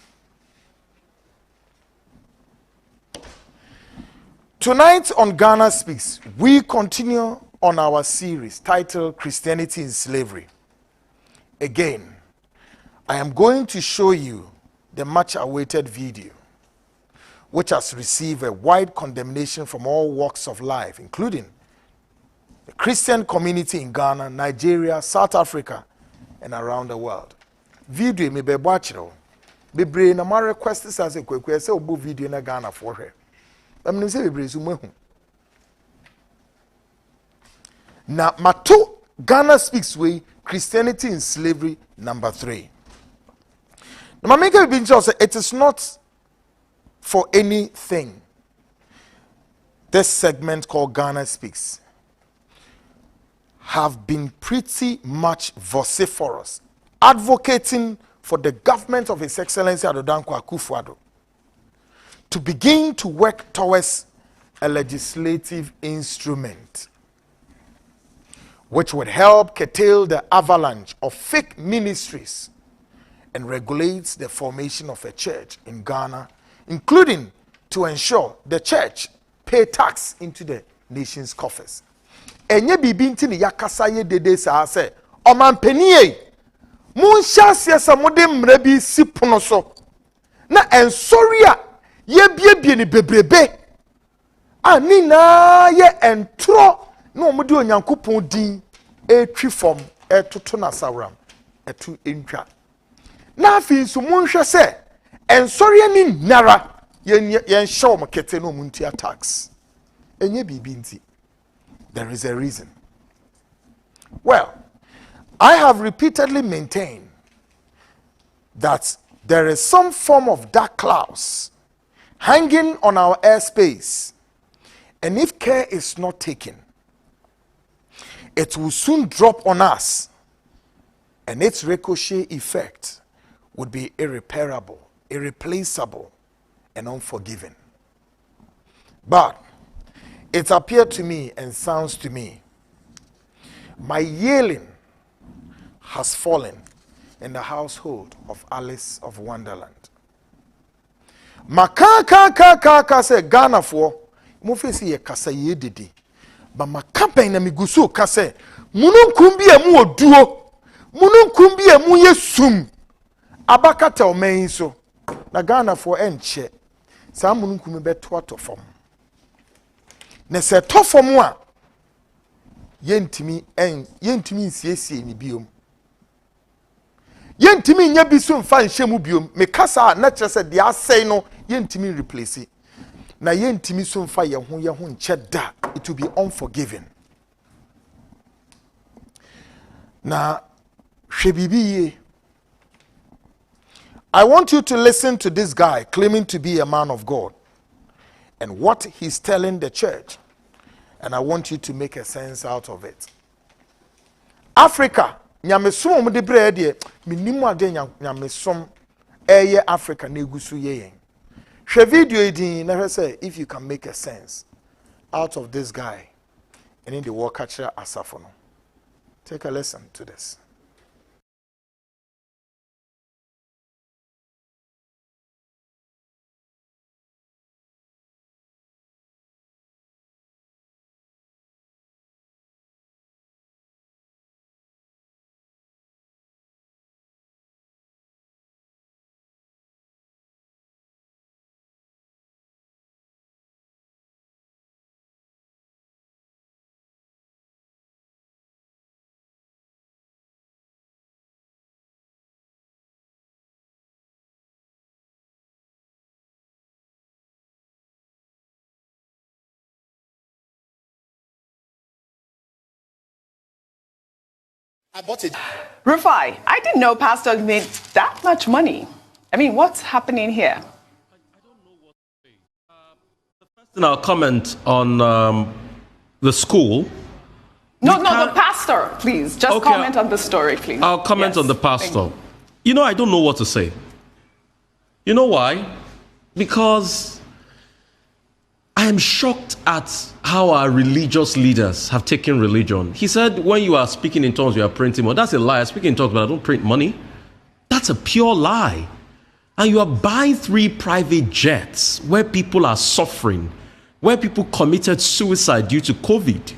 Tonight on Ghana Speaks, we continue on our series titled Christianity in Slavery. Again, I am going to show you the much awaited video, which has received a wide condemnation from all walks of life, including the Christian community in Ghana, Nigeria, South Africa, and around the world. Video me be watching. Be brain na my request is as a quick say obo video na Ghana for her. I mean say be brain so hu. Na mato Ghana Speaks way Christianity in Slavery number 3. Now make it be say it is not for anything. This segment called Ghana Speaks have been pretty much vociferous, advocating for the government of His Excellency Adodankwa Akufo-Addo to begin to work towards a legislative instrument which would help curtail the avalanche of fake ministries and regulates the formation of a church in Ghana, including to ensure the church pay tax into the nation's coffers. enye bibi nti ne yakasa ye dede saa se omampanie mun hyase se mode mra bi si pono so na ensori a ye biebie ne bebrebe ani na ye entro na omudi onyankopon din etwi fom etoto na sawram etu entwa na afi so mun hwe se ensori ani nara yen show mo kete no munti attacks enye bibi nti. There is a reason. Well, I have repeatedly maintained that there is some form of dark clouds hanging on our airspace, and if care is not taken, it will soon drop on us, and its ricochet effect would be irreparable, irreplaceable, and unforgiving. But it appeared to me and sounds to me, my yelling has fallen in the household of Alice of Wonderland. Maka se Ghana for mufesi ye kasa ye dede. Ba makapen na migusu kase mununkum bi emu oduo. Mununkum bi emu yesum. Abakata omen so. Na Ghana for enche. Sa mununkum beto atofom. Ne se tofom a yentimi nsiesie ni biom. Yentimi nya bisu mfa nhwemu biom. Me kasa na kyerese de asɛe no yentimi replace. Na yentimi so mfa ye ho nche da. It will be unforgiving. Na hwebibi. I want you to listen to this guy claiming to be a man of God and what he's telling the church. And I want you to make a sense out of it. Africa, nyamesom mo de bre de minimu ade nyamesom eye Africa na egusu ye. Hwe video edin na say if you can make a sense out of this guy and in the work catcher asafo no. Take a listen to this. I bought it. Rufai, I didn't know pastors made that much money. I mean, what's happening here? Then I'll comment on the school. No, the pastor, please. Just comment on the story, please. I'll comment on the pastor. You know, I don't know what to say. You know why? Because I am shocked at how our religious leaders have taken religion. He said, when you are speaking in tongues, you are printing money. That's a lie. I speak in tongues, but I don't print money. That's a pure lie. And you are buying 3 private jets where people are suffering, where people committed suicide due to COVID.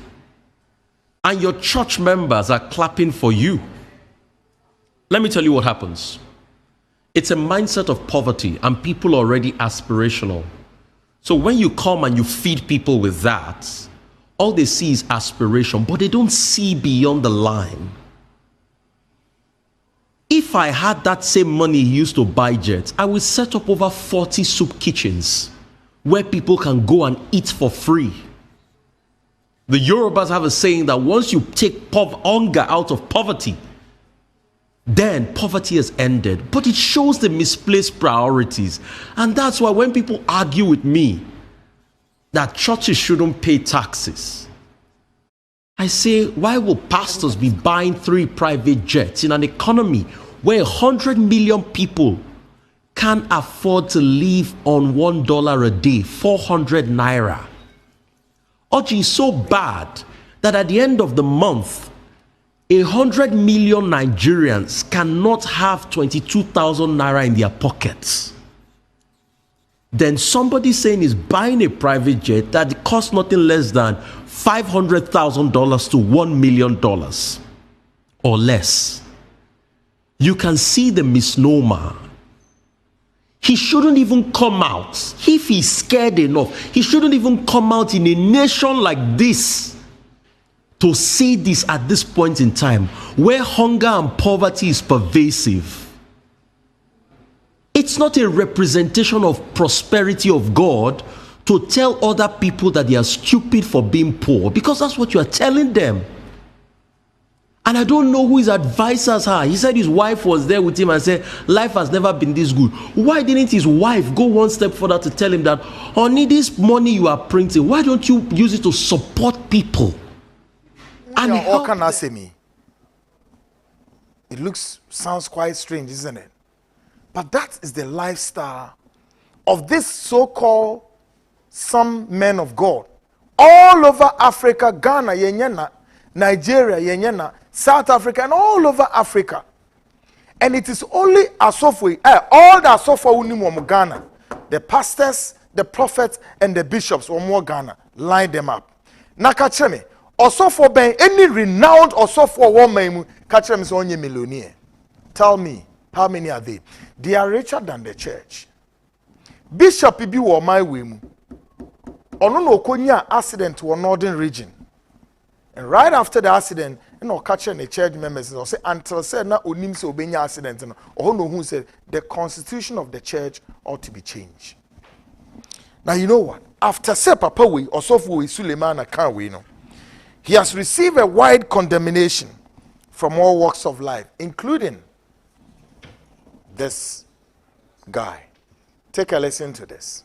And your church members are clapping for you. Let me tell you what happens. It's a mindset of poverty, and people are already aspirational. So when you come and you feed people with that, all they see is aspiration, but they don't see beyond the line. If I had that same money he used to buy jets, I would set up over 40 soup kitchens where people can go and eat for free. The Yorubas have a saying that once you take hunger out of poverty, then poverty has ended. But it shows the misplaced priorities. And that's why when people argue with me that churches shouldn't pay taxes, I say, why will pastors be buying 3 private jets in an economy where 100 million people can't afford to live on $1 a day, 400 naira? Oji is so bad that at the end of the month, 100 million Nigerians cannot have 22,000 naira in their pockets. then somebody saying is buying a private jet that costs nothing less than $500,000 to $1 million or less. You can see the misnomer. He shouldn't even come out. If he's scared enough, he shouldn't even come out in a nation like this to say this at this point in time where hunger and poverty is pervasive. It's not a representation of prosperity of God to tell other people that they are stupid for being poor, because that's what you are telling them. And I don't know who his advisors are. He said his wife was there with him and said, life has never been this good. Why didn't his wife go one step further to tell him that, honey, this money you are printing, why don't you use it to support people? And what can I say me? It sounds quite strange, isn't it? But that is the lifestyle of this so-called some men of God. All over Africa, Ghana, Yenyana, Nigeria, Yenyana, South Africa, and all over Africa. And it is only Asofwe, all the Asofwe Unimu Ghana, the pastors, the prophets, and the bishops of more Ghana, line them up. Nakacheme, Osofo Ben, any renowned Osofo woman, Kachem is only millionaire. Tell me, how many are they? They are richer than the church. Bishop Ibi wa my way. Ono konya accident to a northern region. And right after the accident, catching the church members say until said na onim se obenya accident no. Ono who said the constitution of the church ought to be changed. Now you know what? After say Papa we Osofo Suleiman Akanwe no. He has received a wide condemnation from all walks of life, including this guy. Take a listen to this.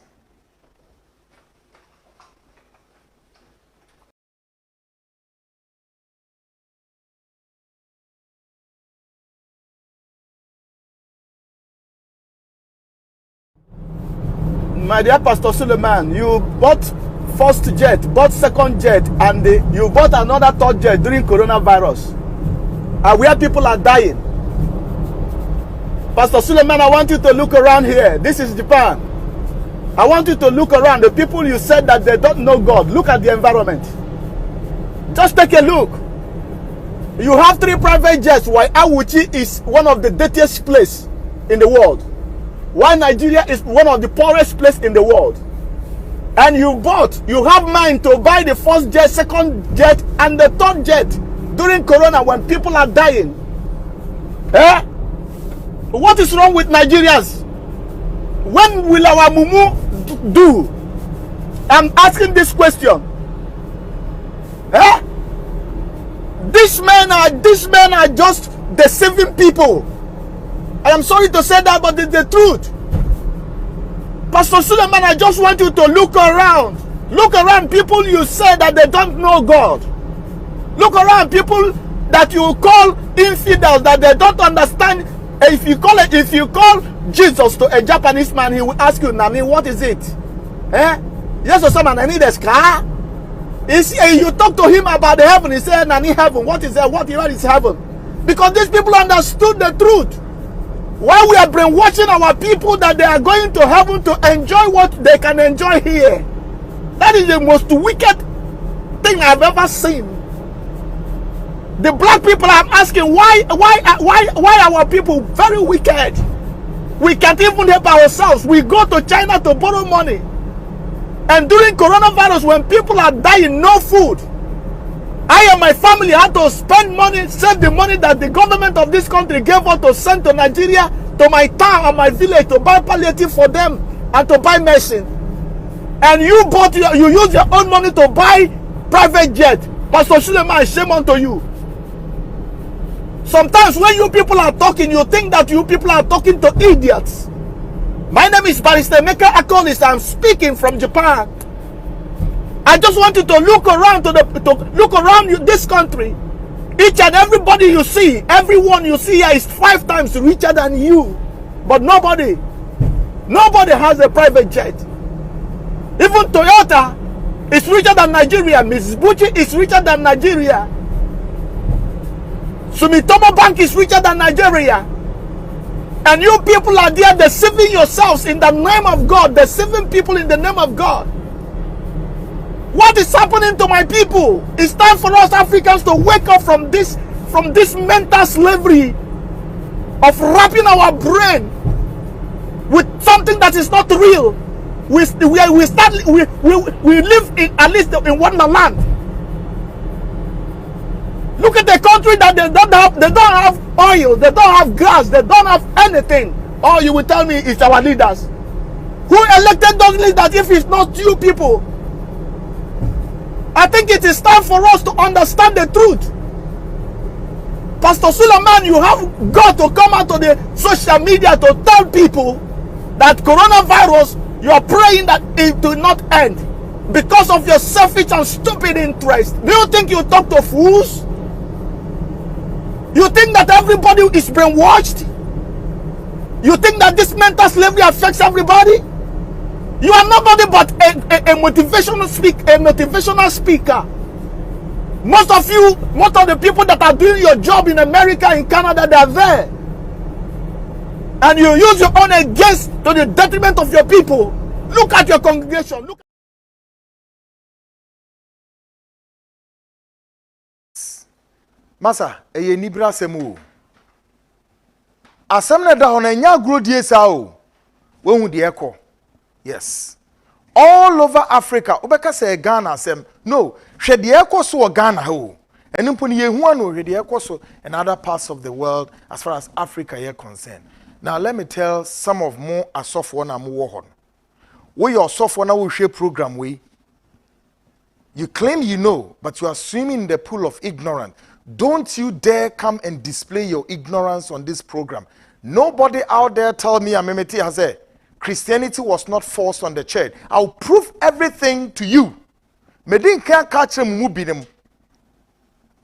My dear Pastor Suleiman, you bought first jet, bought second jet, and you bought another third jet during coronavirus. And where people are dying. Pastor Suleiman, I want you to look around here. This is Japan. I want you to look around. The people you said that they don't know God. Look at the environment. Just take a look. You have 3 private jets, while Awuchi is one of the dirtiest places in the world. Why Nigeria is one of the poorest places in the world. And you have mind to buy the first jet, second jet, and the third jet during Corona when people are dying. Eh? What is wrong with Nigerians? When will our mumu do? I'm asking this question. Eh? These men are just deceiving people. I am sorry to say that, but it's the truth. Pastor Suleiman, I just want you to look around. Look around people you say that they don't know God. Look around people that you call infidels, that they don't understand. If you call Jesus to a Japanese man, he will ask you, Nani, what is it? Eh? Yes, or someone, I need a car. You talk to him about the heaven, he said, Nani, heaven. What is that? What is heaven? Because these people understood the truth. Why we are brainwashing our people that they are going to heaven to enjoy what they can enjoy here. That is the most wicked thing I've ever seen. The black people, I'm asking, why our people very wicked? We can't even help ourselves. We go to China to borrow money. And during coronavirus, when people are dying, no food, I and my family had to spend money, save the money that the government of this country gave us to send to Nigeria, to my town and my village, to buy palliative for them and to buy medicine. And you use your own money to buy private jet. Pastor Suleiman, shame unto you. Sometimes when you people are talking, you think that you people are talking to idiots. My name is Barrister Meka Akonis. I'm speaking from Japan. I just want you to look around this country. Each and everybody you see, everyone you see here is 5 times richer than you. But nobody has a private jet. Even Toyota is richer than Nigeria. Mrs. Buchi is richer than Nigeria. Sumitomo Bank is richer than Nigeria. And you people are there deceiving yourselves in the name of God, deceiving people in the name of God. What is happening to my people? It's time for us Africans to wake up from this mental slavery of wrapping our brain with something that is not real. We live in, at least in wonderland. Look at the country that they don't have oil, they don't have gas, they don't have anything. Oh, you will tell me it's our leaders. Who elected those leaders if it's not you people? I think it is time for us to understand the truth. Pastor Suleiman, you have got to come out to the social media to tell people that coronavirus, you are praying that it will not end because of your selfish and stupid interest. Do you think you talk to fools? You think that everybody is brainwashed? You think that this mental slavery affects everybody? You are nobody but a motivational speaker. Most of the people that are doing your job in America, in Canada, they are there. And you use your own against to the detriment of your people. Look at your congregation. Look. Masa, eye nibra semu. Asem na da hono nya agro die sa o. We hu de ekọ. Yes. All over Africa, obeka say Ghana asem. No, hwe de ekọ so Ghana ho. Enu mpo ni yehu anu hwe de ekọ so in other parts of the world as far as Africa is concerned. Now let me tell some of more asofo na mo wo ho. We your asofo na wo hwe program we. You claim you know, but you are swimming in the pool of ignorance. Don't you dare come and display your ignorance on this program. Nobody out there tell me Amemeti has said Christianity was not forced on the church. I'll prove everything to you. Medin can't catch them mubinem.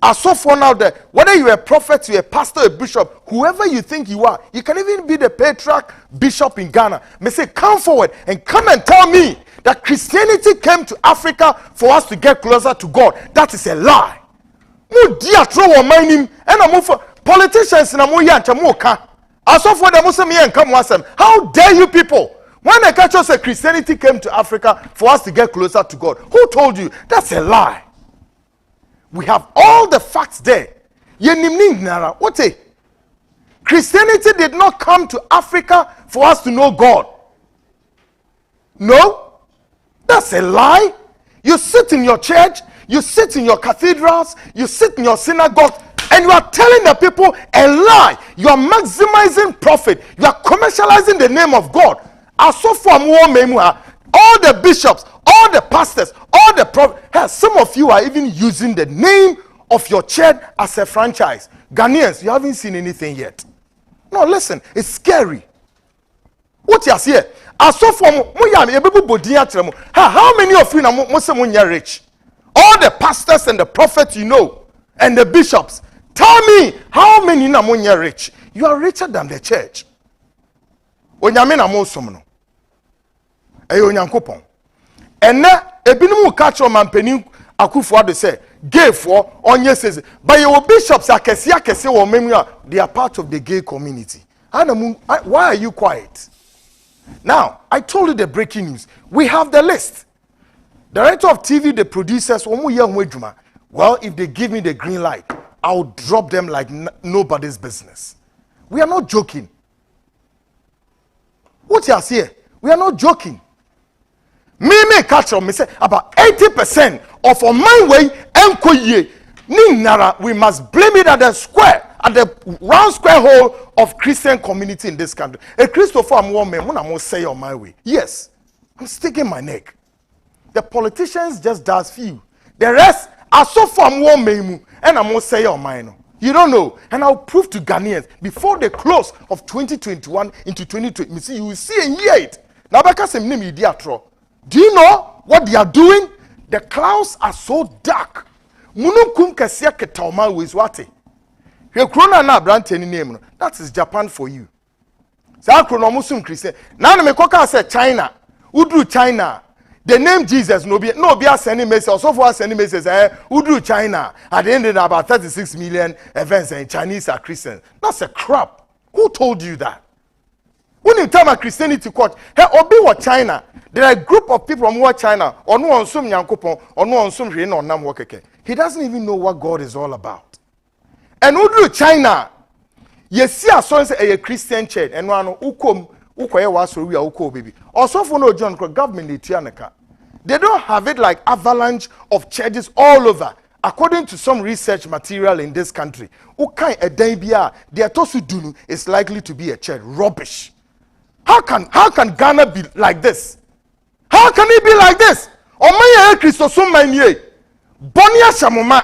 I saw for now that whether you're a prophet, you're a pastor, a bishop, whoever you think you are, you can even be the patriarch bishop in Ghana. May say, come forward and come and tell me that Christianity came to Africa for us to get closer to God. That is a lie. Politicians na mo yancha mo ka. Aso for them say me and come wasem. How dare you people? When the culture say Christianity came to Africa for us to get closer to God. Who told you? That's a lie. We have all the facts there. What? Christianity did not come to Africa for us to know God. No? That's a lie. You sit in your church, you sit in your cathedrals, you sit in your synagogue, and you are telling the people a lie. You are maximizing profit. You are commercializing the name of God. All the bishops, all the pastors, all the prophets, some of you are even using the name of your church as a franchise. Ghanaians, you haven't seen anything yet. No, listen, it's scary. What you say? How many of you are rich? All the pastors and the prophets you know, and the bishops. Tell me, how many are rich? You are richer than the church. And now, Ebinu catch on Mampeni Akufo say, gay for onye says, but your bishops are they are part of the gay community. Why are you quiet? Now, I told you the breaking news. We have the list. Director of TV, the producers, well, if they give me the green light, I'll drop them like nobody's business. We are not joking. What you are saying? We are not joking. Me catch on me say about 80% of our mind way we must blame it at the square, at the round square hole of Christian community in this country. A Christopher I'm when I'm say on my way. Yes, I'm sticking my neck. The politicians just does few. The rest are so far more memu and I'm say on mine. You don't know, and I'll prove to Ghanaians before the close of 2021 into 2020. You will see and hear it. Now, do you know what they are doing? The clouds are so dark. That is Japan for you. Now, China. Udru China. The name Jesus, no be sending message. Also for sending message, Udru China. At the end of about 36 million events and Chinese are Christians. That's a crap. Who told you that? When you tell my Christianity court, hey, obi wa China. There are a group of people from China, or no on some Yankopon, or no on some Reno or Nam Wakeke. He doesn't even know what God is all about. And who do China? You see a son say a Christian church, and one ukom ukoye waso we are uko baby. Also for no John government they don't have it like avalanche of churches all over. According to some research material in this country, ukai a debia their tosudunu is likely to be a church. Rubbish. How can Ghana be like this? How can it be like this? Omaya Christo so manye. Bonia Shamoma.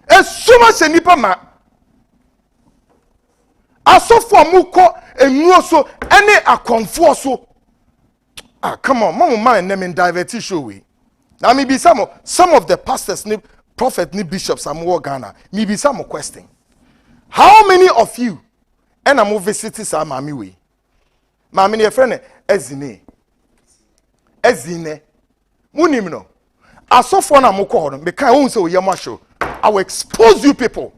Esuma Senipa ma. Aso for muko emuoso any a conforso. Ah, come on, mama and them in diverti show we. Now maybe some of the pastors, prophets, bishops are more Ghana. Maybe some question. How many of you and I'm visiting some mami we? Mami your friend ezine. Munimno. Aso for na moko hono. Because won say oyama show. I will expose you people.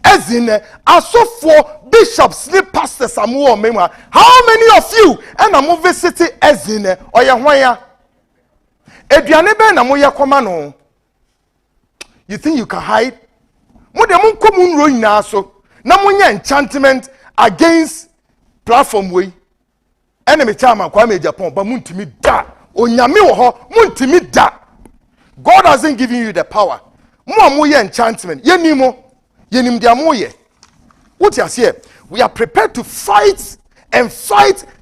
Ezine. Aso for bishops, pastors, amuo mema. How many of you and I'm visiting ezine oya hwanya? Eduane be na moya koma no. You think you can hide? Mo de mon komun ro nyina so. Na monya enchantment against platform way. Enemy chairman Kwame Japan, but muntimi da. Onyame wo ho, muntimi da. God hasn't given you the power. Mo amoye enchantment. Yenim dia moye. What you say? We are prepared to fight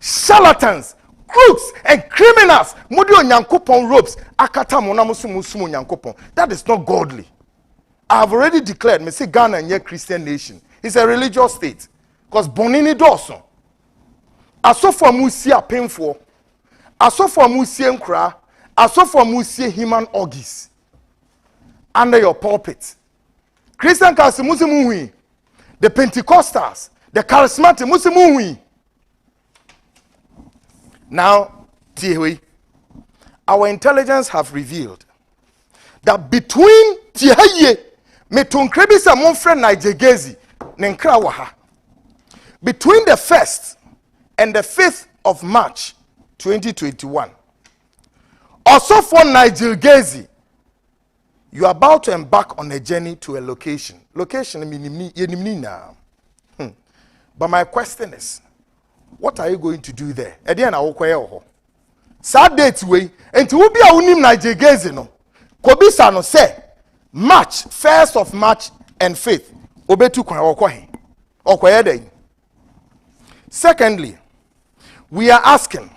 charlatans, crooks and criminals. Modi onyankopon ropes akata mo na musumu onyankopon. That is not godly. I have already declared, me say Ghana and Christian nation. It's a religious state. Because bonini doso. Aso for musia painful. Aso for musia nkra. Aso for musia human orgies. Under your pulpit. Christian kasi musimuwi. The Pentecostals. The charismatic musimuwi. Now, Tiwi, our intelligence have revealed that between Tihaye, Metunkrebisa Monfred Nigegezi, Nenkra Waha, between the 1st and the 5th of March 2021, also for Nigegezi, you are about to embark on a journey to a location. Location meaning now. But my question is, what are you going to do there? Edian awokwaye sad date way enti wo bia wonim Nigegezi no kobisa no say March 1st of March and 5th obetu kwan okwahe okwaye den. Secondly, we are asking,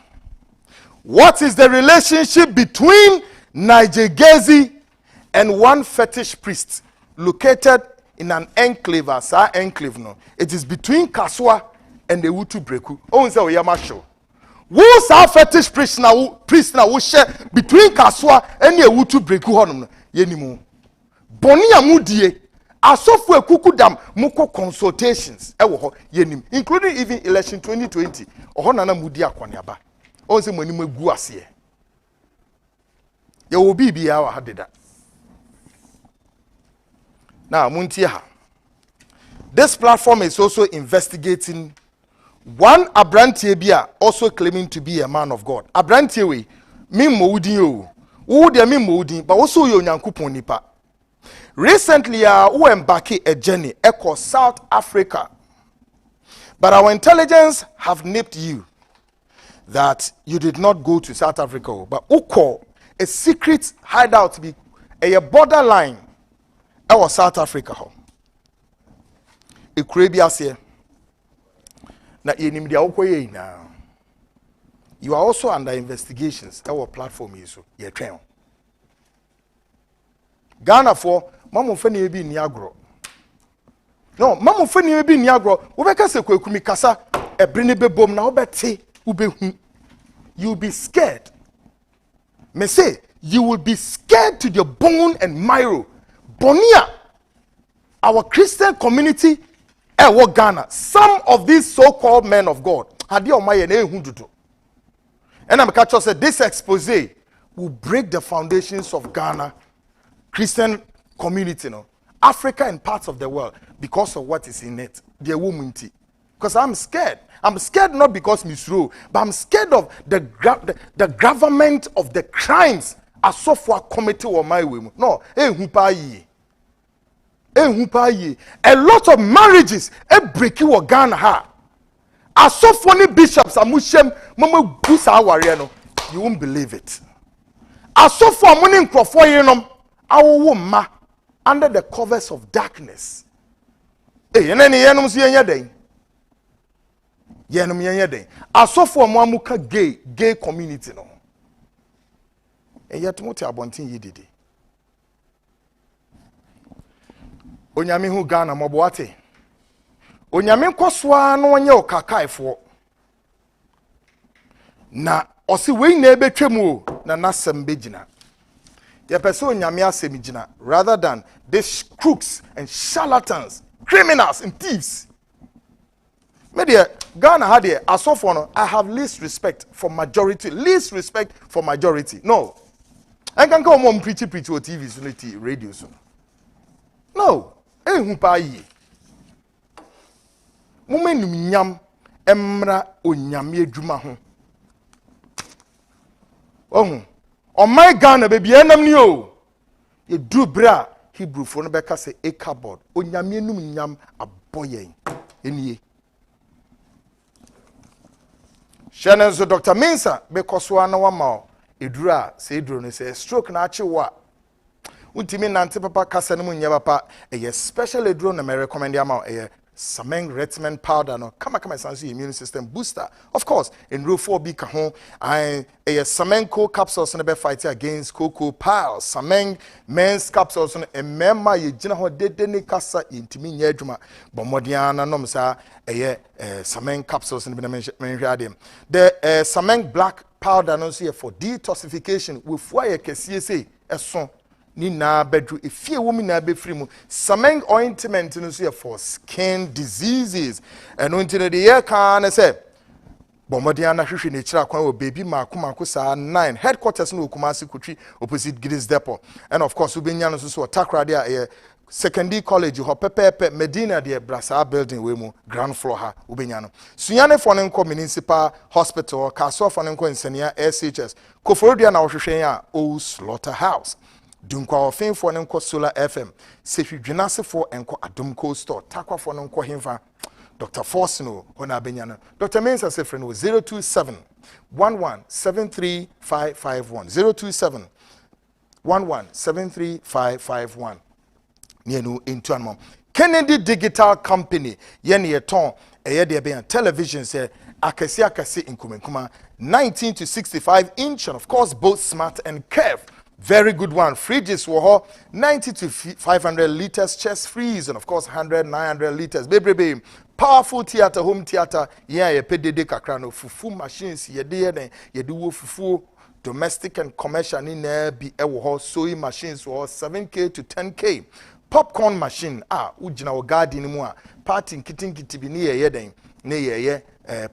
what is the relationship between Nigegezi and one fetish priest located in an enclave, sa enclave no? It is between Kaswa and the Wutu Breku. Oh, say Oyama show. Who sa fetish priest na wo share between Kaswa and the Wutu Breku honum yenimu. Boni amudie asofu ekukudam muko consultations ewo ho yenim, including even election 2020 oho nana mudi akwaniaba. Oh, say monimu egu ase. Ye wo bibia wa hadeda. Now, Muntiha. This platform is also investigating one Abronye Bia, also claiming to be a man of God. Abronye we, min moudin yo. Who de min moudin, but also yo nyankupon nipa. Recently, who embarked a journey across South Africa. But our intelligence have nipped you that you did not go to South Africa, but uko a secret hideout be a borderline. Our South Africa home. Ekrabia na yenimdia okoye na. You are also under investigations. Our platform is so ye twen. Ghana for mamu fani ebi ni agro. No, mamu fani ebi ni agro. Obeka se kwekumi kasa ebrine bebom na obete ubehu. You will be scared. Me say you will be scared to your bone and marrow. Bonia, our Christian community, Ghana, some of these so-called men of God, and I'm catching said this expose will break the foundations of Ghana, Christian community, Africa and parts of the world because of what is in it. Dear woman, because I'm scared. I'm scared not because misro, but I'm scared of the government of the crimes asofo committee or my way. No, a lot of marriages break you Ghana ha. Asofo ni bishops amushem mama gusa aware no, you won't believe it. Asofo amuni nkrofo yenom awo ma under the covers of darkness. Yeneni yenom so yenya den. Yenom yenya den. Asofo mo amuka gay community no. Yet muti abontin yididi. Onyame hu Ghana moboate. Onyame nkoswa no onye okakaifo. Na osi we na ebetwemu na nasem begina. Ye person onyame asem gina rather than these crooks and charlatans, criminals and thieves. Media Ghana had here asofo no, I have least respect for majority. No. I can come on preach on TV, so radio so. No. Hu pa yi. Momenum nyam emra onyame adwuma ho. Oh. On my Ghana baby enam ni o. Ye du bra Hebrew for no beka say a cupboard. Onyame enum nyam aboyen. Enie. Shannon so Dr. Mensa because one wa ma edura say eduro no say stroke na achi wa. Untimi nante papa kasa no nya papa e special eduro na me recommend am e Sameng Retiment powder no kama sansu immune system booster. Of course, in row 4B ka ho I a Samenco capsules no be fight against cocoa piles. Sameng men's capsules no e memma ye gina ho dede ne kasa intimi nya adwuma. Bomodiana no msa Sameng capsules no be na menhwa dem. The Sameng black powder no so for detoxification with fire kesie say eso ni na bedru efie wo mi na be free mu Sameng ointment no so for skin diseases and until the year can say bomodiana na hwehwe ne kira kwan wo baby mako sa 9 headquarters no Kumasi Kutri opposite Gidis Depot and of course ubenya no so takra there secondary college ho pepepe Medina de Brasa building we mu ground floor ha ubenya no sunyane for nko municipal hospital kaso for nko nsenia SHS Koforodia na wohwehwen a o slaughterhouse Dunkwa ofin for nko Solar FM sehwidwenase for nko Adomco store takwa for nko hemfa Dr. Forsino ona benyana Dr. Mensa se friend 027 1173551 027 1173551 nienu into anmom Kennedy Digital Company yene yeton de be television say akasi inkumenkuma 19 to 65 inch and of course both smart and curved. Very good one. Fridges were 90 to 500 liters chest freeze and of course 900 liters. Baby, powerful theater, home theater. Yeah, you pay the kakra no fufu machines. You do fufu domestic and commercial in there. Be sewing machines were 7K to 10K. Popcorn machine. Ujina o garden mua. Party kitting kitibi ni yeden. Ne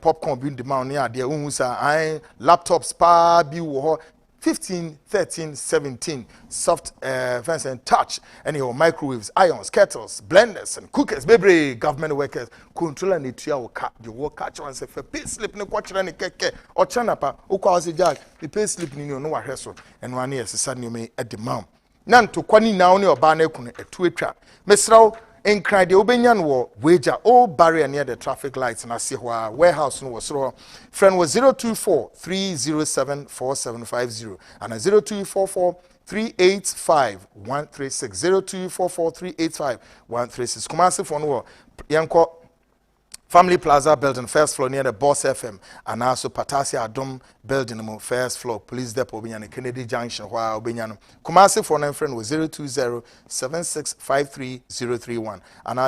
popcorn bin demand near dear unsa. Laptops pa bi wo 15, 13, 17 soft fence and touch anyhow microwaves, irons, kettles, blenders and cookers, baby government workers controller ni tua wo ka the work catch one say for pay slip ne kwachira ne keke o chanapa o kwa se jack the pay slip ni no wa hweso and one year sesa ni me at the mount nan to kwani na oni oba na ekunu etu etwa mesraw enkran de obenyan wo wager all barrier near the traffic lights na se ho warehouse no was ro friend was 0243074750 and 0244385136 0244385136 Kumasi for no yanko Family Plaza building first floor near the Boss FM and also Patasia Adom building first floor police depot Obinyano Kennedy Junction while Obinyano Kumasi for no friend was 02076533031 and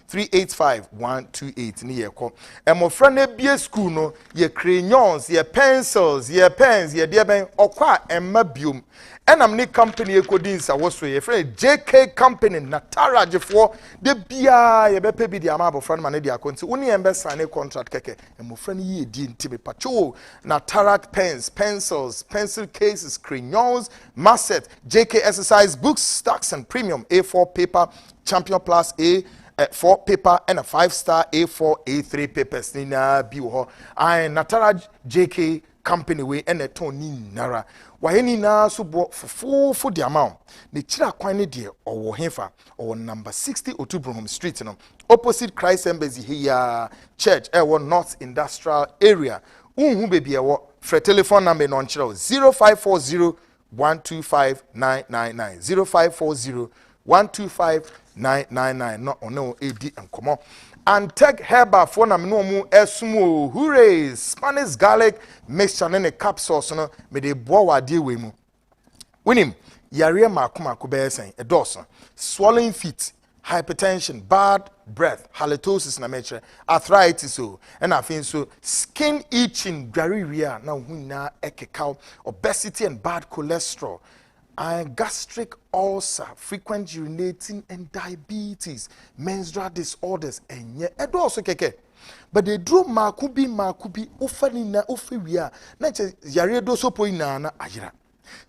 02443855128 near ko and my friend be school no ye crayons ye pencils ye pens ye dear ben okwa emabium and I'm ni company ekodinsa was so ye friend JK company natara jefo de bia ye be bi di amabo friend man dey akonti uni embe sign contract keke and my friend ye di ntime pacho natara pens pencils pencil cases crayons masset JK exercise books stacks and premium A4 paper Champion Plus A 4 paper and a 5-star A4 A3 papers ni na bi wo I Natara JK company we and a toni nara wa ni na so bo fofo di amount ne kira kwan ne de owo hefa or number 60 Otubrohom Street no opposite Christ Embassy here church North Industrial Area unhu baby for telephone number no nchiro 0540 125 999 0540 125 999 no ono edi enkomo and tech herba for na no mu esmo hooray Spanish garlic mixture ne capsules no me de bo wade we mu winim yare makoma ko be sen edoso swallowing feet hypertension bad breath halitosis na metre arthritis so and afin so skin itching diarrhea na huna ekekau obesity and bad cholesterol gastric ulcer, frequent urinating and diabetes, menstrual disorders, and yet also keke. But they drew makubi ufanina ufewia. Nache yaredo so poina na ajira.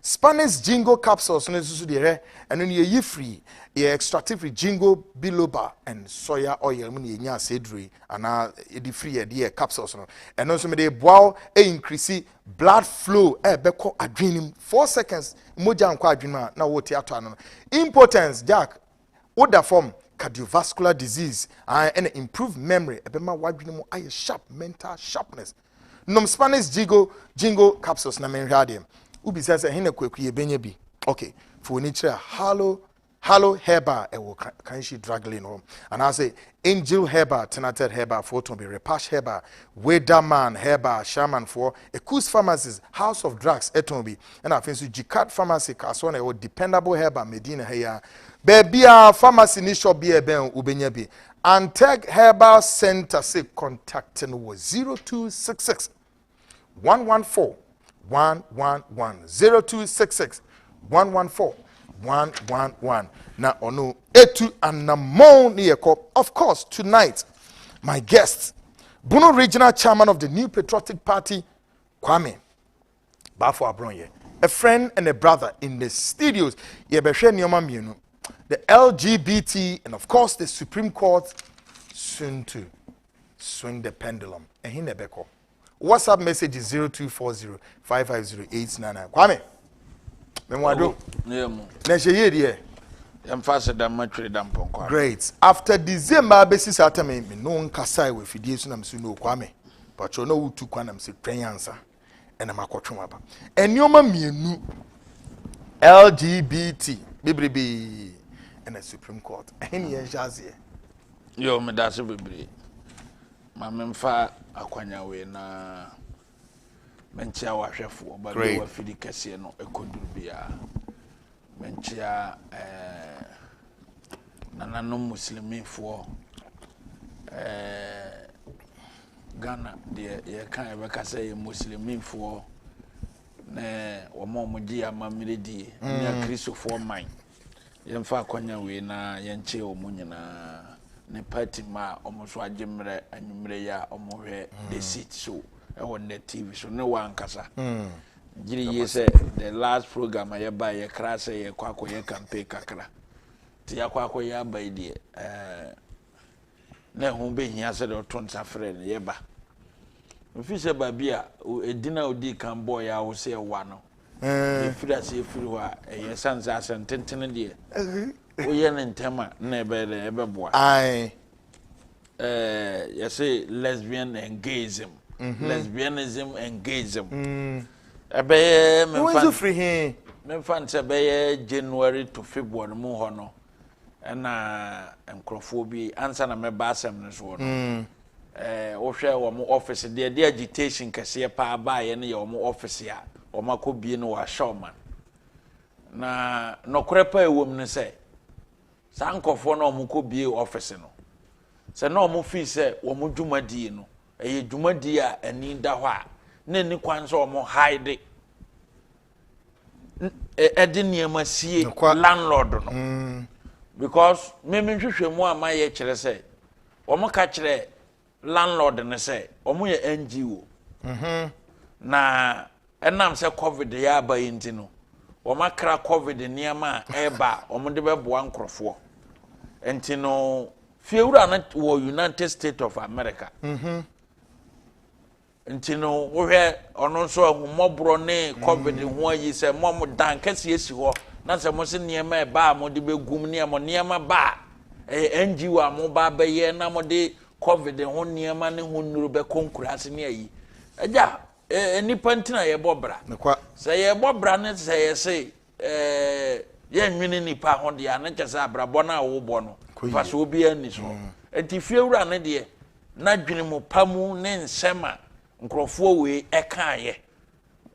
Spanish jingo capsules no susu dire and then ye free ye extractive jingo biloba and soya oil mun ye nya cedri and e free ye capsules no and also me dey bow increase blood flow beko adrenim 4 seconds moja nkwa adwenima na wo tiato ano impotence jack oda form cardiovascular disease and improve memory ebema wadwenimu aye sharp mental sharpness nom Spanish jingo capsules na menhade ubi says hine kwekuye benye bi okay for nature Hallow herba can she dragling home and I say angel herba tenated herba for to be repash herba weatherman herba shaman for Ekus pharmacies house of drugs etombi and I think so Jikat pharmacy kasone or dependable herba medina here baby pharmacy ni shop be ben ubenyebi and tag herbal center say contacting was 0266 114 111 0266 114 111 na ono etu anamon niyeko. Of course tonight my guest Bono regional chairman of the New Patriotic Party Kwame Baffoe Abronye, a friend and a brother in the studios yebehwe nioma mienu the LGBT and of course the Supreme Court soon to swing the pendulum ehinebeko. WhatsApp message is 0240 550 Kwame Memwado. Great. After December, basis at me no nkasai we fidie so na msu no Kwame. But you know who took one am say answer. And I'm akwatwomaba. Enioma mienu LGBT bibribi and the Supreme Court. Any jazie. Yo me da so bibri. Ma memfa akwanya we na menchia wahwefo ba be wa fidi kese no ekoduru bia menchia nananom muslimifo Ghana de ye kan e be kase ye muslimifo na wo momoji amamiredi na kristofo man ye mfa akwanya we na ye nche omunyina ne party ma omoso agimre anyumre ya omohwe the seat so on the TV so no one kasa giri ye say the last program I buy ye crash ye kwako ye campaign kakra ti yakwako ye abai die na hu be hia se de to nsa friend ye ba mfi se ba bia edina odi kan boy ya wo se wa no e fira se firi ho a ye sanza asententen die o ye ne ntema na ebe boa ai you say lesbian and gayism. Lesbianism and gayism. Ebe me fan se be January to February mu hono. Na enkrofobia answer na me ba asem no so no. Wo hwe wo mo office de agitation kase pa ba ye ne ye wo mo office a wo makobie no wa showman. Na nokore pa ewom ne se sankofo no mo kobie office no. Se no mo fi se wo mo dwumadi no eye dwumadi a ani da ho a na ni kwan so mo hide edi niema sie landlord no because me nhwehwe mu ama ye kire se wo mo ka kire landlord ne se wo mo ye NGO na enam se covid ya ba yinti no wo makra covid niema eba wo mo de beboa nkrofo enti no fiewura na wo United States of America ntino wo hwe ono so ahumobro ne covid ho ayi se mom dan kase esi ho na se mo se niema e ba mo de begum niema ba NGO amo ba be ye na mo de covid ho niema ne ho nuru be konkurase ne ayi aja nipa ntina ye bobra se ye bobra ne se ye se ye nwini nipa ho de ya na kyese abrabo na wo bo no fa so obi ani so enti fiewura ne de na dwene mo pamu ne nsema nkrofo we ekaye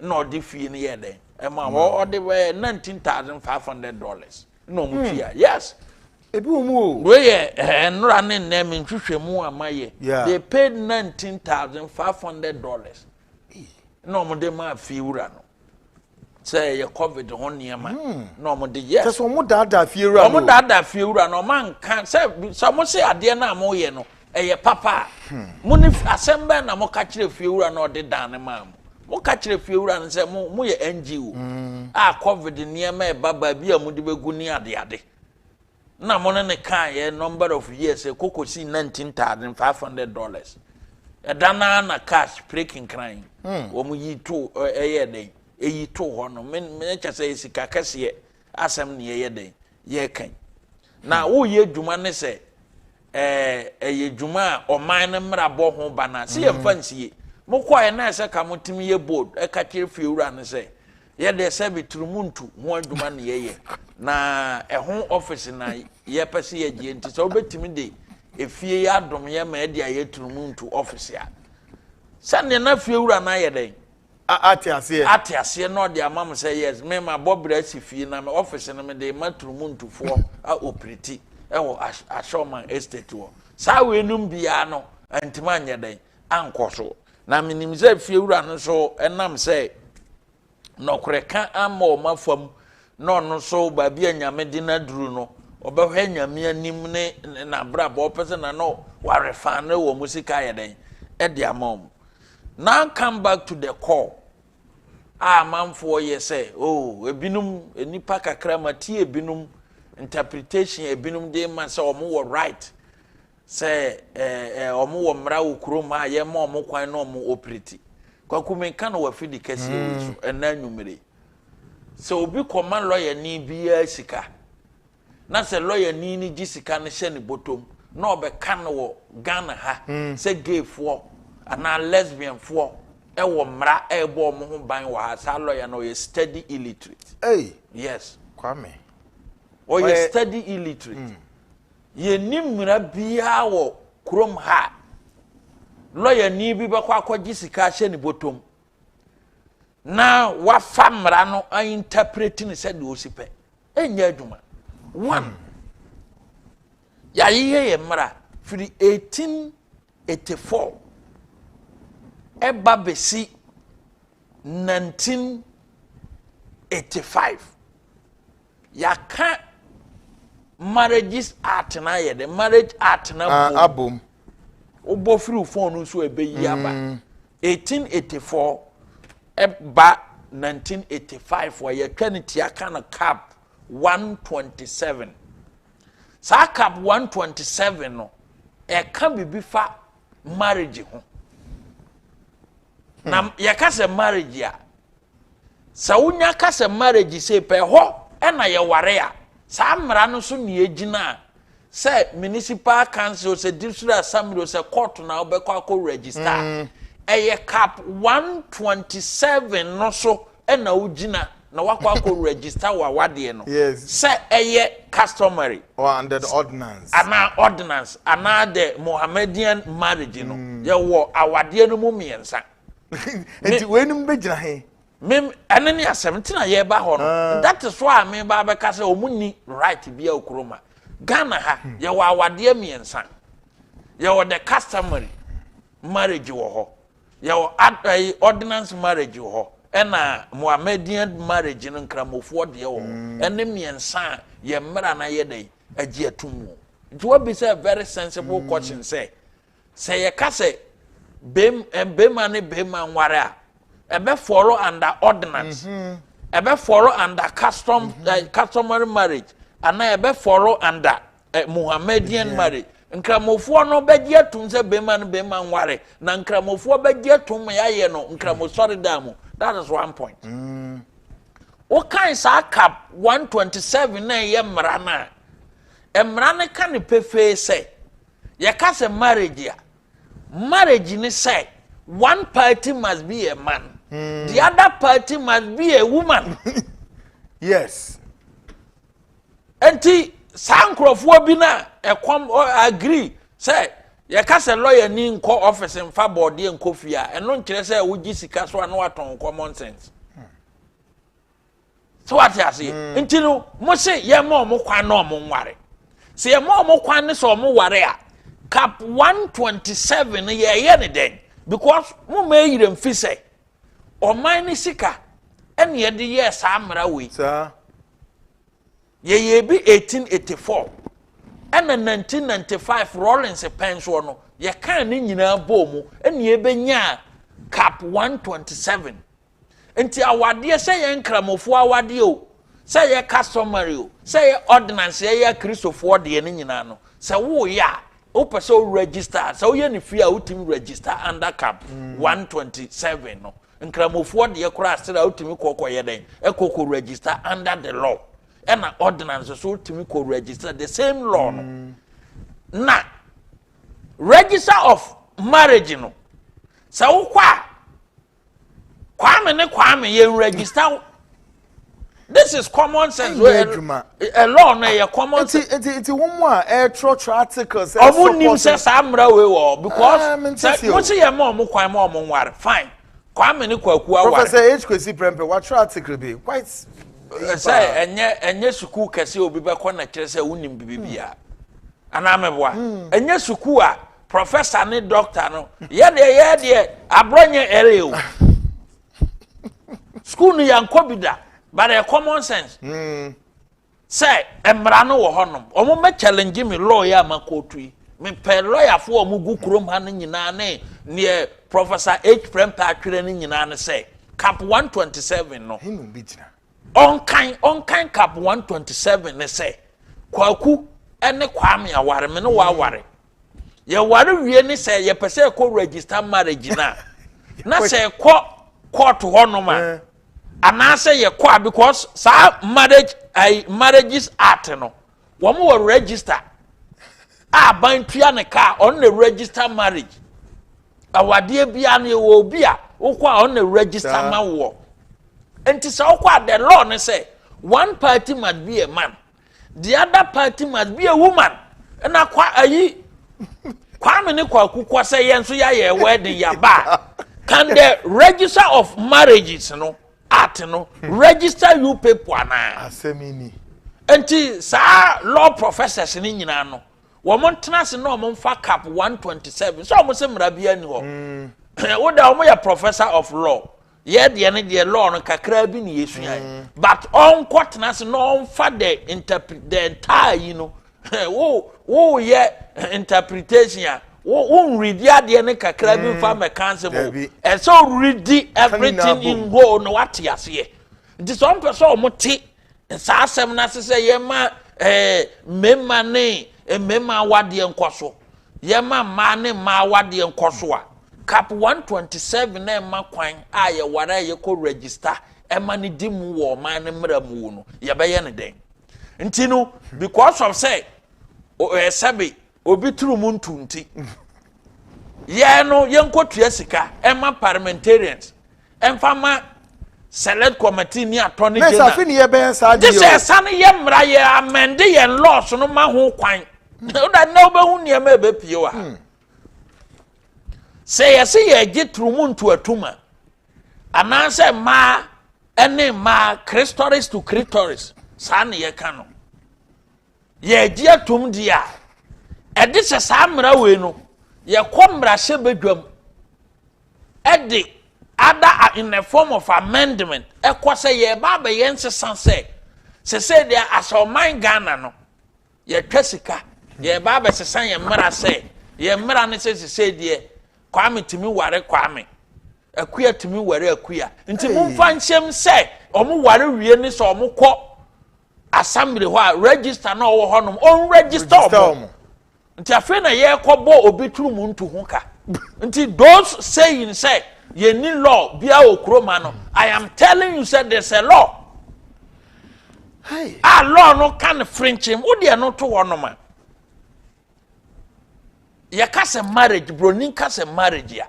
na odi fie ne ye den ema odi we $19,500 no mu fia yes ebi omu we ye nra ne nnem ntwehwemu amaye they paid $19,500 no mo de ma fiewura no say ye covid ho niema no mo de yes so mo dada fiewura no mo dada fiewura no man kan say so mo se ade na mo ye no eye papa muni asembe na mo ka kire fiewura na ode dan ne ma mo ka kire fiewura na se mo ye NGO covid niema e baba bi a mo de begu ni ade na mo ne kan ye number of years e kokosi $19,500 e dana na cash breaking crime wo mo yi to eye den eyi to ho no me kyase sika kase asem ne ye den ye kan na wo ye dwuma ne se eye dwuma o man ne mrabo ho bana se ye mfansie mo kwae na se ka motimi ye board e ka kire fiewura ne se ye de se bitrumuntu ho adwuma ne ye na ho office na ye pese ye gie nti so obetimi de efie ya adom ye ma de aye trumuntu office ya sane na fiewura na ye den ate ase no de amam say yes me ma bobra sifie na me office na me de matrumuntu fo a operate ewo ashoman estate wo sa we num bia no antima anye den ankoso na minim say fiewura no so enam say no koreka ama mafam no no so ba bia nyame de na duru no obehwe nyame anim ne na brabo opese na no warefa na wo musika ye den e de amam now come back to the core man for ye say ebinum enipa kakra mati ebinum interpretation ebinum de man say omo wo right say omo wo mra wo kroma ye ma omo kwan na omo operate kwakume kan wa fidi kase so enanwumere so obi command lawyer ni bia sika na say lawyer ni gi sika ne hye ne botom na obeka no wo Ghana ha say gay for ana lesbian for ewo mra ebo mo ho ban wa ha sa lawyer no ye study illiterate yes Kwame o ye study illiterate ye nimra bia wo krom ha lawyer ni bi ba kwa akwaji sika hye ni botom na wa famra no a interpreting said o sipe enya adwuma one ya ye mra firi 1884 eba besi 1985 yaka marriages art na ye the marriage art na abom obo free phone so ebe yi aba 1884 eba 1985 wa ye twaniti aka na cap 127 sa cap 127 no e ka bibi fa marriage ho na yakase marriage ya sa unya kase marriage se pe ho e na ye ware ya sa mra no so ne egina se municipal council se district assembly se court na obekọ akọ register eye cap 127 no so e na ugina na wakọ akọ register wa wade no se eye customary or under the ordinance ana the Mohammedian marriage no ye wo awade no mu miensa enti wenum begina he mem anani asemtina ye ba ho no that is why me ba be ka say omuni right bia okroma Ghana ha ye wa awade miensa ye wo the customary marriage wo ho ye wo ordinance marriage wo ho ena Mohammedian marriage no nkramofo de wo ene miensa ye mra na ye dai agi atumu it will be a very sensible question say ye ka say bema ne bema nware a ebe follow under ordinance ebe follow under customary marriage and ebe follow under Mohammedian marriage nkramofo no begye atum se bema no bema nware na nkramofo begye atum yaye no nkramosori damu. That is one point. O kan sa cap 127 na ye mra na emra ne kan pefe say ye ka se marriage ya marriage ni say one party must be a man, the other party must be a woman. Yes. Enti sankrofo bi na agree say ye ka se lawyer ni nko office mfa board ye nko fia eno nkire say wo gi sika so na waton common sense. So what you say? Enti no mo say ye mo kwan na mo nware. Se ye mo kwan ne so mo ware a cap 127 ye ne den because mo may yire mfi say o man ni sika ene ye de ye sa amra we. Sir. Ye be 1884 and 1995 Rollins pension no ye kan ni nyina bomu ene ye benya cap 127 enti awade say ye nkramofo awade o say ye customary o say ye ordinance ye Christopher de ne nyina no say wo ya o pese o register say o ye ne free a ultimate register under cap 127 no nkramofo de kora asira ultimate kokoye den ekoko register under the law and an ordinance so to co register the same law. Na register of marriage no. So Kwame ye register. This is common sense. A law na ye common sense. It's one more articles. Omu says amra we wo because what say your mom kwan mom nware fine. Kwame ne kwaku aware. Professor H. Kwesi Prempe what article be quite say enye suku kese obi be ko na kire say unim bibia ana meboa enye suku a professor ne doctor no ye de Abronye area o school no yankobida but a common sense say emra no wo honom omo me challenge me lawyer makotui me pe lawyer fo omo gu krom ha no nyina ne Professor H. Prempe atwere no nyina ne say cap 127 no hinum bitina on kind cap 127 ne say kwaku ene Kwame aware me no wa ware ye ware wie ne say ye pese ko register marriage na say ko court honoma ana say ye kwa because sa marriages act no wo mo register ban tua ne car on the register marriage awade bia ne wo bia wo kwa on the register ma wo. And to so what the law say one party must be a man, the other party must be a woman. And I Kwame ne kwaku say yenso ya wedding ya ba. Can the register of marriages no art no register you people na asemini. Enti sa law professors ni nyina no. Wo montena se no mo fa cap 127. So mo se mra bia ni ho. Wo da mo ya professor of law. Ye the law no kakra bi ni yesu yan but on kwatena no on fa the entire you know wo ye interpretation ya wo read the ne kakra bi fa mechanism and so read everything in go no what ya say this some person omote sa asem na se ye ma memma ne memma wade enkoso ye ma ne ma wade enkoso a cap 127 na ma kwan a ye ware ye ko register e ma ni dimu wo man ne mramu no ye be ye ne den ntino because of say sabi obi turu mu ntunti ye no ye nkotua sika e ma parliamentarians emfama select committee ni attorney general mesa fini ye ben sa dio this is san ye mra ye amend ye laws no ma ho kwan da na obehu ne ma be pie wa say yes ye get through muntu atuma ananse ma ene ma clitoris to clitoris san ye kanu ye gi atum dia e de se sa mra we no ye komra hye bedwam e de other in the form of amendment e ko say ye ba be ye nsesan say there as o man Ghana no ye twasika ye ba be sesan ye mra say ye mra ne say de Kwame timi ware Kwame akuya timi ware akuya nti mumfa nchem say omo ware wie ni so omo kọ assembly ho register na wo honom on register omo nti afi na ye kobo obi turu mu ntu ho ka nti those saying say ye ni law bia okroma no I am telling you say there's a law. Hey, law no can French him. Wo de no to wo no ma. Ye ka se marriage bro ni ka se marriage ya.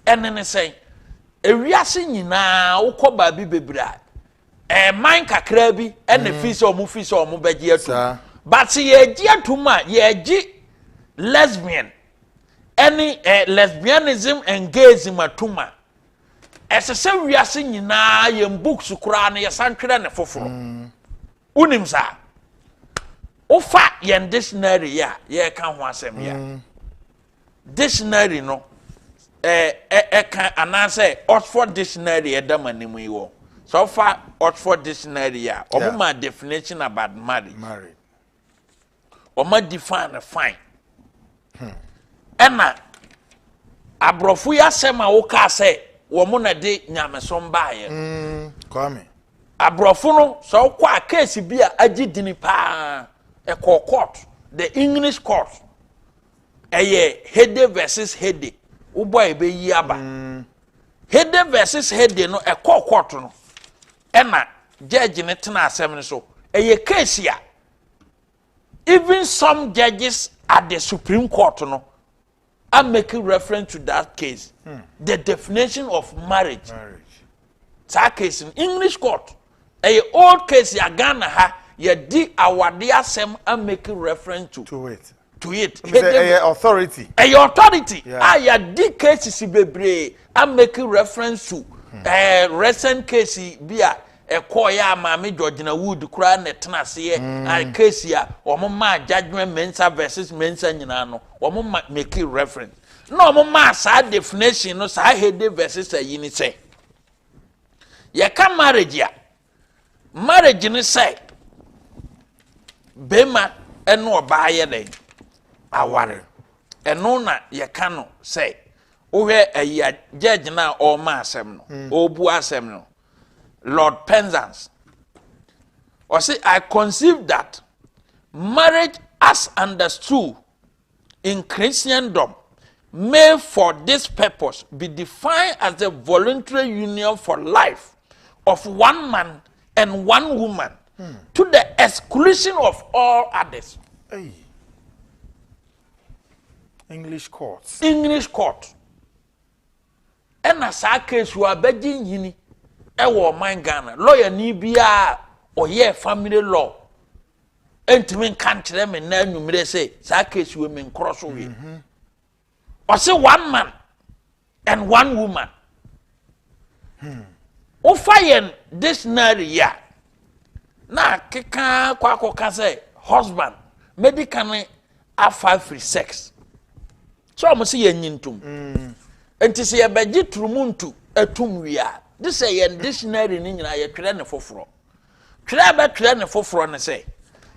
Ene ne say ewiase nyina wo kɔ ba bi bebra. Man kakra bi ene fi se omu beje atu. But ye gi atu ma ye gi lesbian. Any lesbianism and gayism atuma. Esese wiase nyina ye books kura na ye santwere ne foforo. Unim sa. Ofa ye dictionary ya ye ka ho asem ya. Dictionary no kan anase Oxford dictionary e da manimu yi wo. So far Oxford dictionary ya my definition about marriage. Oma define fine. Ena abrofu ya sema wo ka se wo mo na de nyamesom baaye Kwame abrofu no so kwa case bi a agidini pa e court the English court eye Hede versus Hede wo boy be yi aba Hede versus Hede no e court no ena judge ne tena asem ne so eye case ya even some judges at the Supreme Court no I'm making reference to that case. The definition of marriage. That case in English court. A old case ya Ghana ha ya di awade asem I'm making reference to it. A authority. A authority. Ya di cases bebre I'm making reference to recent case bia e koya maame George na Wood kura netna se and case ya omo ma judgment Mensa versus Mensa nyina no omo make reference no omo ma sa definition no sa Hede versus ayini say ye ka marriage ni say bema eno oba ye den aware eno na ye ka no say ohwe ayi judge na o ma asem no obu asem no Lord Penzance. Or say, I conceive that marriage as understood in Christendom may for this purpose be defined as a voluntary union for life of one man and one woman to the exclusion of all others. Hey. English courts. English court. And as a case you are begging yini. Ewo man Ghana lawyer ni bia oye family law entimi kantre me na nwumre say sa case we me cross we o say one man and one woman o fayen dictionary ya na keka kwa say husband medical afa free sex so mo say yanyintum enti say ebegi trumuntu atum wia this say a dictionary ni nyina ye twere ne foforo twere ba twere ne foforo ne say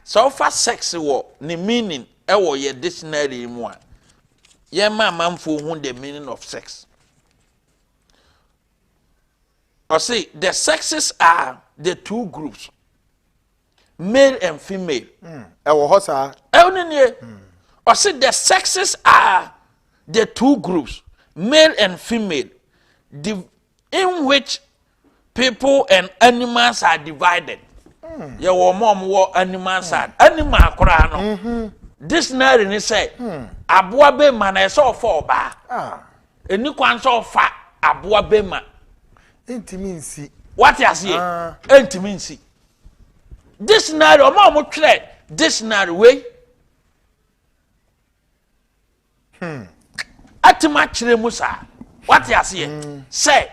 so far sex wo ni meaning e wo ye dictionary mu a ye ma manfo hu the meaning of sex or say the sexes are the two groups male and female e wo hosa e oni ne or say the sexes are the two groups male and female in which people and animals are divided. Ya wo mom wo animals are animal kura no. Dictionary ni say aboa be ma na so for ba. Eni kwan so fa aboa be ma. Entimi nsi. What you say? Entimi nsi. Dictionary o mo twere dictionary we. Atima kire musa. What you say? Say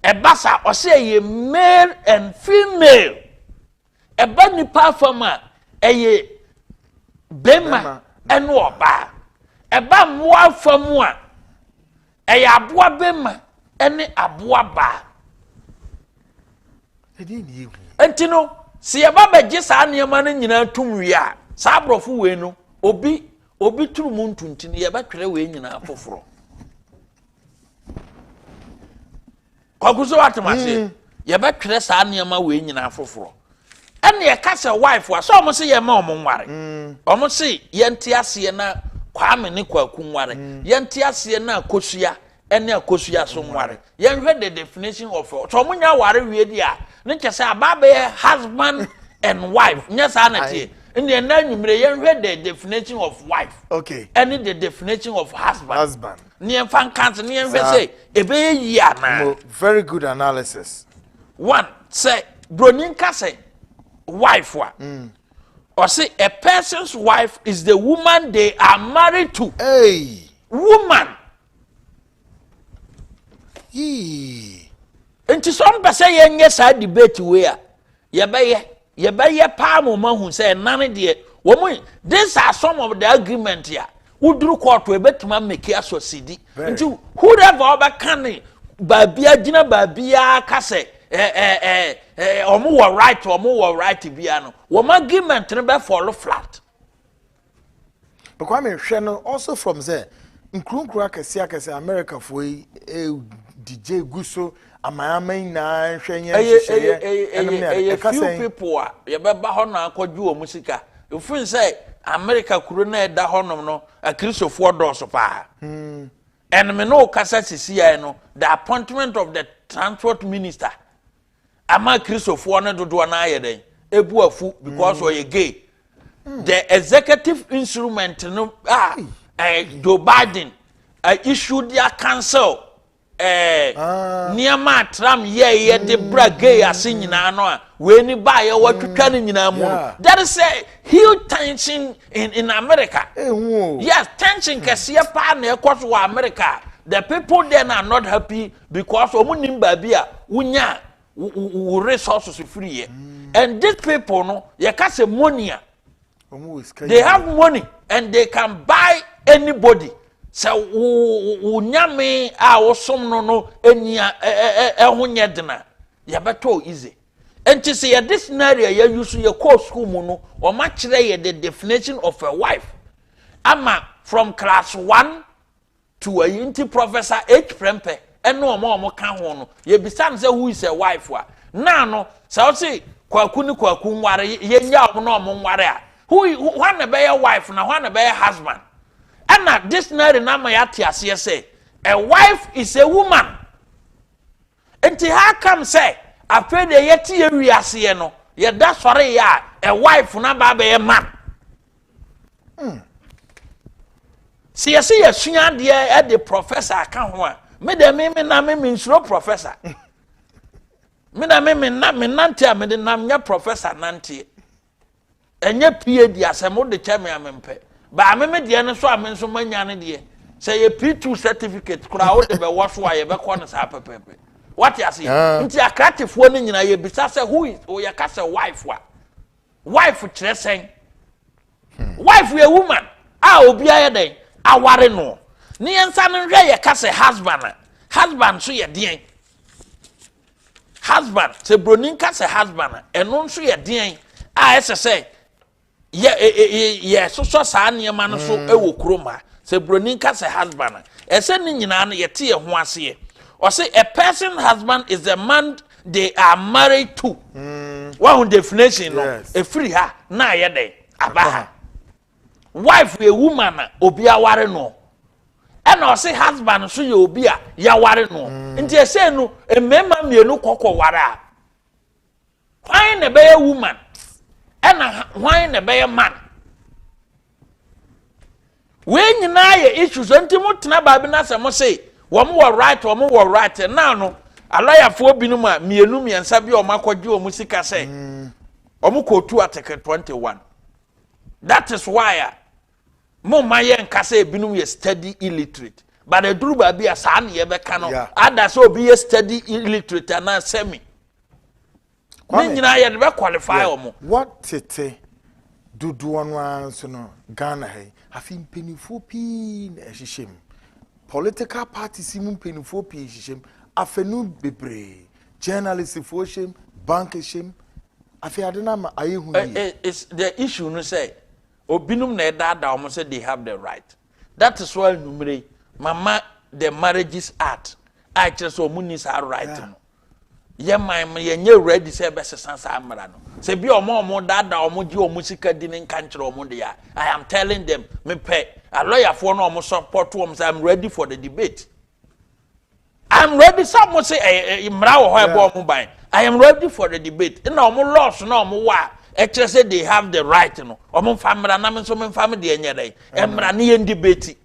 Ebasa or say ye male and female. Eba nipa fama eye bema enu oba. Eba mwa famua eye aboa bema ene aboa ba. Enti no si eba beje sa nneema no nyina tum wi a sa abrofo we no obi turu mu ntuntini ye ba twere we nyina afoforo. Kwakuso atemase ye betwere saa nneema we nyina afoforo And ye cast a wife was almost say a mom worry. Almost say Yantia na Kwame ni Kwakum worry. Yantia na Kosia and near Kosia some worry. Yan read the definition of so munya worry we Ninja say baby husband and wife. Yes, Anati. In the name, you read the definition of wife. Okay. And the definition of husband. Husband. Near fan cancer, near say, a baby, yeah, very good analysis. One, say, Broninka say, wife, or say, a person's wife is the woman they are married to. Hey. Woman. Yee. And to some person, yes, I debate where, ye buy a palm woman who say, none of the woman. These are some of the agreement here. Who drew court to a better man make a so CD. Into whoever over canny, Babia, Gina Babia, Casse, or more right or more right to piano. Woman agreement never follow flat. But Kwame Shano also from there, including Kraka America for DJ Gusso. Miami na hwenye a few people are you beba ho na akwadwo musika you feel say America kuro na eda honom no a Christopher Doss pa and me no kasa sisi no the appointment of the transport minister ama Christopher na dodo na ayeden ebu afu because we gay the executive instrument no Joe Biden issued their council Niama tram ye de brage asin nyina no a we ni ba ye watwatwa ni nyina mu. That is a huge tension in America. Yes, tension kese pa na ekoso wa America. The people there are not happy because omu nimba bia unya resources free. And these people no ye ka say money. They have money and they can buy anybody. So unyame a wosom no enia ehunye dena ya beto easy enti say this scenario ya use your course school mu no o ma kire ye the definition of a wife ama from class 1 to a unity professor H prempe eno omo ka ho no ye bisan say who is a wife wa na no so say kwaku nware ye nya omo no omo nware a who na be your wife na who na be your husband. And at this night in Amayati say, a wife is a woman. And how come say, after the yeti area sieno, ye that's sorry ya, a wife na babe a man. See, I see a senior dear at the professor account one. Me de me na me means no professor. Me na me na me nanti me de na professor nanti. And ye PhD as a mod the chairman amempe. Ba me de no so amen so manyane de say a P2 certificate kura wo de be wo so aye be ko no sa pepepe what you say nti akratifo no nyina ye bisa say who is o ye ka say wife wife kire sen wife we woman obi aye den aware no ne yensa no hwe ye ka say husband so ye den husband say bronin ka say husband eno so ye den say so saa niema no so ewo kroma se bronin ka se husband ese ni nyina no yete ye ho ase o say a person husband is a man they are married to one definition no e free ha na ye den aba wife a woman obi aware no and o say husband so ye obi a ya ware no nti ese no emema mienu kokko ware a why na be a woman and why na be a man when you na ye issues ntimo tena ba bi na se mo say wo mo right now no alayafo binum a mienu miensa bi o makwaje o musika say o mo kotu article 21 that is why mo maye nka say binum ye study illiterate but the duru ba bi asa na ye be ka no ada so bi ye study illiterate na semi Nina be qualify omo. What tete dudu onwa so no Ghana he afi mpenifo pi na ehihiem political parties mu mpenifo pi ehihiem afenu bebre journalists fo hiem bank hiem afi adena ma ayehu yi it's the issue no say obinum na edada omo say they have the right that is why numere mama the marriages act I just so munis are right no ye man ye nye ready say be sesansa amra no se bi omo dada omo gi omo sika di ne nka nkere omo de ya I am telling them me pay a lawyer for no omo support them say I'm ready for the debate. I'm ready. Some say I am ready for the debate. No omo laws no omo wa actually say they have the right no omo family na so me family de enye dey emra ne yen debate.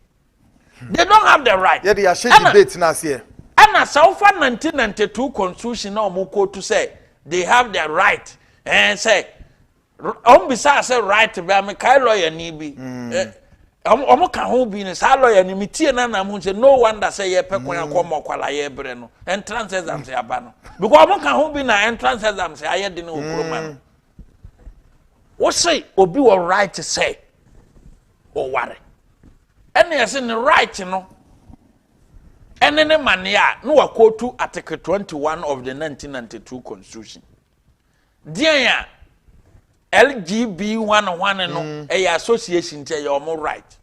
They don't have the right. Yeah, they are sharing debate now here. And as of 1992 constitution no more to say they have the right and say besides say right to be a lawyer ni bi omo kan ho bi ni sa lawyer ni mitie na na mo say no wonder say ye pe kwan akoma kwala ye bre no entrance exam say aba no because omo kan ho bi na entrance exam say aye de no okroma no what say obi will right to say o ware and yes in the right no. And any man ya no wa quote to Article 21 of the 1992 Constitution. Dear LGB 101 no a association tell you more right.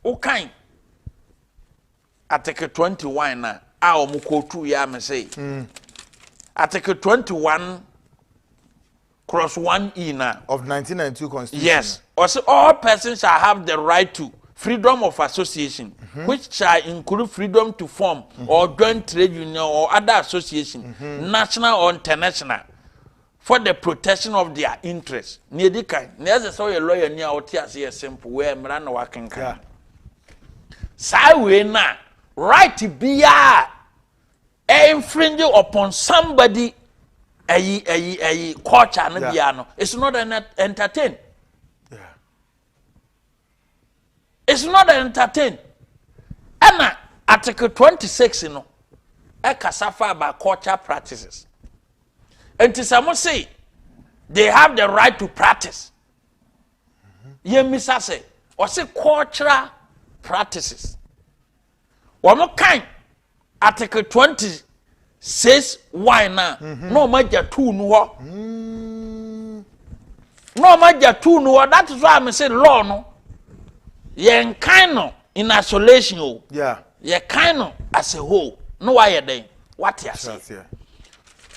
Okay. Article 21 na a mu quote to ya me say. Article 21 cross 1E na of 1992 Constitution. Yes. Also all persons shall have the right to freedom of association, which shall include freedom to form or join trade union or other association, national or international, for the protection of their interests. Near the kind, near the so a lawyer near Otias simple where Miranda working can. Say na right to be infringing upon somebody a culture and piano. It's not an entertain. It's not entertain. And Article 26, you know, a casafa about culture practices. And to some say they have the right to practice. Ye misa say, or say cultural practices. One more kind. Article 26, why now? No major two no. No major two no. That is why I say law no. Ye kind of in isolation, oh. Yeah. Ye kind of as a whole. No why then. What you say?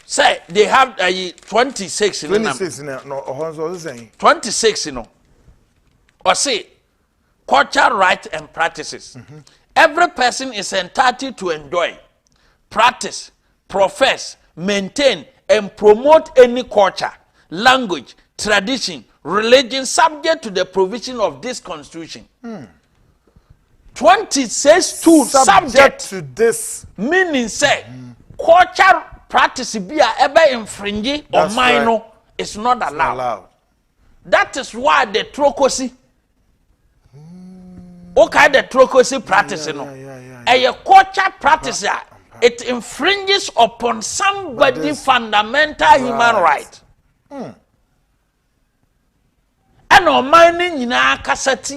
Say they have 26 in 26 no 26 you know. Or say cultural rights and practices. Every person is entitled to enjoy, practice, profess, maintain and promote any culture, language, tradition, religion subject to the provision of this constitution. 20 says to subject to this, meaning say culture practice be ever infringe or minor right. Is not allowed. That is why the trocosi okay the trocosi practice a culture practice it infringes upon somebody fundamental human right. And on mining in our cassette,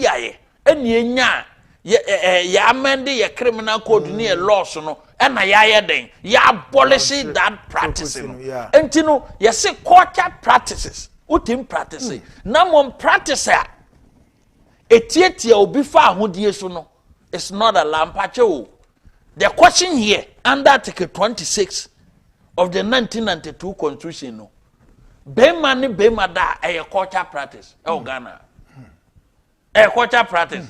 and ye amend your criminal code near laws, no, and I then, abolishing that practice. And you know, you say culture practices, utim practice. Now, practice it yet will be far who dear so no, it's not a lampacho. The question here, under Article 26 of the 1992 Constitution, no. Bema ni bema da a culture practice. Ghana. A culture practice.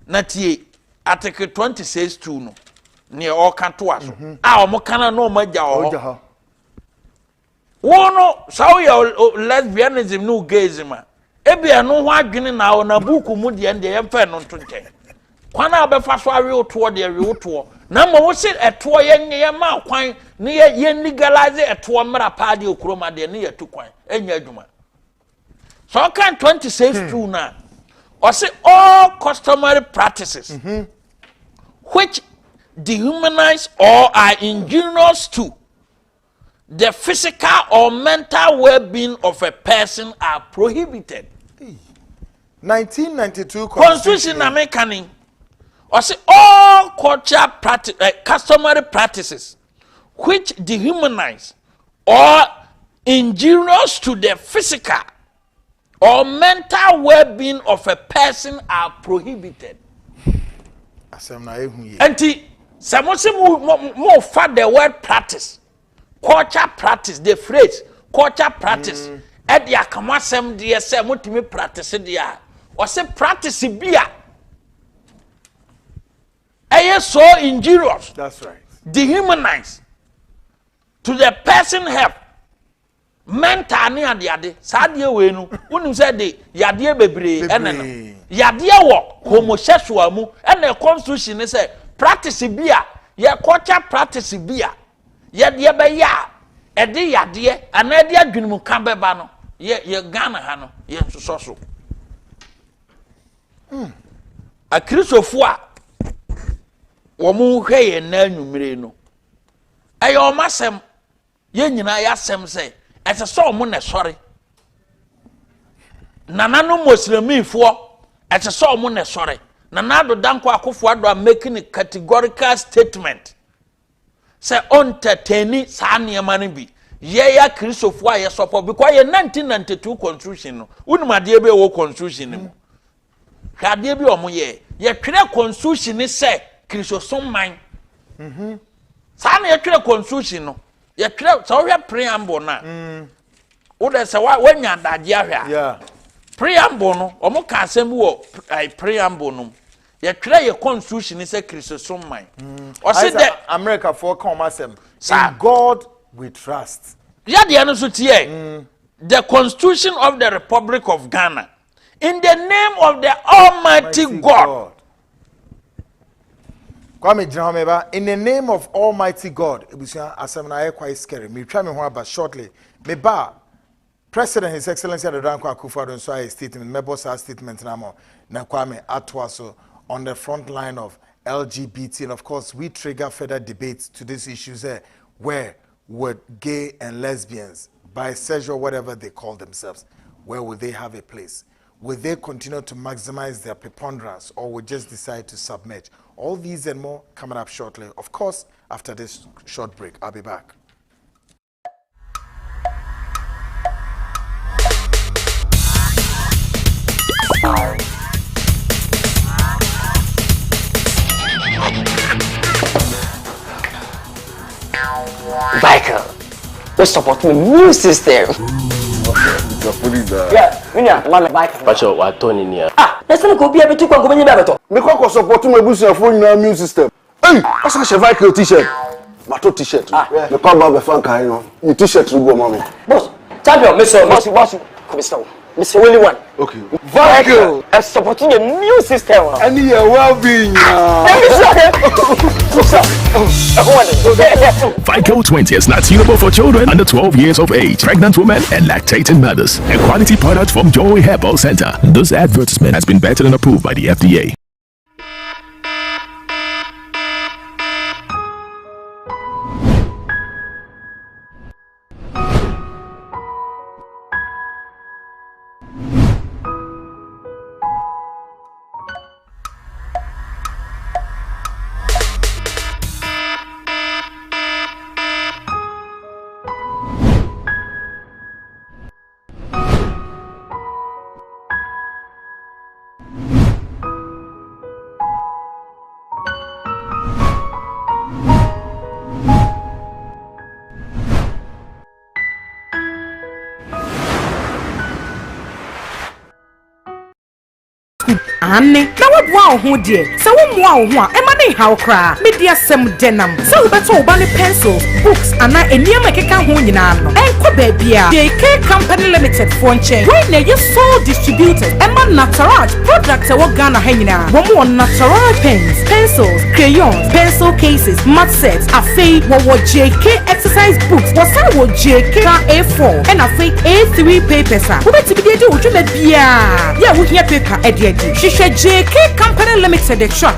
Natie Article 26 2 no. Near all cantoas. Omo kana no maja o. Wono saw your lesbianism no gayism. Ebia no ho adwene na o na buku mu de ende yemfa no ntonche. Kwana obefa so awe oto de awe oto. Na mo wo se eto ye ma kwan ne ye legalize eto mra pa de okroma de ne ye to kwan enya adwuma. So can 26 2 na. Or say all customary practices which dehumanize or are injurious to the physical or mental well-being of a person are prohibited. 1992 Constitution American. Or say all cultural practice, customary practices which dehumanize or injurious to the physical or mental well-being of a person are prohibited. And someone say more for the word practice culture practice the phrase culture practice e dia kamasem de say mutimi practice dia o say practice bia so injurious. That's right. Dehumanize to the person help. Mental ni ade saade we nu unim say de yade bebre ene no yade wo homosexual mu ene constitution say practice bia ye culture practice bia ye de be ya e de yade ana de adwunum kan beba no ye Ghana ha no ye nsoso so a Christopher a womu hweye na anwumire no ayo masem ye nyina ya sem say ese so mo ne sori nanano muslimifo ese so mo ne sori nanado danko akofo ado making a categorical statement say entertain sa niema ne bi ye ya Christopher ye support because ye 1992 constitution no unumade be wo constitution no hade bi omo ye twere constitution ni say Christopher man sa na ye twere constitution no ye twere so hwe preamble na wo de se wanya daje ahwe Yeah. Preamble no omo ka asem wo preamble no ye twere ye constitution ni say Christopher man o say the America for come asem in God we trust. Ya de no so tie the Constitution of the Republic of Ghana in the name of the Almighty God. Kwame Jahomeba, in the name of Almighty God, ebusia asem na quite scary. Me try me ho about shortly. Me ba President His Excellency Adanko Akufo-Addo so a statement, me boss statement na mo na Kwame atwaso on the front line of LGBT, and of course we trigger further debates to these issues where would gay and lesbians, bisexual, whatever they call themselves, where will they have a place? Will they continue to maximize their preponderance, or will just decide to submit? All these and more coming up shortly. Of course, after this short break, I'll be back. Michael, we support my new system. Yeah, mama Michael. Pacho, what Tony near? Let's go be able to go in the Me ko support my business for your immune system. Hey, what's a Chevical t-shirt? Mato t-shirt. Me pa ba be fan kan no. Ni t-shirt go mama. Boss, champion, Mr. Willie one. Okay. Michael, I'm supporting a new system. And your well-being. Vico 20 is not suitable for children under 12 years of age, pregnant women, and lactating mothers. A quality product from Joy Herbal Center. This advertisement has been vetted and approved by the FDA. Anne, na wabwa ho de. Se wo moa ho a, e ma ne haw kra. Media sem denam. Se wo beto oba ne pencils, books ana eniem ekeka ho nyina no. Enko ba bia. JK Company Limited for nchen. We na ye sole distributors. E ma Unauthorized products e wo Ghana ha nyina. Wo mo Unauthorized pens, pencils, crayons, pencil cases, mat sets, afei wo JK exercise books. Wo sa wo JK A4 and afei A3 papers a. Wo betimi de wo dwuma bia. Ya wo hia paper e de JK Company Limited truck.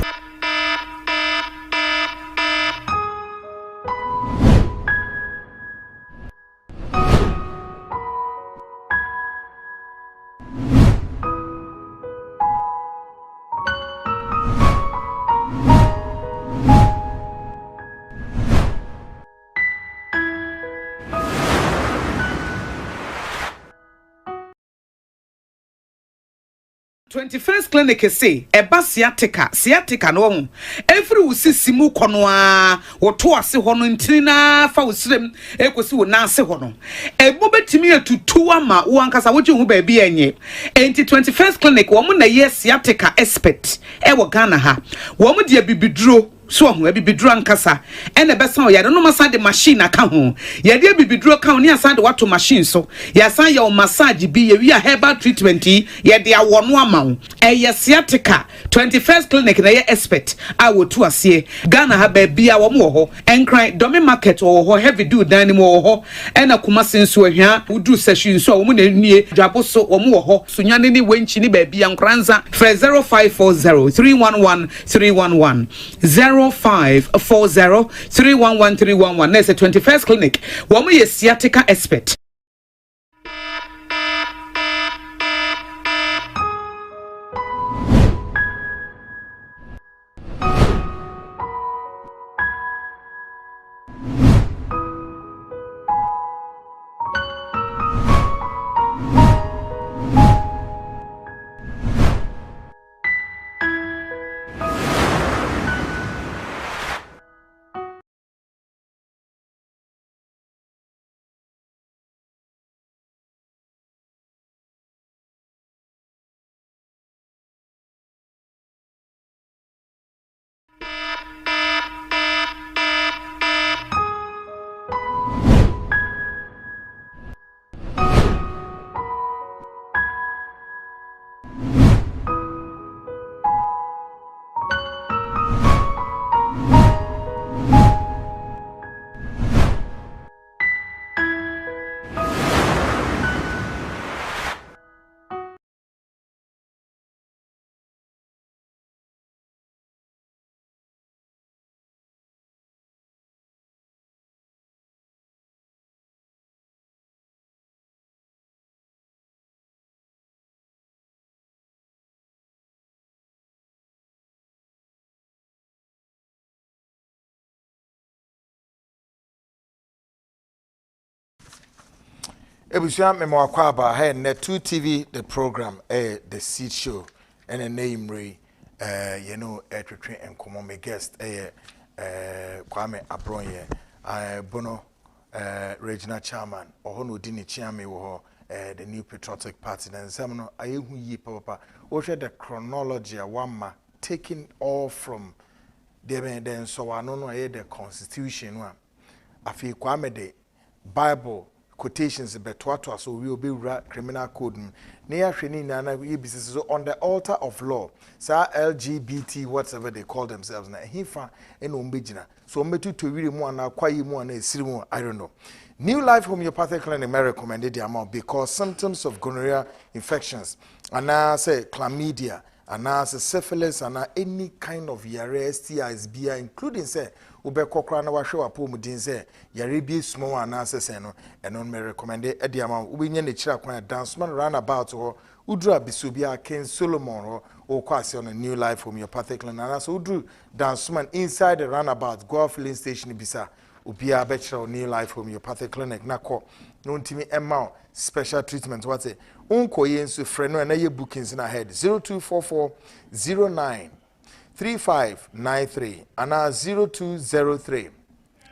21st clinic say eba sciatica no ho every usisi mu kono a woto ase ho no ntina fa usrem ekosi wo na ase ho no ebo betimi atutu ama wo ankasa wo hu ba bi enye enti 21st clinic wo mu na ye sciatica expert e wo Ghana ha wo mu de bibiduro so ho bibiduro ankasa ene besan ya no masa de machine aka ho ya de bibiduro ka ho ni asan de wato machine so ya san ya o massage bi ya wi a herbal treatment ya de awono ama eye sciatica 21st clinic na ye expert a wotu ase Ghana ha ba bia wo mo ho enkran domi market wo ho heavy do dan mo ho ena kuma senso ahia wudu session so wo mo na nnie dwabo so wo mo ho sunyane ni wenchi ni ba bia nkranza 0540 311 311 0540 311 311 na say 21st clinic wo mo ye sciatica expert. Ebusia memo akwaba he net 2 TV the program the seed show and a name re you know twetwe enkomo me guest Kwame Abronye Bono regional chairman ohono dini chairman wo the new patriotic party and some no ayehu yi papa wo hwe the chronology wama taking all from then so ano no the constitution one afi Kwame the Bible quotations betwato so we will be criminal code near hwani na business so on the altar of law sa LGBT whatever they call themselves na hifa eno mbegina so mbetu to wiri mu ana kwayi mu ana esiri mu I don't know. New Life Homeopathic Clinic may recommended the amount because symptoms of gonorrhea infections and say chlamydia and say syphilis and any kind of STIs be including say ube kokra na wahwe wapo mudin say yare bi small and say no and on may recommended the amount we nye ne kira kwan dance man roundabout ho udru abisubia Ken Solomon or kwase on a New Life Homeopathic Clinic and so udru dance man inside the roundabout go filling station bisa ubia bachelor New Life Homeopathic Clinic na ko no ntimi emma special treatment what say unko yensu freno na ye bookings na head 0244 09 3593 and 0203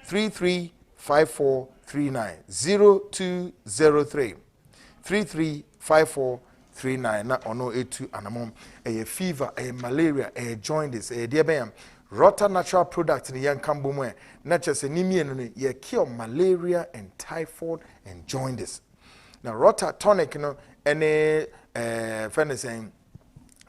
335439 0203 335439 na ono etu anamom fever malaria jaundice diabetes Rota natural product in young Cambomo, not just anemia, ye cure malaria and typhoid and jaundice. Now, Rota tonic, you know, any friend is saying,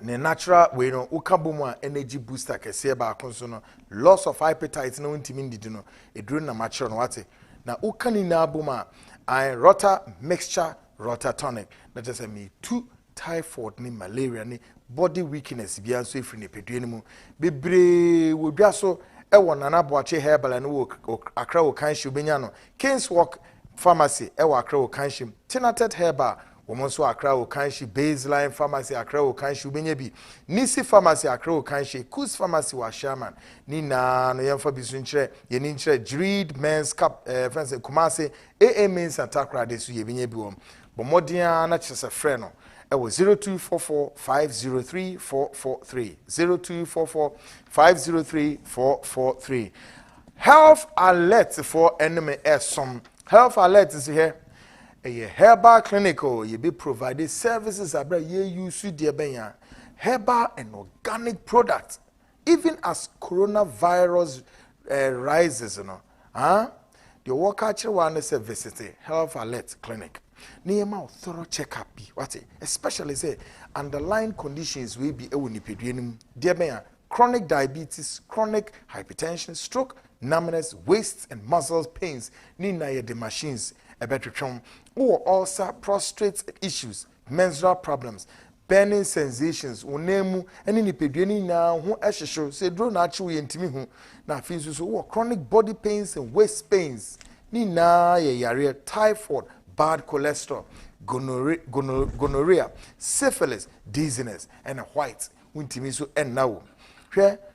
the natural way, no, Ukabomo energy booster, can say about consumer loss of appetite, no intimidity, no, a dream na mature on what now Ukanina Buma, I Rota mixture, Rota tonic, not just me two typhoid, ni malaria, ni body weakness bia so ifri ne pedue mu bebre wo dwa so e won na boache herbal and wo akra wo kanshi obenya no King's Walk Pharmacy e wo akra wo kanshi Tinated Herbal wo mo so akra wo kanshi Baseline Pharmacy akra wo kanshi obenya bi Nisi Pharmacy akra wo kanshi Kus Pharmacy wa Shaman ni na no yemfa bisu nkyere ye ni nkyere Dreed Men's Cup friends Kumase AA Men's Atakra de so ye benya bi wo bo modia na kyese frɛ no was 0244-503-443. 0244-503-443. Health alert for enemy some health alert is here. A herbal clinical, you be provided services about ye use dear benya. Herbal and organic products, even as coronavirus rises, you know. The work actually one is a visit health alert clinic. Near mouth thorough checkup, what especially say underlying conditions will be a winipedium, dear benya, chronic diabetes, chronic hypertension, stroke, numbness, waist and muscle pains, nina the machines, a better term, or also prostate issues, menstrual problems, burning sensations, unemu, and in the pediani now, who show say, draw naturally into me who now feels so chronic body pains and waist pains, nina yarea, typhoid, bad cholesterol, gonorrhea, syphilis, dizziness, and white, wintimiso, and now.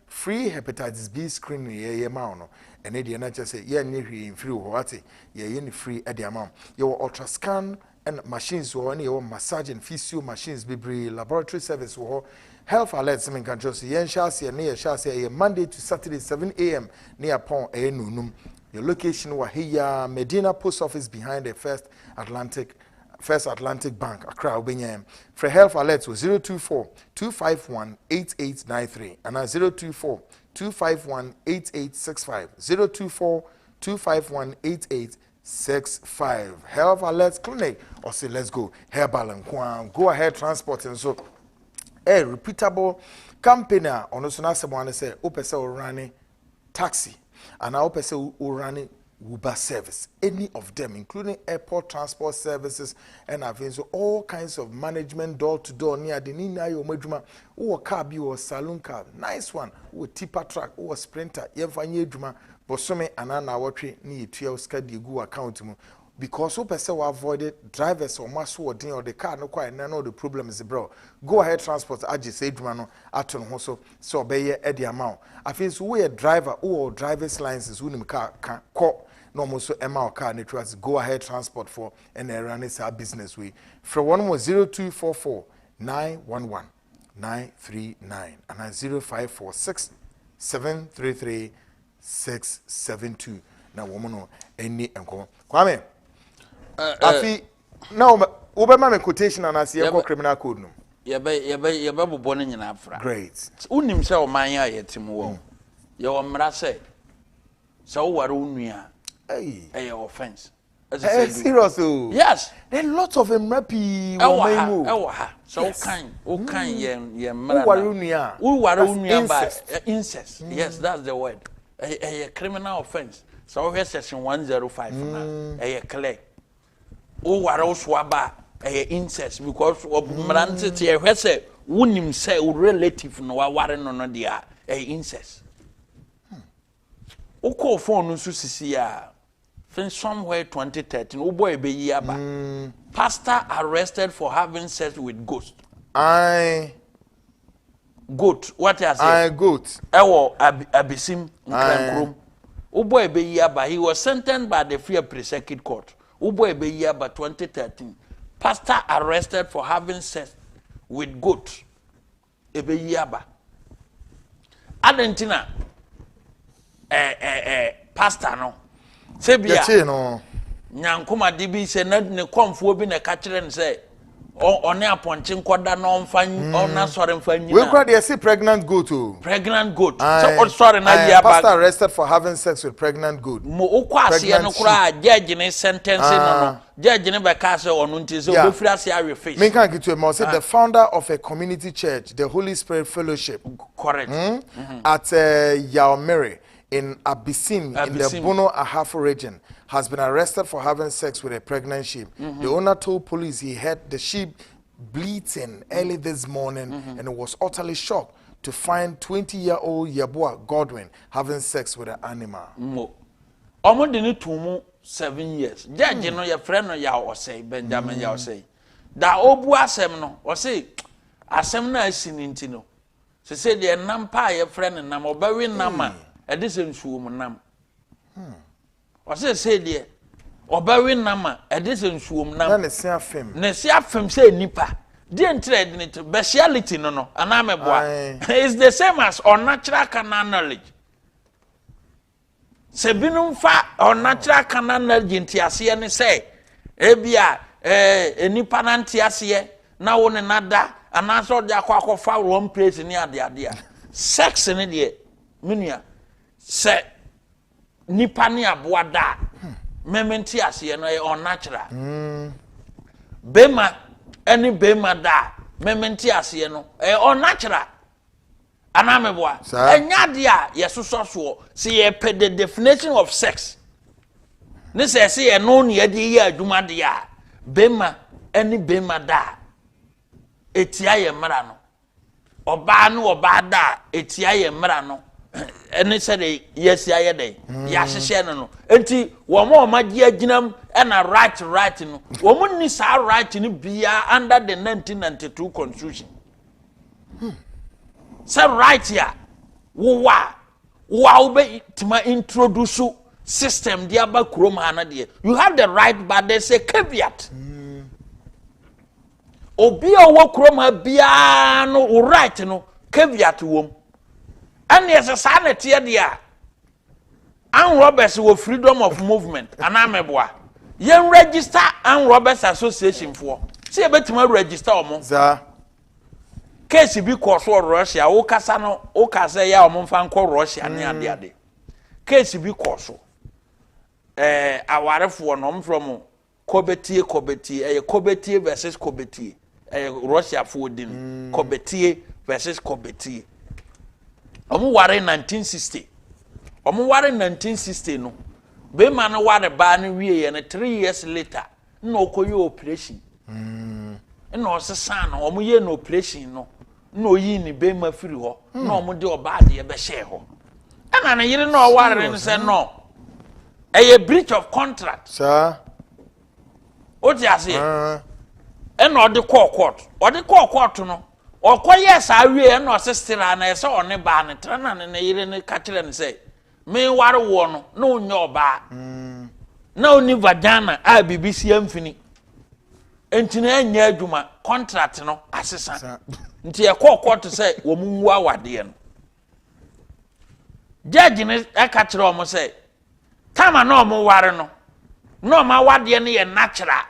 Free hepatitis B screening ye mauno and the nature say ye free what ye free at the amount your ultrascan and machines or any massage and physio machines be laboratory service or health alerts in control yen shall see near shall say Monday to Saturday 7 a.m. near Pont a nunum. Your location was here Medina Post Office behind the First Atlantic Bank, Accra, Obenya. For health alerts was 024-251-8893 and 024-251-8865. 024-251-8865. Health alerts clinic or say let's go herbal and go ahead transport and so a repeatable company on also someone say opese running taxi and now opese running Uber service, any of them, including airport transport services, and I've so all kinds of management door to door near the Nina or Medjuma, or cab, or saloon car, nice one, or tipper truck, or sprinter, Yevanye Juma, Bosome, and an hour train near 12 Skadi account. Because who person avoided drivers or mass or the car no quite none of the problems bro. Go ahead transport Ajis Edmano Aton Hoso so obey Eddie amount. I feel so we a driver or driver's licenses who car can call no so Emma car networks go ahead transport for and run is our business way. From 0244-911-939 and 0546-733-672. Now woman any enko. Kwame Afi now Obama me quotation and as your criminal code no. Ye be bobo ne nyina afra. Great. Unim se o man ya yetim wo. Ye o mra se wo ware unua. Hey, offense. Serious. Yes. There are lots of them happy. So kind ye mra. Who ware unua by incest. Yes, that's the word. A criminal offense. So we section 105 now. Clear. O ware swaba incest because of mrante tie hwe se wonim se o relative no wa ware no dia incest. O call phone no so sisi ya fin somewhere 2013 o boy be yi aba. Pastor arrested for having sex with ghost. Goat. What I say? Goat. Ewo abisim nkran. Uboy be yaba, he was sentenced by the Free Pre-Circuit Court. Uboy be yaba 2013. Pastor arrested for having sex with goat. Ebe yaba. Adentina. Pastor no. Sebia. No. Nyankuma dibi se na ne komfo bi na ka kire ne se one aponche nkoda no mfan ona sore mfan nyina. We call the pregnant goat too. Pregnant goat. So sorry na dia ba. Pastor arrested for having sex with pregnant goat. Mo okwase no kura judge ne sentence no. Judge ne be ka se onu nti se obefiri ase awe face. Me can get you more say the founder of a community church, the Holy Spirit Fellowship. Correct. At Yaomere in Abyssinia in the Bono Ahafo region has been arrested for having sex with a pregnant sheep. The owner told police he heard the sheep bleating early this morning and was utterly shocked to find 20-year-old Yabua Godwin having sex with an animal. Omo de ne tumu 7 years. Judge no your friend no ya o say Benjamin ya o say. Da obu asem no o say asem na asini nti no. Se say de nam pa your friend nam obawe nam a e de sensuo mu nam. O say de obawe nam a e de sensuo mu nam. Na ne se afem. Ne se afem say nipa. The internet speciality no anameboa. It's the same as unnatural carnal knowledge. Se binum fa unnatural carnal knowledge inti ase ne say ebia enipa na nti ase na wo ne nada anaso de akwa one place ni ade sex ne de menua se nipa ne aboa da mementi ase no unnatural bema any bema da mementi ase no unnatural anameboa enya dia yesoso se ye pe the definition of sex ne se ye no ne ye de ye adwuma dia bema any bema da etia ye mra no oba no oba da etia ye mra no ene se de yes ya ye de ya hyehye no enti wo ma o magye aginam na right no wo mu ni sa right ni bia under the 1992 constitution say right here wo be tima introduce system dia ba krom ha na de you have the right but there's a caveat obi owo krom ha bia no right no caveat wom and yes sanity there and robbers wo freedom of movement anameboa yen register and robbers association for see e betima register omo za case bi course for Russia wo kasa no wo kasa ya omo fa nko Russia ne ade case bi course awarefo no from Kobetie Kobetie versus Kobetie Russia for din Kobetie versus Kobetie omo ware 1960 omo ware 1960 no be man ware ba no wie ne 3 years later na okoye operation na osesa na omo ye no operation no na oyi ni be ma firi ho na omo de oba de be hye ho na yire na oware ne se no a breach of contract sir oti ase na odi court no okoye sa wie na osestira na ese one ba ne tra na ne yire ne ka kire ne se me ware wo no na onye oba na oni vagina a BBC amfini entina anya adwuma contract no asesa nti e court say wo munwu awade no judge ne aka kire o mo say tama na o mo ware no na o ma wade ne ye natural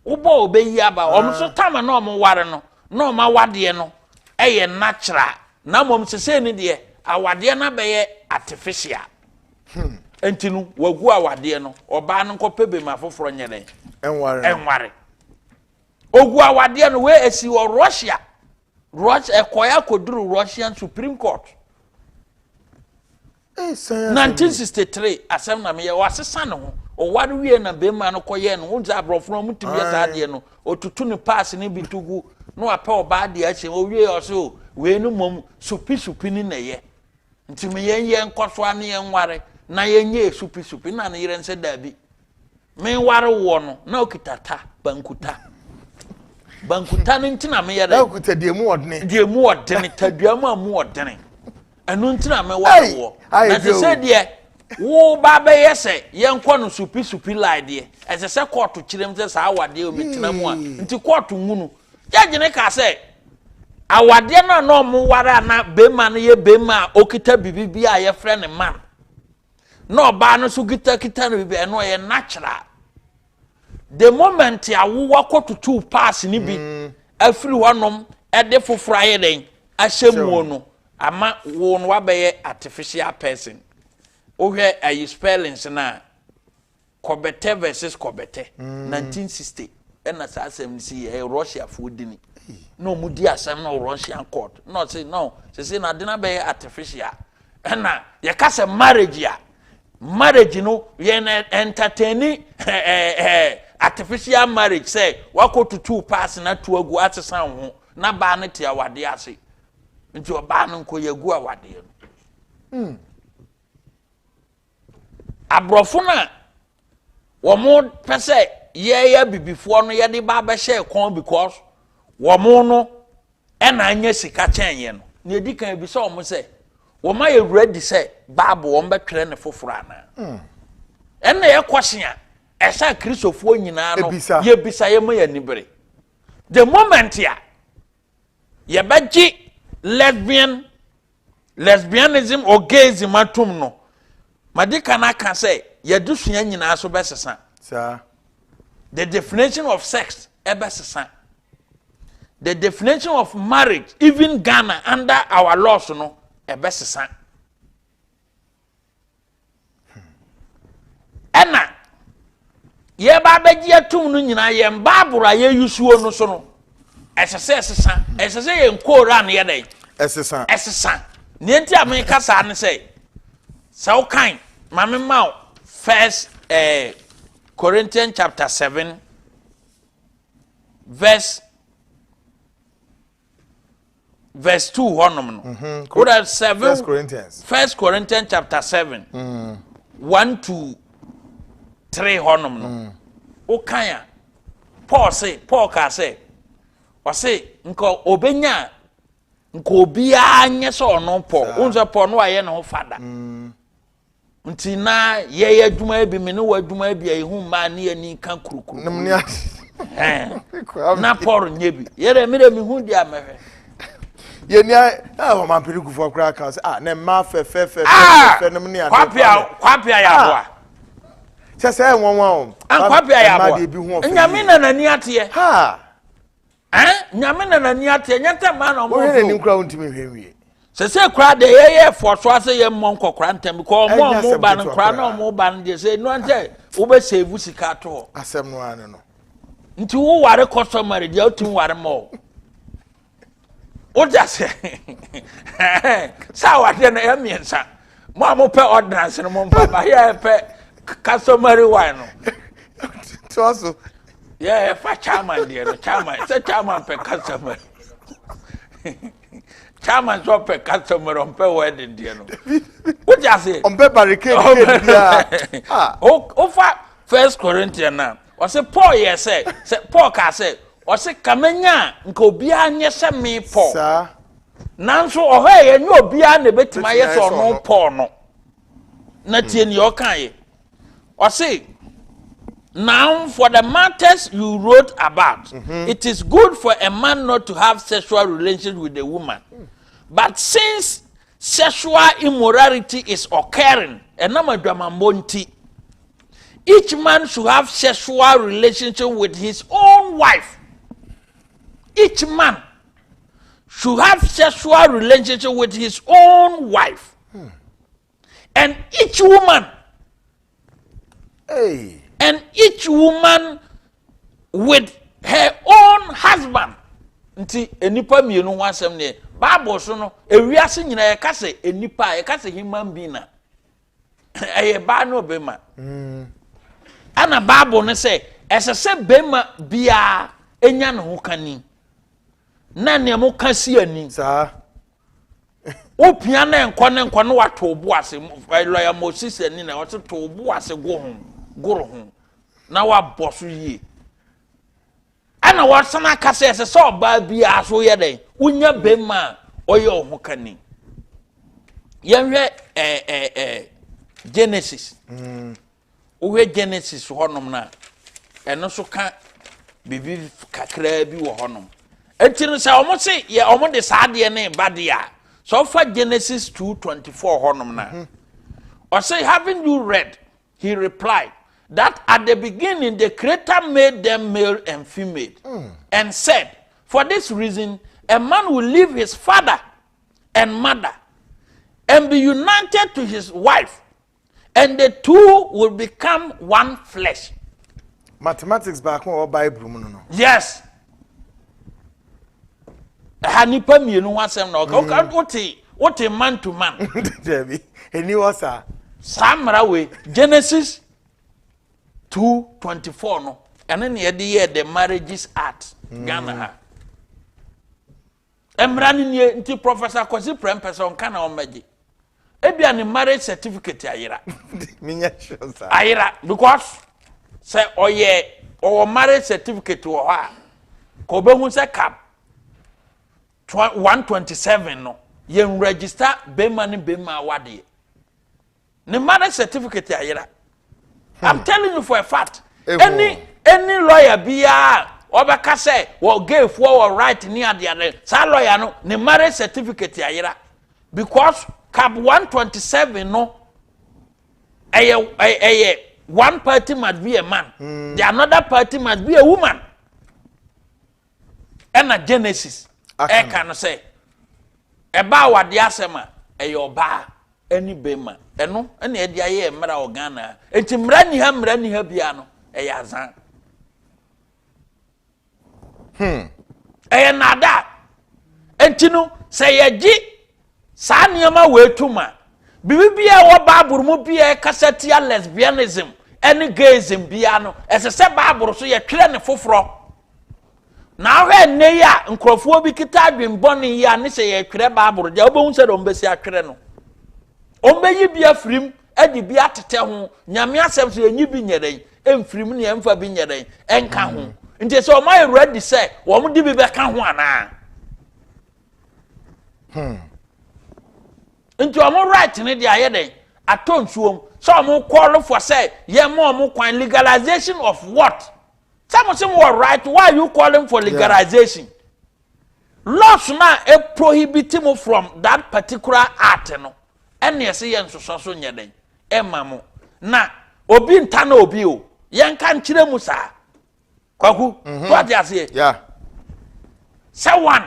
ubo obeyi aba o mo so tama na o mo ware no na o ma wade no ye natural na mom sese ne de awade na be ye artificial entinu wagu awade no oba no kopebe mafoforo nyene enware ogu awade no we esi wo Russia ekoya koduru Russian Supreme Court 1963 asem na me ye wasesa ne ho o ware wie na be ma no koye no unza abrofo mu timi ya saade no otutu ne pass ne bitugu no apa oba de ache o wie o so we no mom supi ni na ye ntimi ye nkoso ane ye nware na ye nye supi na ne yire nse dabi me ware wo no na okitata bankuta no ntina me ye da okuta de mu odene taduama mu odene enu ntina me ware wo na se de wo ba be yese ye nko no supi lie de ese se court kirem se sa awade o metina mu a nti court ngunu judge ne ka se awade na no mo ware na bema no ye bema okita bibibi a ye frɛ ne man no ba no so kita no bibi no ye natural the moment ya wo kotutu pass ni bi afiri honom e de foforo aye den ahyemu no ama wo no wa be ye artificial person ohwe ayi spellings na Kobete versus Kobete 1960 na sa asem si Russia for dini no mudi asem na Russian court no say na de na be artificial na ye ka se marriage no ye na entertain artificial marriage say wakotutu pass na tuagu atesa ho na ba ne te awade ase nti oba no nko yagu awade no abrofo na wo mo pese ye bibifo no ye de ba be share kon because wo mo no e na anya sika chenye no na edikan bi so mo say wo ma ye ready say bible wo mbetwere ne foforo ana en na ye kwhye a esa kristofo nyina no ye bisa ye ma ya nibere the moment ya yebeji lesbianism or gayism atum no madika na kan say yedusua nyina so besesa sir the definition of sex ebesesa the definition of marriage even Ghana under our laws no ebesesa ena ye ba beji atum no nyina ye mbabura ye yusuo no so no esese ye nkora na ye dai esesa nienti America sa ne say so kind mame mau first Corinthians chapter 7 verse 2 honom no Quran 7 First Corinthians chapter 7 1 to 3 honom no o kan Paul ka say o say nko obenya nko bia anye so ono Paul unzo Paul no aye no fada nti na ye adwuma bi me ne wadwuma bi ehu ma ne ani kan kurukuru na Paul nye bi ye me hu dia mehwe ye ni o man periku for kra kan say na ma fe nem ne ade kwapia ya boa se won kwapia ya boa nyame na nani ate nyame na nani ate nyanta ma na mo wo ni kra untimi hwewie se kra de ye for so ase ye mmon kokra ntem ko mo ba no kra na mo ba no de se no ante wo be save sika to asem no ane no nti wo ware customer de otum ware mo o just sa wa de na emiensa mo pe ordinance no mo pa ba here pe customary wine no to also yeah fa chairman de no chairman say chairman pe customer chairman so pe customer on pe wedding de no o just say on pe barricade dia o fa First Corinthians na o say Paul yes say Paul ka say o say kamenya nka obia anye se me Paul sir nanso o he ye nye obia na betima yes no Paul no na tie ni o kan ye o say now for the matters you wrote about it is good for a man not to have sexual relations with a woman but since sexual immorality is occurring each man should have sexual relationship with his own wife. Each man should have sexual relationship with his own wife. And each woman with her own husband. Nti enipa mienu wasem ne Bible so no ewiase nyina ye ka se enipa ye ka se human being na eye ba no be ma ana Bible ne se esese be ma bia enya ne ho kani na ne mo kasi ani sa opia na enko no wato obu ase lawyer Moses ani na wato to obu ase goro ho na wa boso yi ana wasana kase ese so ba bia so ye den unya be ma oye ho kani yenhwe Genesis uwe Genesis honom na eno so ka bibi kakra bi wo honom entino se omo se ye omo de saade ne bade a so fa Genesis 2:24 honom na or say haven't you read, he replied, that at the beginning the Creator made them male and female and said, for this reason a man will leave his father and mother and be united to his wife, and the two will become one flesh. Mathematics back or Bible no. Yes. Hanipa mienu wasem na what a man to man. Debbie, and you was Samra we Genesis 2:24 no. And then the marriages act Ghana ha. Emrani ni nti Professor Kwasi Prempperson kana omeji. Ebia ni marriage certificate ayira. Minya sure sir. Ayira because say oye or marriage certificate wo ha. Ko be hu say cap 127 no. Yen register bema ni bema awade. Ni marriage certificate ayira. I'm telling you for a fact. Any lawyer biya obeka say wo gay for right near the sa lawyer no ne marriage certificate ayira because cap 127 no one party must be a man the another party must be a woman and a Genesis e can say eba wade asema oba any bema eno na e dia ye mra ogana enti mra ni ha bia no azan nada enti no say yeji sa nioma wetuma bibia wo baburu mu bia kasatia lesbianism any gayism bia no ese baburu so ye twere ne foforo na hwe ne ya nkrofo bi kita adwenboni ya ne se ye twere baburu ja obo hu se do mbesi atwere no ombeyi bia frim edi bia tete ho nyame asem so enyi bi nyeren emfrim ne emfa bi nyeren enka ho nti se o mai ready say wo mu di bi be ka ho ana nti o mu right ne dia ye den atonsuom so o mu call for say ye mo mu kwan legalization of what some were right why are you calling for legalization laws na e prohibit him from that particular act no ene ye se ye nsoso so nyeden e mamu na obi nta na obi o ye nka nkire mu sa kwaku what you say yeah say one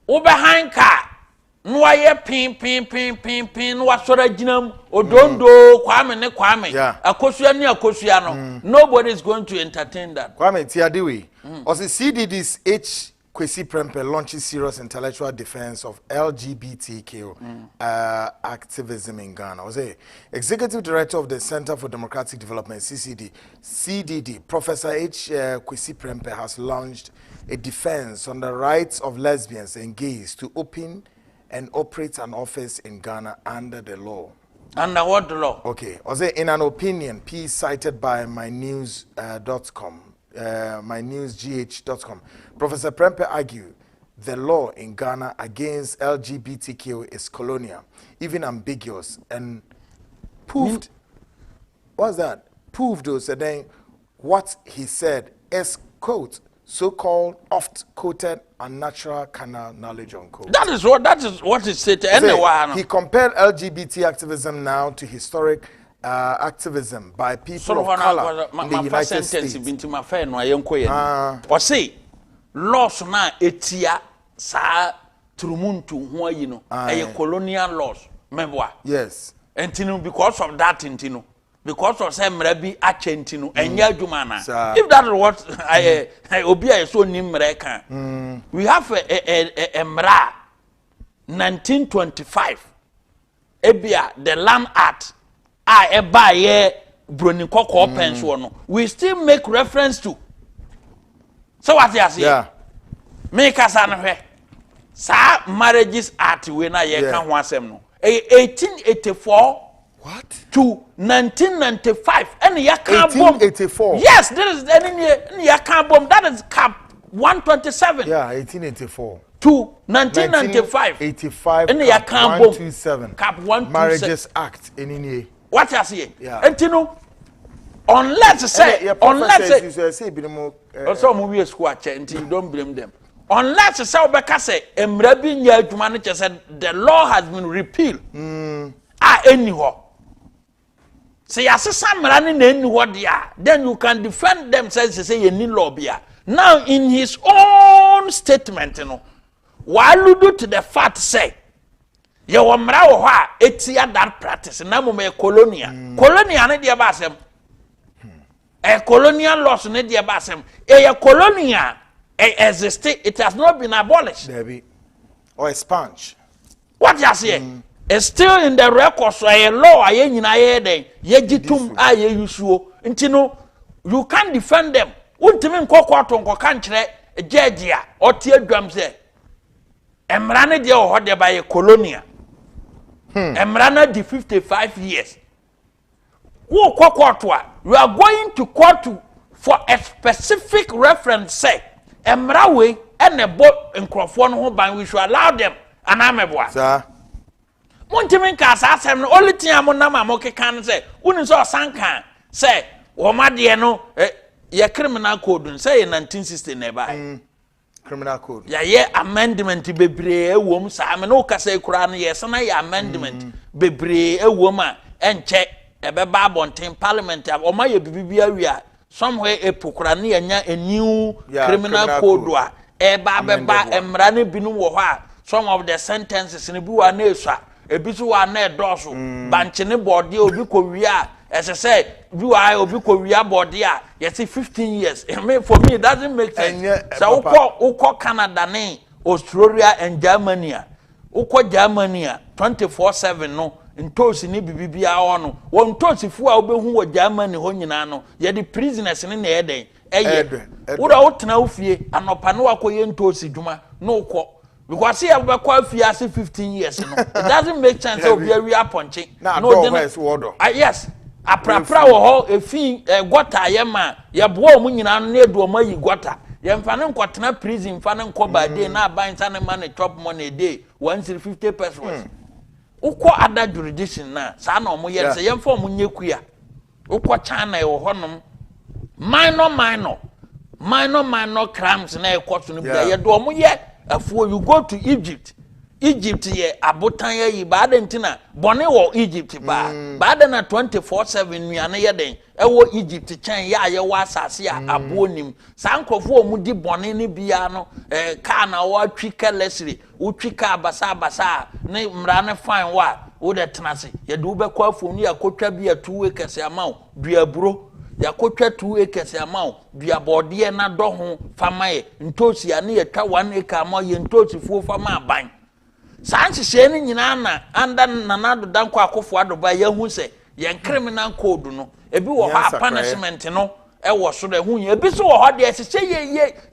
obehan ka no aye pin no wasora ginam odondo kwame ne kwame akosua ni akosua no nobody is going to entertain that Kwame tiadewe also CDD's H Kwesi Prempeh launches serious intellectual defense of LGBTQ activism in Ghana. Was a executive director of the Center for Democratic Development CDD Professor H Kwesi Prempeh has launched a defense on the rights of lesbians and gays to open and operate an office in Ghana under the law. Under what law? Okay. Was it in an opinion piece cited by mynewsgh.com, mynewsgh.com, Professor Prempeh argued the law in Ghana against LGBTQ is colonial, even ambiguous, and proved, what's that? Proved those then what he said is, quote, so-called oft-quoted unnatural carnal knowledge, unquote. That is what is said. He compared LGBT activism now to historic activism by people of color in the United States. Or say, laws na etia sa trumuntu ho yi no a colonial laws. Remember? Yes. And because of that, because of some Rabbi Achentino and Yajumana. If that is what I obey so nimreka, we have a Mra 1925. Ebia the Land Act, a buy Bronikoko pension. We still make reference to. So what you say? Yeah. Make us an sa marriages act when I can want them no. 1884. What? To 1995. And you can't 1884. Yes, there is any you can't bomb. That is cap 127. Yeah, 1884. To 1995. 85. And you can't bomb. 127. Cap 127. Marriages Act in India. What you say? Yeah. And you know, unless say, also movie a squatch until you don't blame them. Unless say Obeka say, Emrebi nya adwuma said the law has been repealed. Anyhow. Say assassin running anywhere there, then you can defend themselves and say you need lobby. Now in his own statement, while you do to the fact say you were mra etia that practice na mo me colonial. Colonial ne dia basem. Colonial laws ne dia basem. Colonial exist, it has not been abolished. Debbie. Or expunged. What you say? It's still in the records so a law aye nyina ye den ye gitum aye yusuo ntino you can't defend them untimi nkokwato nkoka nkyere judge a otie adwam se emra ne de ho de ba ye colonial emra na di 55 years wo kokwato a you are going to court for a specific reference say emra we enebo nkrofo no ho ban we should allow them anameboa sir Muntimin kasa asem no only thing am na ma mo keka no say uni so sanka say wo ma de no ye criminal code say 1960 never. Criminal code. Ya ye amendment bebree ewom sa me no kasa ekura no ye sana ye amendment bebree ewom a enche ebeba abonten parliament o ma ye bibibia wi a somewhere epokura no ye nya a new criminal code a eba beba emra ne binu wo ho a some of the sentences ne bi wa na esua ebisu wa na edoso banche ne body obi ko wi a as I said, you are obi ko wi abode a you see 15 years. I mean, for me it doesn't make sense. So uko Canada ne Australia and Germany. Uko Germany 24/7 no ntosi ni bibibia ono. Wo ntosi fu a obehu wo Germany ho nyina no. Ye the prisoners ne na eden. Eye. Wo da wotena ofie anopa no akoye ntosi dwuma no uko. Because see everybody fie as 15 years no. It doesn't make sense so we are punching. No, yes. Aprapra wo ho efi gota ye ma ye bo mu nyina no na edu ma yi gota ye mfa ne nkotena prison mfa ne nko bade na ban sa ne ma ne top money day 150 pesos uko other jurisdiction na sa na omo ye se ye mfa omo nyekua uko China ye wo honom minor crimes na e koto no bia ye do omo ye afuo you go to Egypt ye abotan ye ba de ntina bone wo Egypt ba de na 24/7 nuane ye den e wo Egypt chan ya ye wa asase a abonim sankofo mu di bone ne bia no ka na wo atwika lesiri wo twika basa ne mra ne fine wa wo de tenase ye de wo be kwa afo ni akotwa bia 2 acres amaw dua buro ya kotwa 2 acres amaw dua bode na do ho famaye ntosi ane ye twa 1 acre amaw ye ntosi fuo fama aban sanche ni nyina na anda nanado danko akofo adoba yahu se ye criminal code no ebi wo ha punishment no e wo so da hu ye ebi so wo ho de sese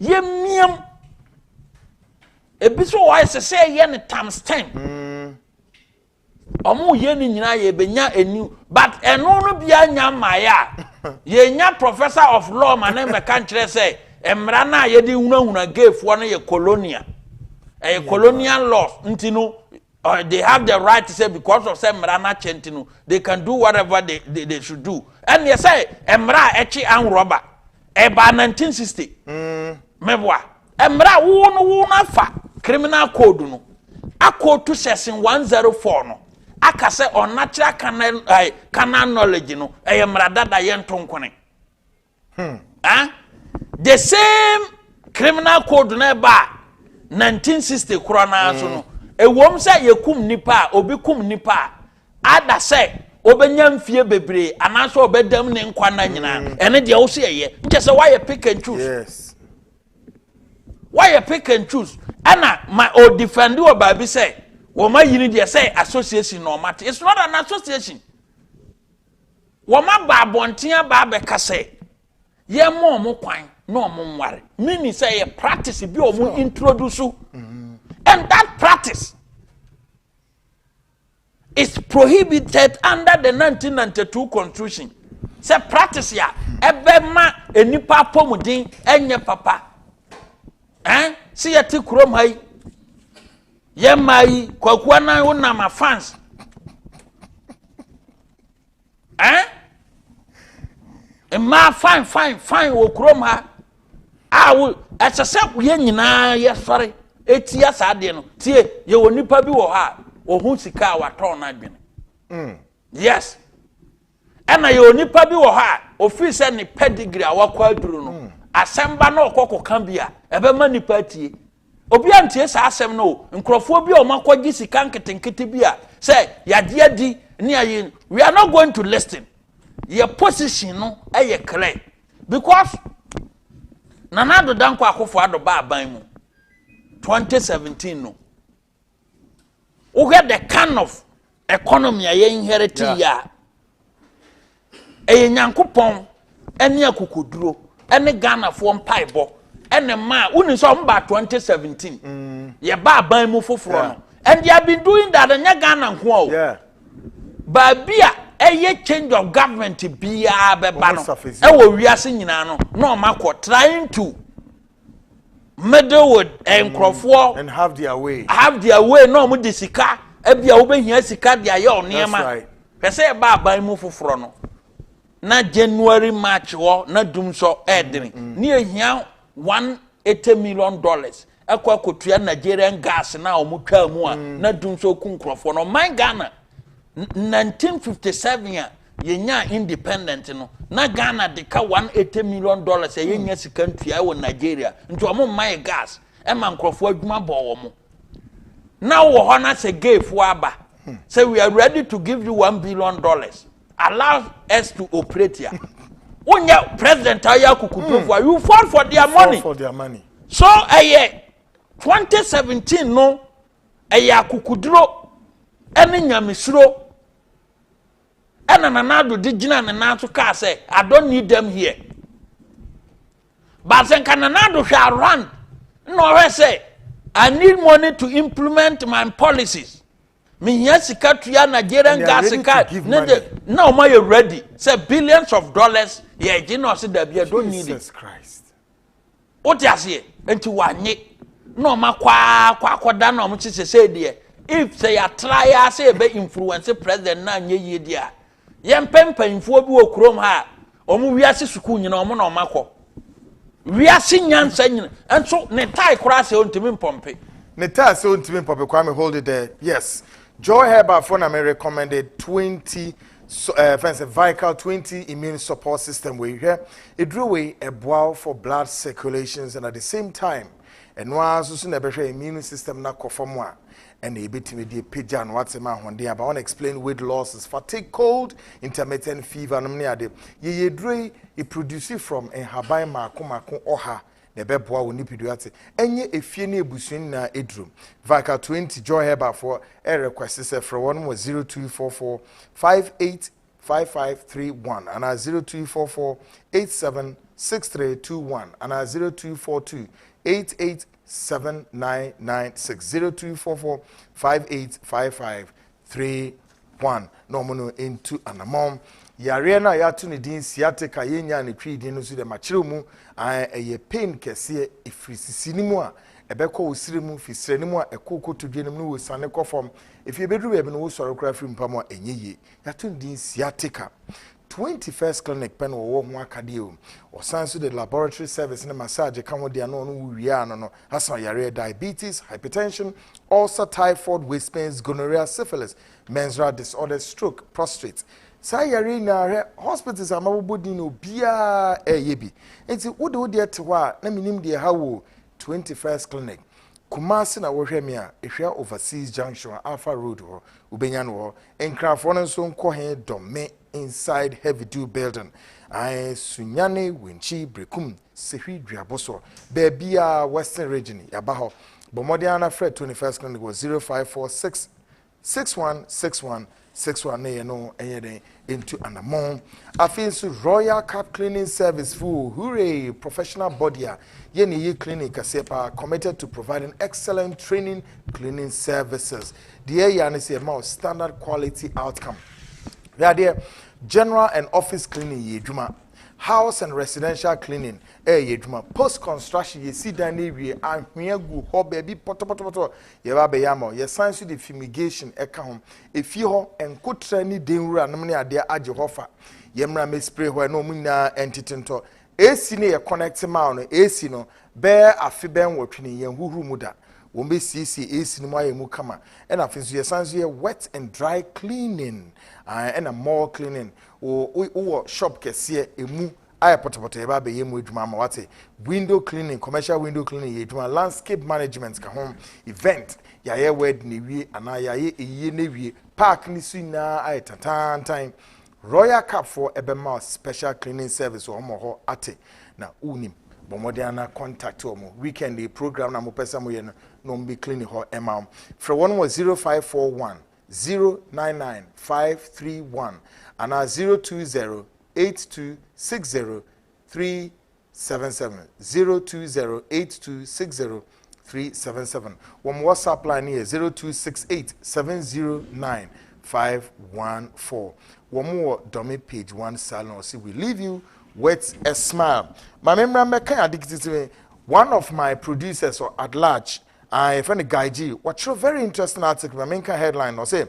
ye miam ebi so wo sese ye ne times 10 omo ye ni nyina ye benya enu but eno no bia nya maya ye nya professor of law man me kan kire se emra na ye di hunahuna gefo no ye colonial colonial laws ntino they have the right to say because of say mrana chentino they can do whatever they should do and you say emra echi an robber eba 1960 mebwa emra wo na fa criminal code no akotu section 104 no aka say unnatural canal knowledge no emra dada ye ntonkone the same criminal code na ba 1960 korona so no ewom say yekum nipa obi kum nipa ada say obenya mfie bebre anaso obedam ne nkwa na nyina ene de wo se ye nke say why pick and choose yes why pick and choose ana my o defend wo baby say wo ma yini de say association no matter it's not an association wo ma ba bontia ba be ka say ye mo kwan no mo nware meaning say a practice bi o mo introduce and that practice is prohibited under the 1992 constitution say practice ya ebe ma enipa pomudin enye papa see ya ti kurom hai ye mai kwakua na wona ma fans ma fine wo kurom ha awu asese ye nyina ye sori etia saade no tie ye wonipa bi wo ha ohun sika waton na adwene yes ena ye wonipa bi wo ha office ni pedigree awakwa aduru no asemba na okoko kan bia ebe ma nipa tie obi antie sa asem no nkrofo bi o makogi sika nketenkete bia say yade adi ni aye we are not going to listen your position no eye clear because nanado danko akofo adoba aban mu 2017 no we get the kind of economy I inherited ya nyankopon ene akukuduro ene Ghana fo mpaibo ene ma uni so mba 2017 ye ba aban mu foforo no and they have been doing that nya Ghana nko o babia change of government bia beba no e wo wiase nyina no no makọ trying to meddle with enkrofo and have their way no mu disika e bia wo behia sika dia ye onema pese ba aban mu foforo no na January March wo na dum so edin ni ehia $180 million ekwa kotua Nigerian gas na omutwa mu a na dum so kunkrofo no man Ghana 1957 yenya independent no na Ghana de ka $180 million yenya sika ntua wo Nigeria nti omo man gas e man krofo adwuma bo wo mo na wo ho na se gay fo aba say we are ready to give you $1 billion allow us to operate here. When your president you fall for their money. For their money. So 2017 no kukudro ene nyamisro ena nanado digina na nato ka say I don't need them here. But sen kananado shall run. No say I need money to implement my policies. Me sika tuya Nigerian gas sika now my ready say billions of dollars ye no say that you don't need it. Jesus Christ. What you say enti wanye no ma kwa da no mo chise say there if say ya try say be influence president na nye ye dia ye mpempanfo bi okrom ha omo wiase suku nyina omo na omakọ wiase nyansa nyina enso ne tai kora say ontimi mpompe ne tai say ontimi mpompe Kwame hold it there. Yes. Joy Herba for me recommended 20 Vical 20 immune support system we here. It drew away a bow for blood circulations and at the same time and was also never immune system na kofomwa and a bit me pigeon what's a man one day about unexplained weight losses, fatigue, cold, intermittent fever, and ye drew it produces from a habai mako oha. The beboa will nipiduate. Enye efiene busuin na edrum. Vical 20 Joy Herba for a request is for one was 0244 585531 and 0244 876321 and 0242 887996 0244 585531 no mono into anamom. Yarena yatu ni din siateka yenya ni twi din no so de machire mu eye pain kese efrisisinimu a ebekọ osiremu fisrenimu a ekoko todwenem no wosane kofom efi bedru be no wo soro kra firi mpam a enyeye yatu ni din siateka 21st clinic pen wo ho akade o osanso the laboratory service na massage ka ho de no no wia no hasan yare diabetes, hypertension, ulcer, typhoid, waist pains, gonorrhea, syphilis, menstrual disorders, stroke, prostate. Sayari na hospitals amabodi no bia yebi enti wode etewa na minim de hawo 21st clinic Kumasi na wohwe me a ehwa overseas junction Alpha Road ho ubenya no ho enkrafo no nso nko he dome inside heavy duty building ai sunyane wenchi brekum sehwi duaboso bebia western region yaba ho bomodiana Fred 21st clinic was 0546 6161 61 no enyede into anamon afinsu Royal Cap Cleaning Service for hooray professional body ye clinic asepa committed to providing excellent training cleaning services the area say more standard quality outcome we are there general and office cleaning yeduma house and residential cleaning yeduma post construction ye see dan area ahwea gu ho baby poto ye ba be yamo ye science the fumigation eka ho efi ho enkotra ni denwura no ne ade age hofa ye mra me spray ho no munya entity nto AC ne ye connect ma no AC no be afi ben wotwini ye huhuru mu da wo be CC AC no aye mu kama and afi ye science ye wet and dry cleaning and a more cleaning o shop kese emu aye potopoto e ba be yemu edwuma ma wate window cleaning commercial window cleaning edwuma landscape management ka home event ya ye wed ni wie ana ya ye eyi na wie park ni su na aye tantan Royal Cap for ebema special cleaning service o mo ho ate na unim bomodiana contact o mo weekend program na mo pesa mo ye no mbi cleaning ho ema for one was 0541 099531 and 020 8260 377 020 8260 377 one WhatsApp line here 0268 709 514 one more dummy page one salon see we leave you with a smile. My member addicted to me. One of my producers or at large I find a guy G watch a very interesting article my main headline or say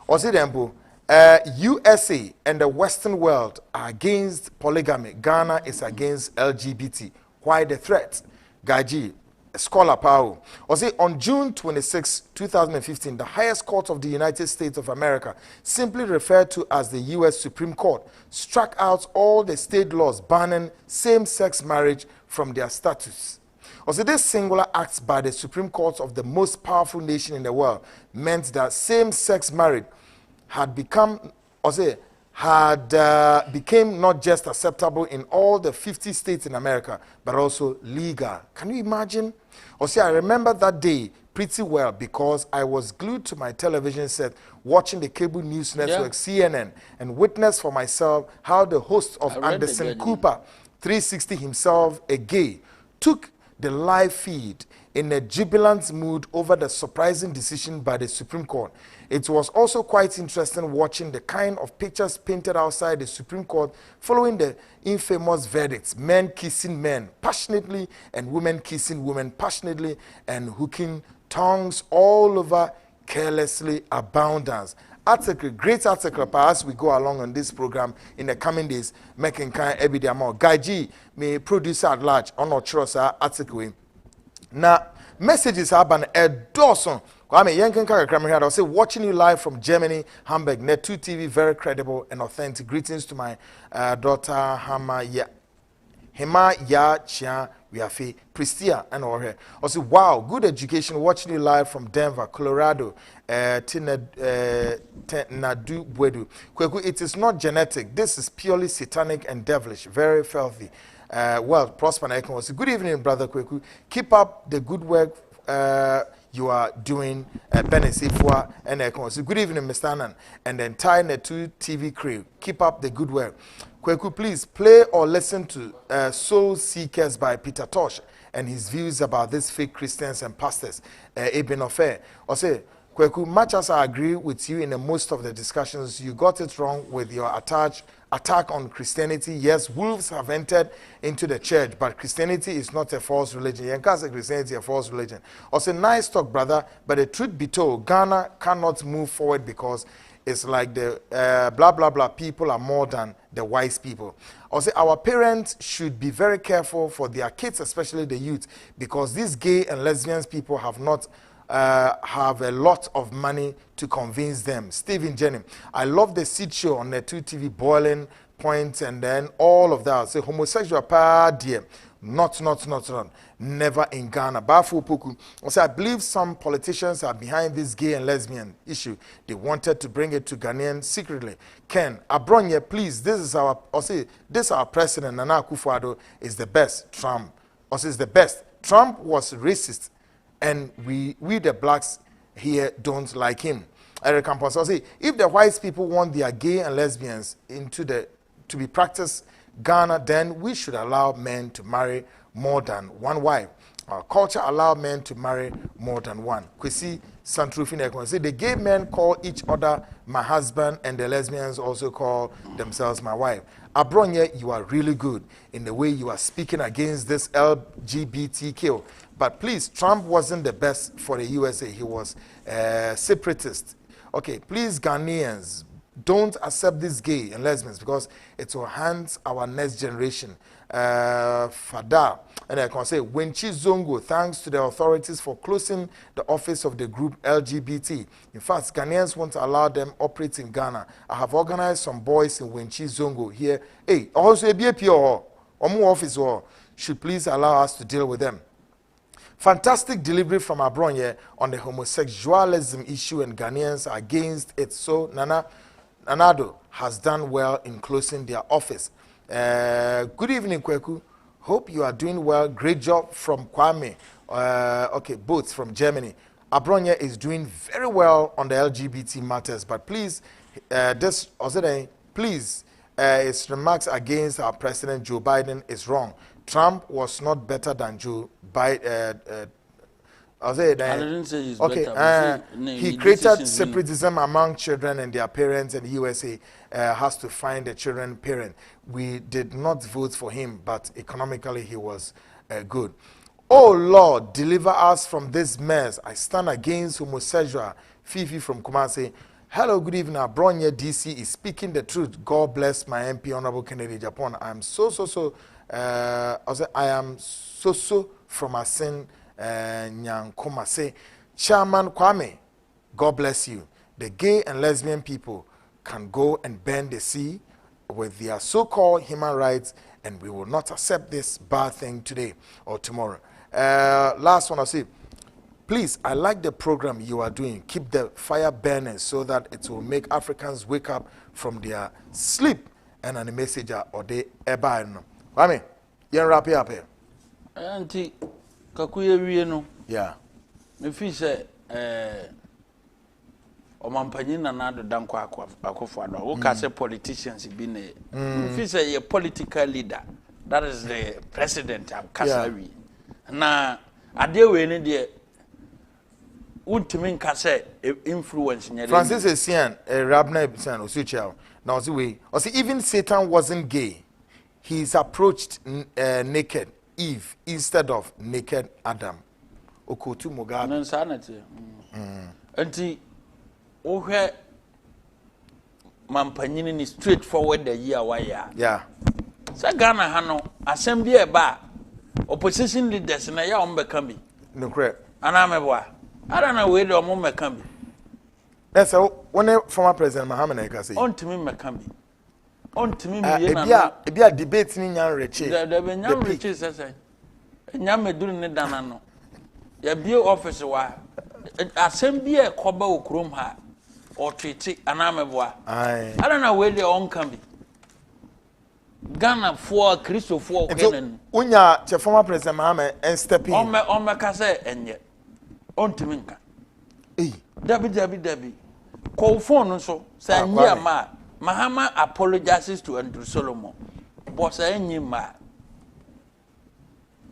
dembo USA and the Western world are against polygamy. Ghana is against LGBT. Why the threat? Gaji, scholar Pao. On June 26, 2015, the highest court of the United States of America, simply referred to as the U.S. Supreme Court, struck out all the state laws banning same-sex marriage from their status. This singular act by the Supreme Court of the most powerful nation in the world meant that same-sex marriage had became not just acceptable in all the 50 states in America, but also legal. Can you imagine? I remember that day pretty well because I was glued to my television set watching the cable news network CNN and witnessed for myself how the host of Anderson Cooper 360 himself, a gay, took the live feed in a jubilant mood over the surprising decision by the Supreme Court. It was also quite interesting watching the kind of pictures painted outside the Supreme Court following the infamous verdicts, men kissing men passionately and women kissing women passionately and hooking tongues all over carelessly abundance. Article, great article, as we go along on this program in the coming days, making kind every day more. Gaji, me producer at large, on our trust article. Now, messages have been a dozen. Kwame, Yankin Kakakrami here. I'll say, watching you live from Germany, Hamburg, Net2 TV, very credible and authentic. Greetings to my daughter, Hema Ya Chia Wiafi, Pristia, and all her. I say, wow, good education. Watching you live from Denver, Colorado, Nadu Bwedu. Kweku, it is not genetic. This is purely satanic and devilish, very filthy. Well, Prosper Naikon was good evening, Brother Kweku. Keep up the good work you are doing, Benesifwa and Ekon. Good evening, Mr. Annan, and the entire Net2 TV crew. Keep up the good work. Kweku, please play or listen to Soul Seekers by Peter Tosh and his views about these fake Christians and pastors. Eben Ofe. I say, Kweku, much as I agree with you in the most of the discussions, you got it wrong with your attack on Christianity. Yes, wolves have entered into the church, but Christianity is not a false religion. You can't say Christianity is a false religion. Also, nice talk, brother, but the truth be told, Ghana cannot move forward because it's like the blah, blah, blah people are more than the wise people. Also, our parents should be very careful for their kids, especially the youth, because these gay and lesbians people have not have a lot of money to convince them. Stephen Jenny, I love the seed show on the 2 TV, Boiling Point, and then all of that. Say homosexual dear, not, never in Ghana. Baffoe Puku. Also, I believe some politicians are behind this gay and lesbian issue. They wanted to bring it to Ghanaians secretly. Ken Abronye, please. This is our president, Nana Akufo-Addo, is the best. Trump also is the best. Trump was racist. And we the blacks here don't like him. Eric Campos say, if the white people want their gay and lesbians to be practiced Ghana, then we should allow men to marry more than one wife. Our culture allows men to marry more than one. Kwesi Santrufine say the gay men call each other my husband and the lesbians also call themselves my wife. Abronye, you are really good in the way you are speaking against this LGBTQ. But please, Trump wasn't the best for the USA. He was a separatist. Okay, please, Ghanaians, don't accept this gay and lesbians because it will hurt our next generation. Fada, and I can say, Wenchi Zongo, thanks to the authorities for closing the office of the group LGBT. In fact, Ghanaians won't allow them operate in Ghana. I have organized some boys in Wenchi Zongo here. Hey, also a BAPO or more office should please allow us to deal with them. Fantastic delivery from Abronye on the homosexualism issue and Ghanaians against it. So Nanado has done well in closing their office. Good evening, Kweku. Hope you are doing well. Great job from Kwame. Okay, both from Germany. Abronye is doing very well on the LGBT matters, but please, his remarks against our President Joe Biden is wrong. Trump was not better than Joe Biden. I didn't say he's better. He created separatism among children and their parents, and the USA has to find the children parent. We did not vote for him, but economically he was good. Oh Lord, deliver us from this mess. I stand against homosexual. Fifi from Kumasi. Hello, good evening. Abronye DC is speaking the truth. God bless my MP, Honorable Kennedy Japan. I am I am so from Asen Nyankoma. Say, Chairman Kwame, God bless you. The gay and lesbian people can go and bend the sea with their so-called human rights, and we will not accept this bad thing today or tomorrow. Last one, I'll say, please, I like the program you are doing. Keep the fire burning so that it will make Africans wake up from their sleep. And a message or they eba. I mean, you're wrap up here. Auntie, kakuye wieno. Yeah. Me fi say omampanyin na na danko akofo ado. Wo ka say politicians bi na. Me fi say a political leader. That is the president of Kasawi. Na ade we ni de ultimate kase influence nyere. Francis Esian, Rabna Esian Osuchao. Now see we, or see even Satan wasn't gay. He's approached naked Eve instead of naked Adam. Okotu Mugabe. Insanity. Anti ohwe mampanyini ni straightforward the year wire. Yeah. Sa Ghana hano assembly e ba opposition leaders na ya ombeka bi. No correct. Anamebwa. I don't know where the ombeka bi. That's so when former president Mohammed Eka say. On to me mekambi. On to me me na. E bia debate ni nyan reche. The be nyan reche say. Nyan meduru ne dana no. Ya bio office wa assembly e koba okrom ha. Or treaty anamebwa. I don't know where the onkambi. Ghana for Christopher Kenan. Unya che former president Mohammed and step in. On me kase enye. On to me nka. Dabi. Call phone so say nye ma. Mahama apologizes to Andrew Solomon. Boss enye ma.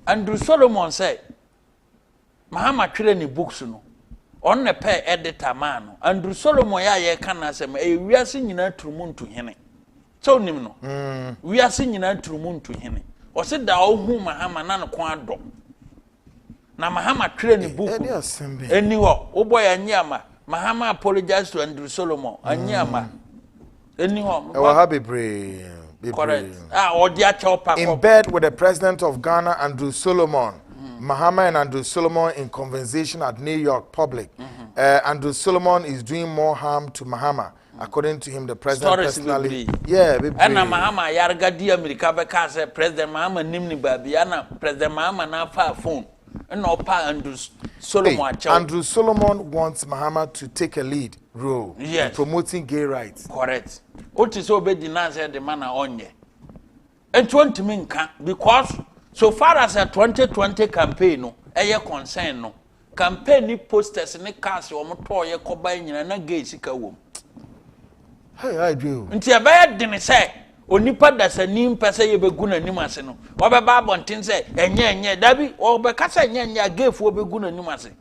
Andrew Solomon say Mahama twere ni books no. On ne pay editor man. Andrew Solomon ya ye kan asem e wiase nyina turumuntu hene. So nim no. Wiase nyina turumuntu hene. O se da ohu Mahama na no kwa ado. Na Mahama twere ni book. Eni ho, wo boy anyama. Mahama apologized to Andrew Solomon. Anyama. Eni ho. Correct. In bed with the president of Ghana, Andrew Solomon. Mahama and Andrew Solomon in conversation at New York public. Andrew Solomon is doing more harm to Mahama. According to him, the president personally. Yeah, and Mahama yarga di America because President Mahama nimni baby and President Mahama na fa phone. And Andrew Solomon. Andrew Solomon wants Mahama to take a lead role in promoting gay rights. Correct. What is obey denies the man onye. And 20 min because so far as a 2020 campaign no, eye concern no. Campaign ni posters ni cars o mo to ye koba nyina na gay sika wom. Hey, I do. Nti e be de ne say onipa dasani mpese ye begu na nim ase no. Wo be ba bonten say enye dabi wo be kasa enye gayfo begu na nim ase.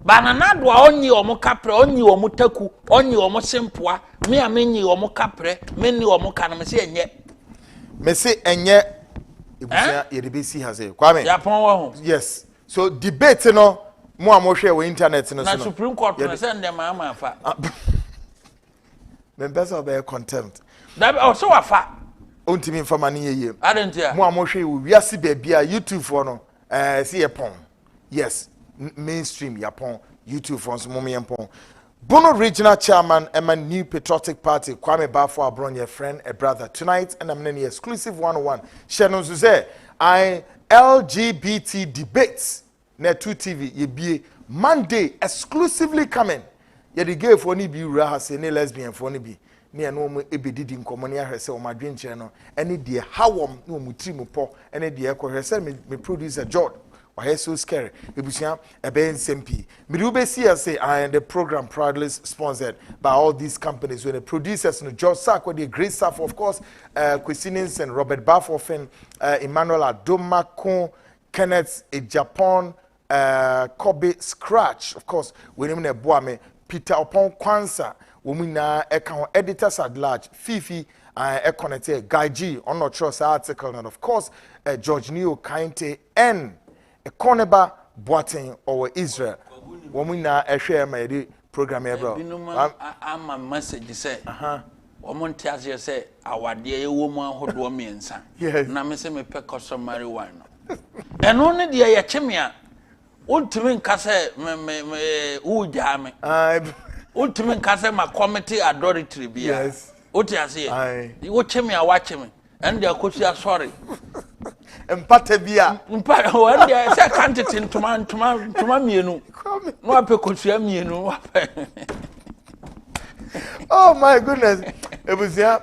Ba na do onyi o mo kapre onyi o mo taku onyi o mo sempoa me amenyi o mo kapre me ni o mo kana me say enye. Me say enye ibusia yedebesi has a Kwame. Japan wa ho. Yes. So debate no mo amhwe we internet no so. Na Supreme Court na say ndem ama fa. Members of their contempt. That also afa. Ontimi infama ni yeye. Adentia. Mo amhwe we wiase bia YouTube for no see epon. Yes, mainstream yapon YouTube for so mo yempon. Bono regional chairman Emma New Patriotic Party Kwame Baffoe Abronye friend a brother tonight and I'm in the exclusive 101. Shenon Zuze I LGBT debates net 2 TV ye be Monday exclusively coming. Ye the gay for ni bi ura se ne lesbian for ni bi ne no mo ebedidi nkomo ne ahwese o madwen kire no ene de hawom no mu trim po ene de ekohwese me producer George. Why so scary? Ebusia ebe nsmp. Midube say and the program proudly sponsored by all these companies when the producers no George Sarko the great staff of course Questionings and Robert Baffoe Emmanuel Adomako Kenneth Japan Kobe Scratch of course we name na boame Peter Opon Kwansa womina eka editors at large Fifi connected Guy G on not trust article and of course George Neo Kainte and Ekoneba Boating or Israel. Womina a share my program here bro I'm a message say Omon tells you say our dear woman who do me and son. Yes. Na me say me pe customary wine. And only the ya chimia. Ultimate case me ujame. Ultimate case my committee adoratory be. Yes. What you say? You chimia watch me. And they could say sorry. Empate bia. Empate when they say can't it in to man mienu. No ape could see mienu. Oh my goodness. Ebusia,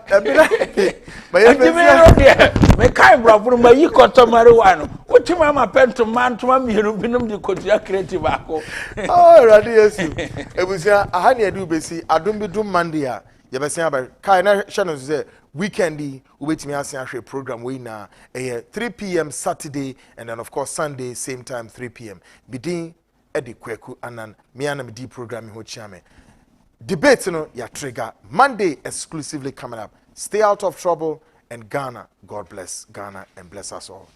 me kai bra from my customary one. What you mama pen to man mienu binum di kotia creative ako. Oh, radi yesu. Ebusia, ahani edu besi adum bi dum Monday a. Ye besi aba kai na hwe no say weekendi ubetimi asen ahwe program we na 3 p.m. Saturday and then of course Sunday same time 3 p.m. Bidin edi kweku anan me ana me di program ho chiame. Debate no ya trigger Monday exclusively coming up. Stay out of trouble and Ghana. God bless Ghana and bless us all.